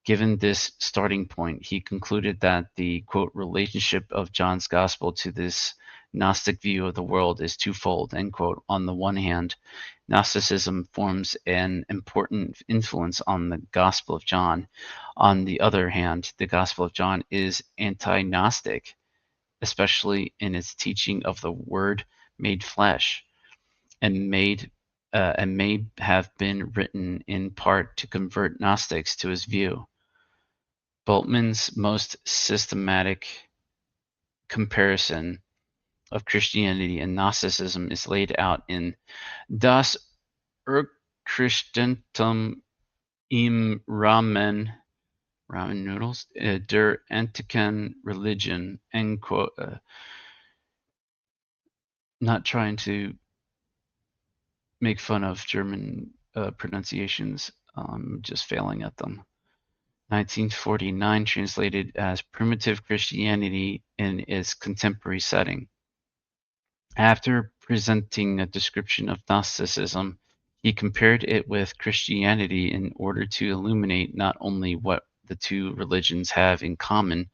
Given this starting point, he concluded that the quote relationship of John's gospel to this Gnostic view of the world is twofold, end quote. On the one hand, Gnosticism forms an important influence on the Gospel of John. On the other hand, the Gospel of John is anti-Gnostic, especially in its teaching of the Word made flesh, and may have been written in part to convert Gnostics to his view. Boltman's most systematic comparison of Christianity and Gnosticism is laid out in Das Urchristentum im Ramen noodles, der antiken Religion, end quote. Not trying to make fun of German pronunciations, just failing at them. 1949, translated as Primitive Christianity in its Contemporary Setting. After presenting a description of Gnosticism, He compared it with Christianity in order to illuminate not only what the two religions have in common,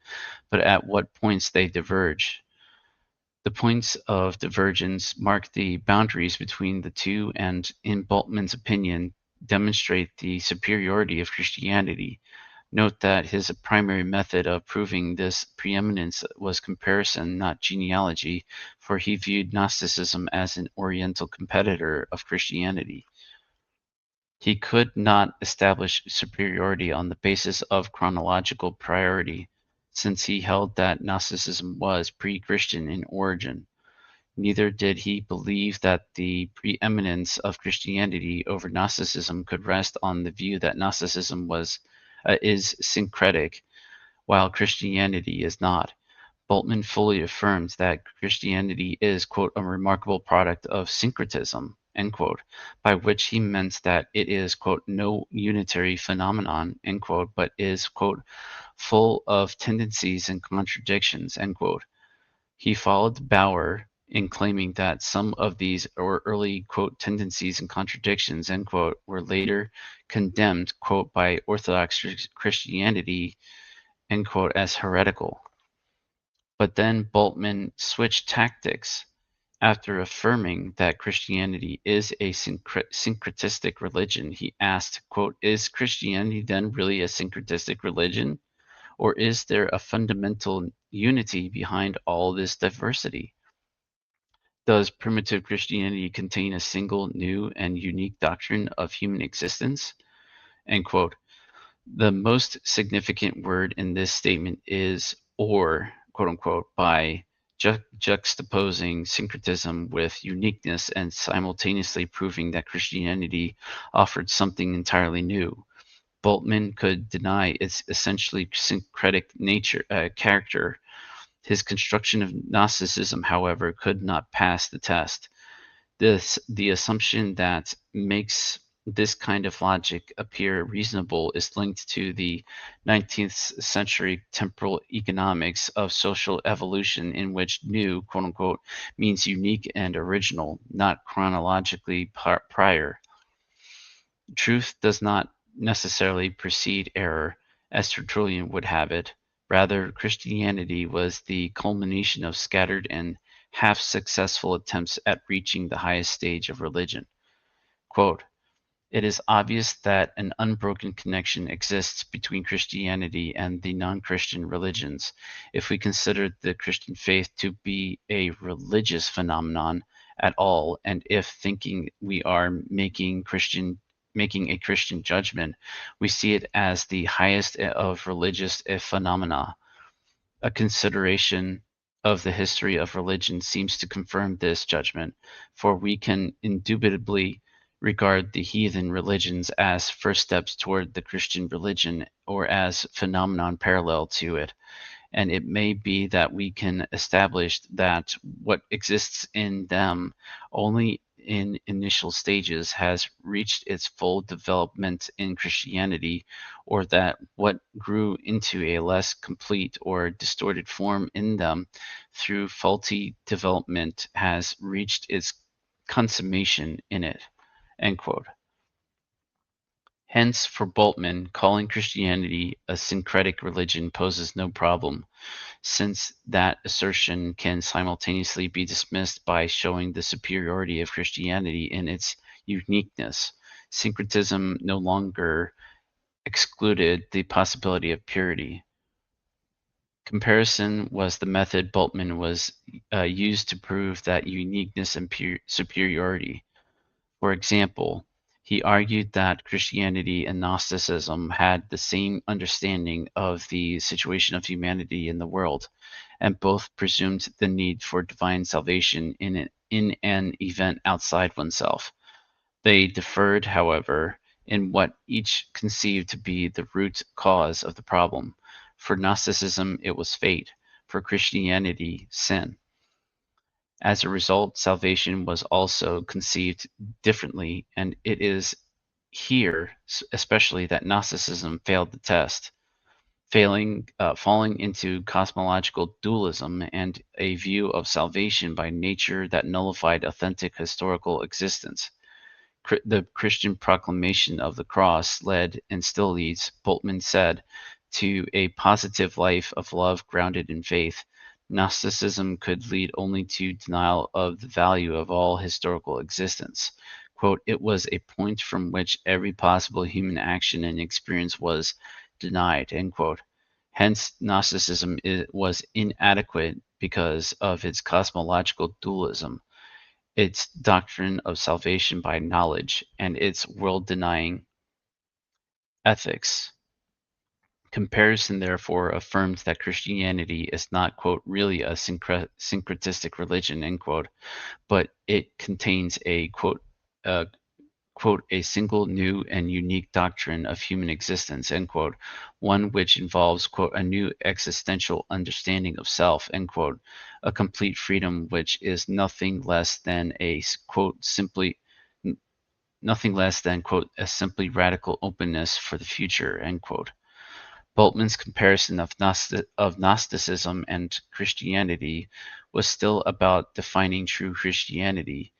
but at what points they diverge. The points of divergence mark the boundaries between the two and, in Bultmann's opinion, demonstrate the superiority of Christianity. Note that his primary method of proving this preeminence was comparison, not genealogy, for he viewed Gnosticism as an Oriental competitor of Christianity. He could not establish superiority on the basis of chronological priority, since he held that Gnosticism was pre-Christian in origin. Neither did he believe that the preeminence of Christianity over Gnosticism could rest on the view that Gnosticism is syncretic, while Christianity is not. Bultmann fully affirms that Christianity is, quote, a remarkable product of syncretism, end quote, by which he meant that it is, quote, no unitary phenomenon, end quote, but is, quote, full of tendencies and contradictions, end quote. He followed Bauer in claiming that some of these early, quote, tendencies and contradictions, end quote, were later condemned, quote, by Orthodox Christianity, end quote, as heretical. But then Bultmann switched tactics. After affirming that Christianity is a syncretistic religion, he asked, quote, is Christianity then really a syncretistic religion? Or is there a fundamental unity behind all this diversity? Does primitive Christianity contain a single, new, and unique doctrine of human existence? End quote. The most significant word in this statement is or, quote unquote, by juxtaposing syncretism with uniqueness and simultaneously proving that Christianity offered something entirely new. Bultmann could deny its essentially syncretic character. His construction of Gnosticism, however, could not pass the test. The assumption that makes this kind of logic appear reasonable is linked to the 19th century temporal economics of social evolution, in which new, quote unquote, means unique and original, not chronologically prior. Truth does not necessarily precede error, as Tertullian would have it. Rather, Christianity was the culmination of scattered and half-successful attempts at reaching the highest stage of religion. Quote, it is obvious that an unbroken connection exists between Christianity and the non-Christian religions. If we consider the Christian faith to be a religious phenomenon at all, and if thinking we are making a Christian judgment, we see it as the highest of religious phenomena. A consideration of the history of religion seems to confirm this judgment, for we can indubitably regard the heathen religions as first steps toward the Christian religion or as phenomenon parallel to it. And it may be that we can establish that what exists in them only in initial stages has reached its full development in Christianity, or that what grew into a less complete or distorted form in them through faulty development has reached its consummation in it. End quote. Hence, for Bultmann, calling Christianity a syncretic religion poses no problem, since that assertion can simultaneously be dismissed by showing the superiority of Christianity in its uniqueness. Syncretism no longer excluded the possibility of purity. Comparison was the method Bultmann was used to prove that uniqueness and superiority. For example, he argued that Christianity and Gnosticism had the same understanding of the situation of humanity in the world, and both presumed the need for divine salvation in an event outside oneself. They differed, however, in what each conceived to be the root cause of the problem. For Gnosticism, it was fate; for Christianity, sin. As a result, salvation was also conceived differently, and it is here especially that Gnosticism failed the test, falling into cosmological dualism and a view of salvation by nature that nullified authentic historical existence. the Christian proclamation of the cross led and still leads, Boltman said, to a positive life of love grounded in faith. Gnosticism could lead only to denial of the value of all historical existence. Quote, it was a point from which every possible human action and experience was denied, end quote. Hence, Gnosticism was inadequate because of its cosmological dualism, its doctrine of salvation by knowledge, and its world-denying ethics. Comparison, therefore, affirms that Christianity is not, quote, really a syncretistic religion, end quote, but it contains a, quote, a single new and unique doctrine of human existence, end quote, one which involves, quote, a new existential understanding of self, end quote, a complete freedom which is nothing less than a, quote, nothing less than, quote, a simply radical openness for the future, end quote. Bultmann's comparison of Gnosticism and Christianity was still about defining true Christianity,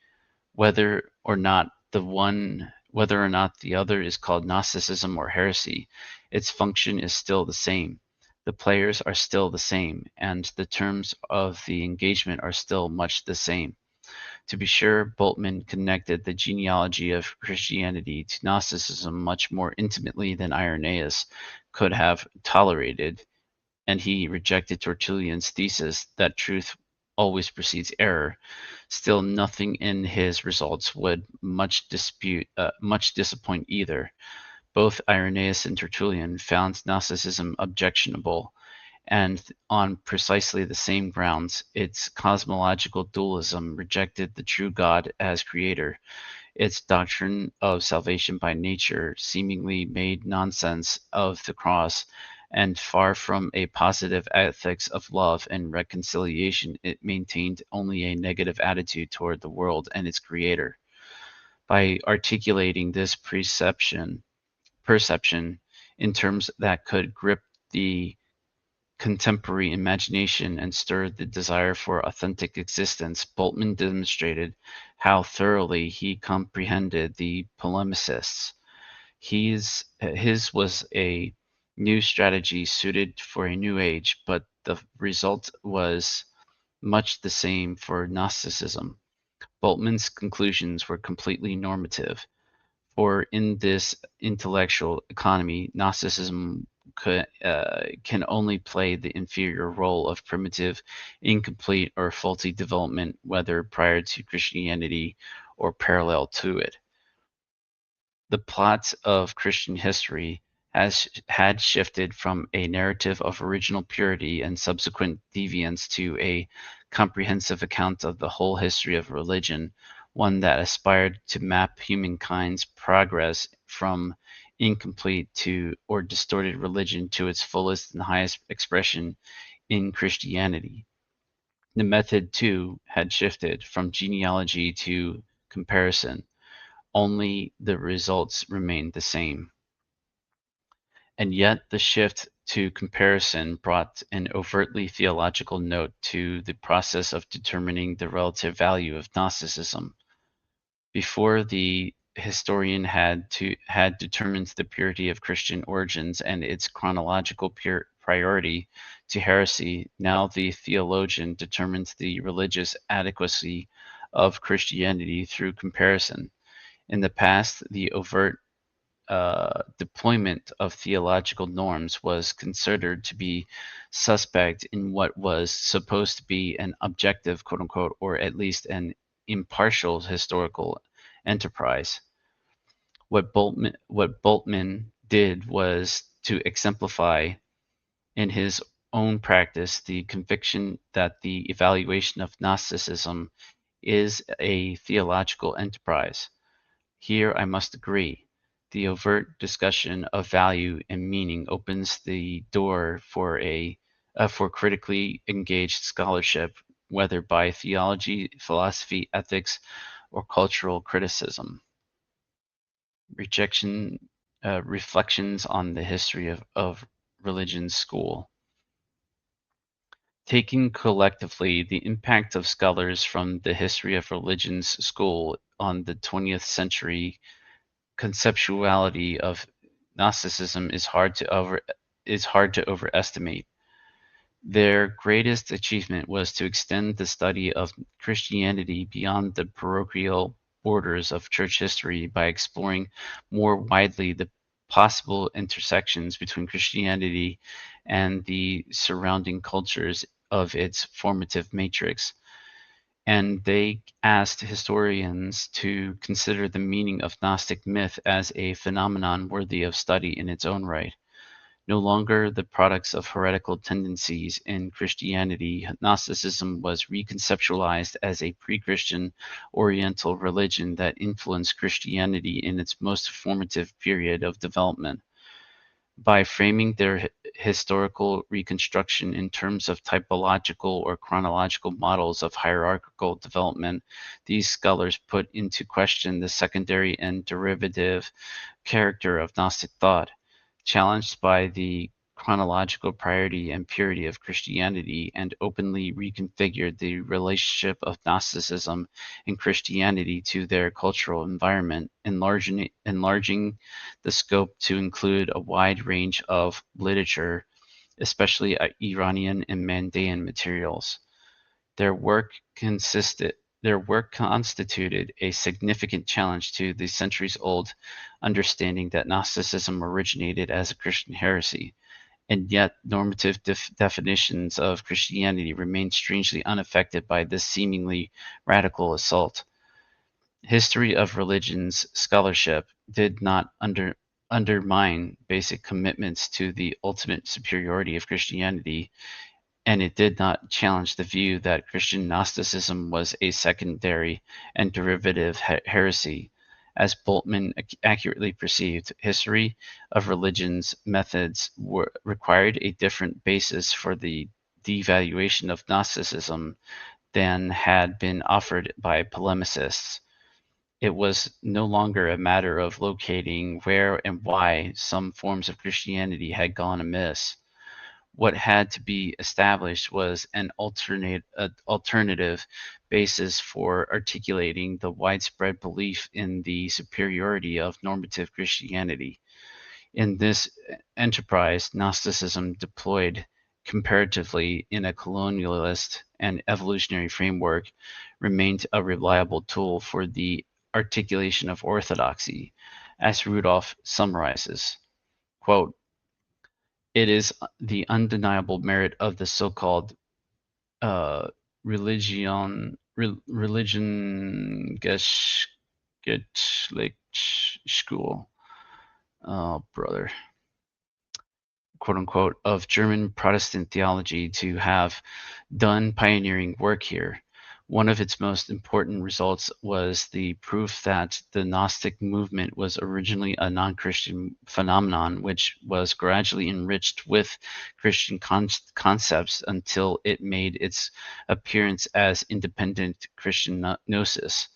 whether or not the other is called Gnosticism or heresy. Its function is still the same. The players are still the same, and the terms of the engagement are still much the same. To be sure, Bultmann connected the genealogy of Christianity to Gnosticism much more intimately than Irenaeus could have tolerated, and he rejected Tertullian's thesis that truth always precedes error. Still, nothing in his results would much disappoint either. Both Irenaeus and Tertullian found Gnosticism objectionable, and on precisely the same grounds. Its cosmological dualism rejected the true God as creator. Its doctrine of salvation by nature seemingly made nonsense of the cross, and far from a positive ethics of love and reconciliation, it maintained only a negative attitude toward the world and its creator. By articulating this perception in terms that could grip the contemporary imagination and stirred the desire for authentic existence, Boltman demonstrated how thoroughly he comprehended the polemicists. His was a new strategy suited for a new age, but the result was much the same for Gnosticism. Boltman's conclusions were completely normative. For in this intellectual economy, Gnosticism can only play the inferior role of primitive, incomplete, or faulty development, whether prior to Christianity or parallel to it. The plot of Christian history had shifted from a narrative of original purity and subsequent deviance to a comprehensive account of the whole history of religion, one that aspired to map humankind's progress from incomplete to or distorted religion to its fullest and highest expression in Christianity. The method, too, had shifted from genealogy to comparison, only the results remained the same. And yet the shift to comparison brought an overtly theological note to the process of determining the relative value of Gnosticism. Before, the historian had determined the purity of Christian origins and its chronological priority to heresy. Now the theologian determines the religious adequacy of Christianity through comparison. In the past, the overt deployment of theological norms was considered to be suspect in what was supposed to be an objective, quote unquote, or at least an impartial historical enterprise. What Bultmann did was to exemplify in his own practice the conviction that the evaluation of Gnosticism is a theological enterprise. Here I must agree. The overt discussion of value and meaning opens the door for critically engaged scholarship, whether by theology, philosophy, ethics, or cultural criticism. Reflections on the history of religion school. Taken collectively, the impact of scholars from the history of religions school on the 20th century conceptuality of Gnosticism is hard to overestimate. Their greatest achievement was to extend the study of Christianity beyond the parochial borders of church history by exploring more widely the possible intersections between Christianity and the surrounding cultures of its formative matrix. And they asked historians to consider the meaning of Gnostic myth as a phenomenon worthy of study in its own right. No longer the products of heretical tendencies in Christianity, Gnosticism was reconceptualized as a pre-Christian Oriental religion that influenced Christianity in its most formative period of development. By framing their historical reconstruction in terms of typological or chronological models of hierarchical development, these scholars put into question the secondary and derivative character of Gnostic thought. Challenged by the chronological priority and purity of Christianity, and openly reconfigured the relationship of Gnosticism and Christianity to their cultural environment, enlarging the scope to include a wide range of literature, especially Iranian and Mandaean materials. Their work constituted a significant challenge to the centuries-old understanding that Gnosticism originated as a Christian heresy, and yet normative definitions of Christianity remain strangely unaffected by this seemingly radical assault. History of religions scholarship did not undermine basic commitments to the ultimate superiority of Christianity, and it did not challenge the view that Christian Gnosticism was a secondary and derivative heresy. As Boltman accurately perceived, history of religion's methods required a different basis for the devaluation of Gnosticism than had been offered by polemicists. It was no longer a matter of locating where and why some forms of Christianity had gone amiss. What had to be established was an alternative basis for articulating the widespread belief in the superiority of normative Christianity. In this enterprise, Gnosticism deployed comparatively in a colonialist and evolutionary framework remained a reliable tool for the articulation of orthodoxy, as Rudolph summarizes. Quote, it is the undeniable merit of the so-called uh, religion school, oh brother, quote unquote, of German Protestant theology to have done pioneering work here. One of its most important results was the proof that the Gnostic movement was originally a non-Christian phenomenon, which was gradually enriched with Christian concepts until it made its appearance as independent Christian gnosis.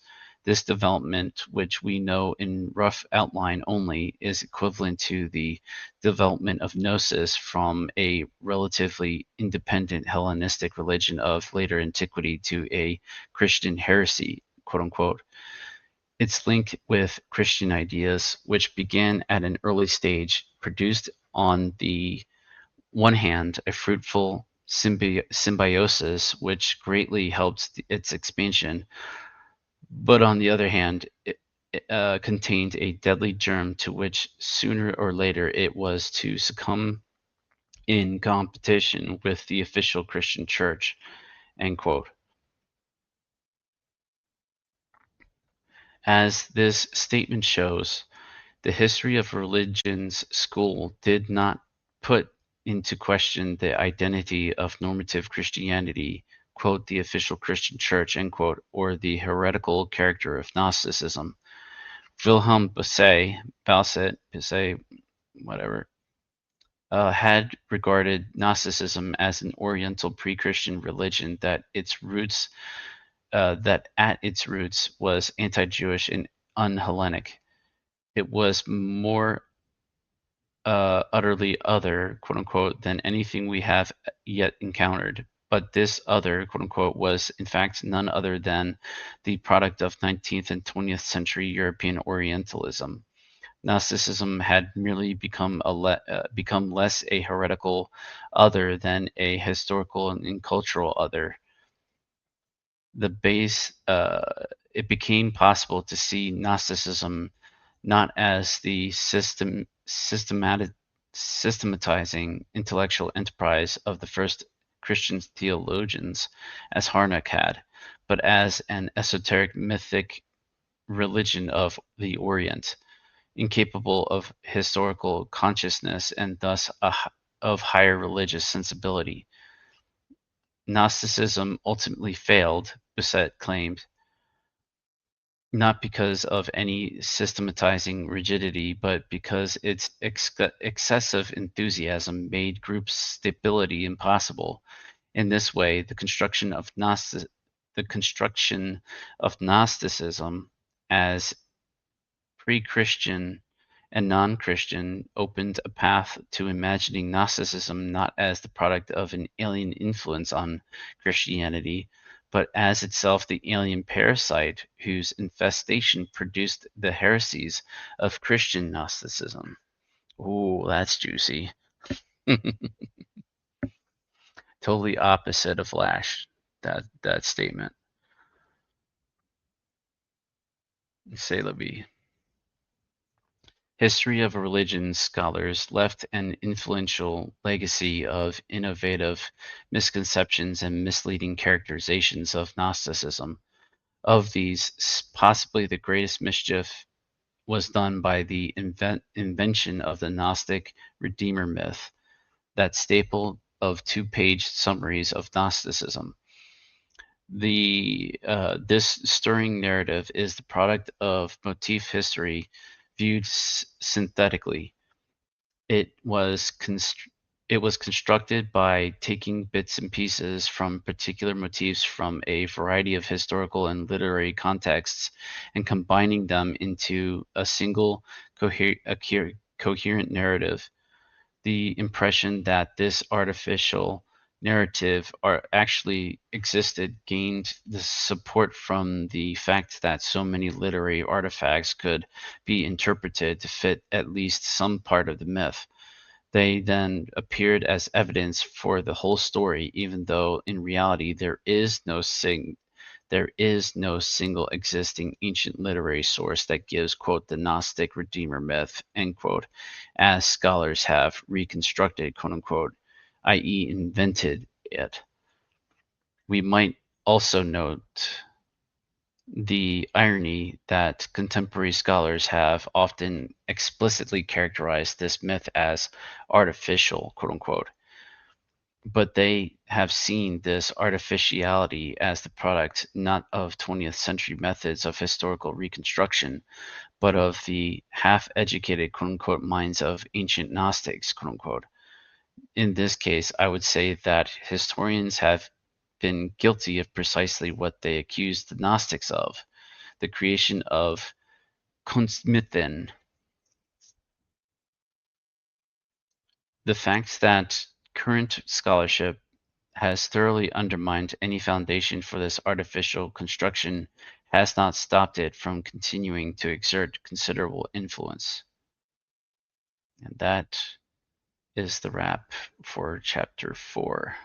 This development, which we know in rough outline only, is equivalent to the development of Gnosis from a relatively independent Hellenistic religion of later antiquity to a Christian heresy, quote unquote. Its link with Christian ideas, which began at an early stage, produced on the one hand a fruitful symbiosis which greatly helped its expansion, but on the other hand, it contained a deadly germ to which sooner or later it was to succumb in competition with the official Christian church. End quote. As this statement shows, the history of religion's school did not put into question the identity of normative Christianity, quote, the official Christian church, end quote, or the heretical character of Gnosticism. Wilhelm Bosset, whatever, had regarded Gnosticism as an Oriental pre-Christian religion that at its roots was anti-Jewish and un-Hellenic. It was more utterly other, quote unquote, than anything we have yet encountered. but this other, quote unquote, was in fact none other than the product of 19th and 20th century European Orientalism. Gnosticism had merely become less a heretical other than a historical and cultural other. The base It became possible to see Gnosticism not as the systematizing intellectual enterprise of the first Christian theologians, as Harnack had, but as an esoteric mythic religion of the Orient, incapable of historical consciousness and thus of higher religious sensibility. Gnosticism ultimately failed, Busset claimed, not because of any systematizing rigidity, but because its excessive enthusiasm made group stability impossible. In this way, the construction of Gnosticism as pre-Christian and non-Christian opened a path to imagining Gnosticism not as the product of an alien influence on Christianity, but as itself the alien parasite whose infestation produced the heresies of Christian Gnosticism. Ooh, that's juicy. Totally opposite of Lash, that statement. Say la vie. History of religion scholars left an influential legacy of innovative misconceptions and misleading characterizations of Gnosticism. Of these, possibly the greatest mischief was done by the invention of the Gnostic Redeemer myth, that staple of two-page summaries of Gnosticism. This stirring narrative is the product of motif history viewed synthetically. It was it was constructed by taking bits and pieces from particular motifs from a variety of historical and literary contexts and combining them into a single coherent narrative. The impression that this artificial narrative actually existed gained the support from the fact that so many literary artifacts could be interpreted to fit at least some part of the myth. They then appeared as evidence for the whole story, even though in reality there is no single existing ancient literary source that gives, quote, the Gnostic Redeemer myth, end quote, as scholars have reconstructed, quote unquote, i.e., invented it. We might also note the irony that contemporary scholars have often explicitly characterized this myth as artificial, quote unquote, but they have seen this artificiality as the product not of 20th century methods of historical reconstruction, but of the half-educated, quote unquote, minds of ancient Gnostics, quote unquote. In this case, I would say that historians have been guilty of precisely what they accused the Gnostics of, the creation of Kunstmythen. The fact that current scholarship has thoroughly undermined any foundation for this artificial construction has not stopped it from continuing to exert considerable influence. And that is the wrap for chapter 4.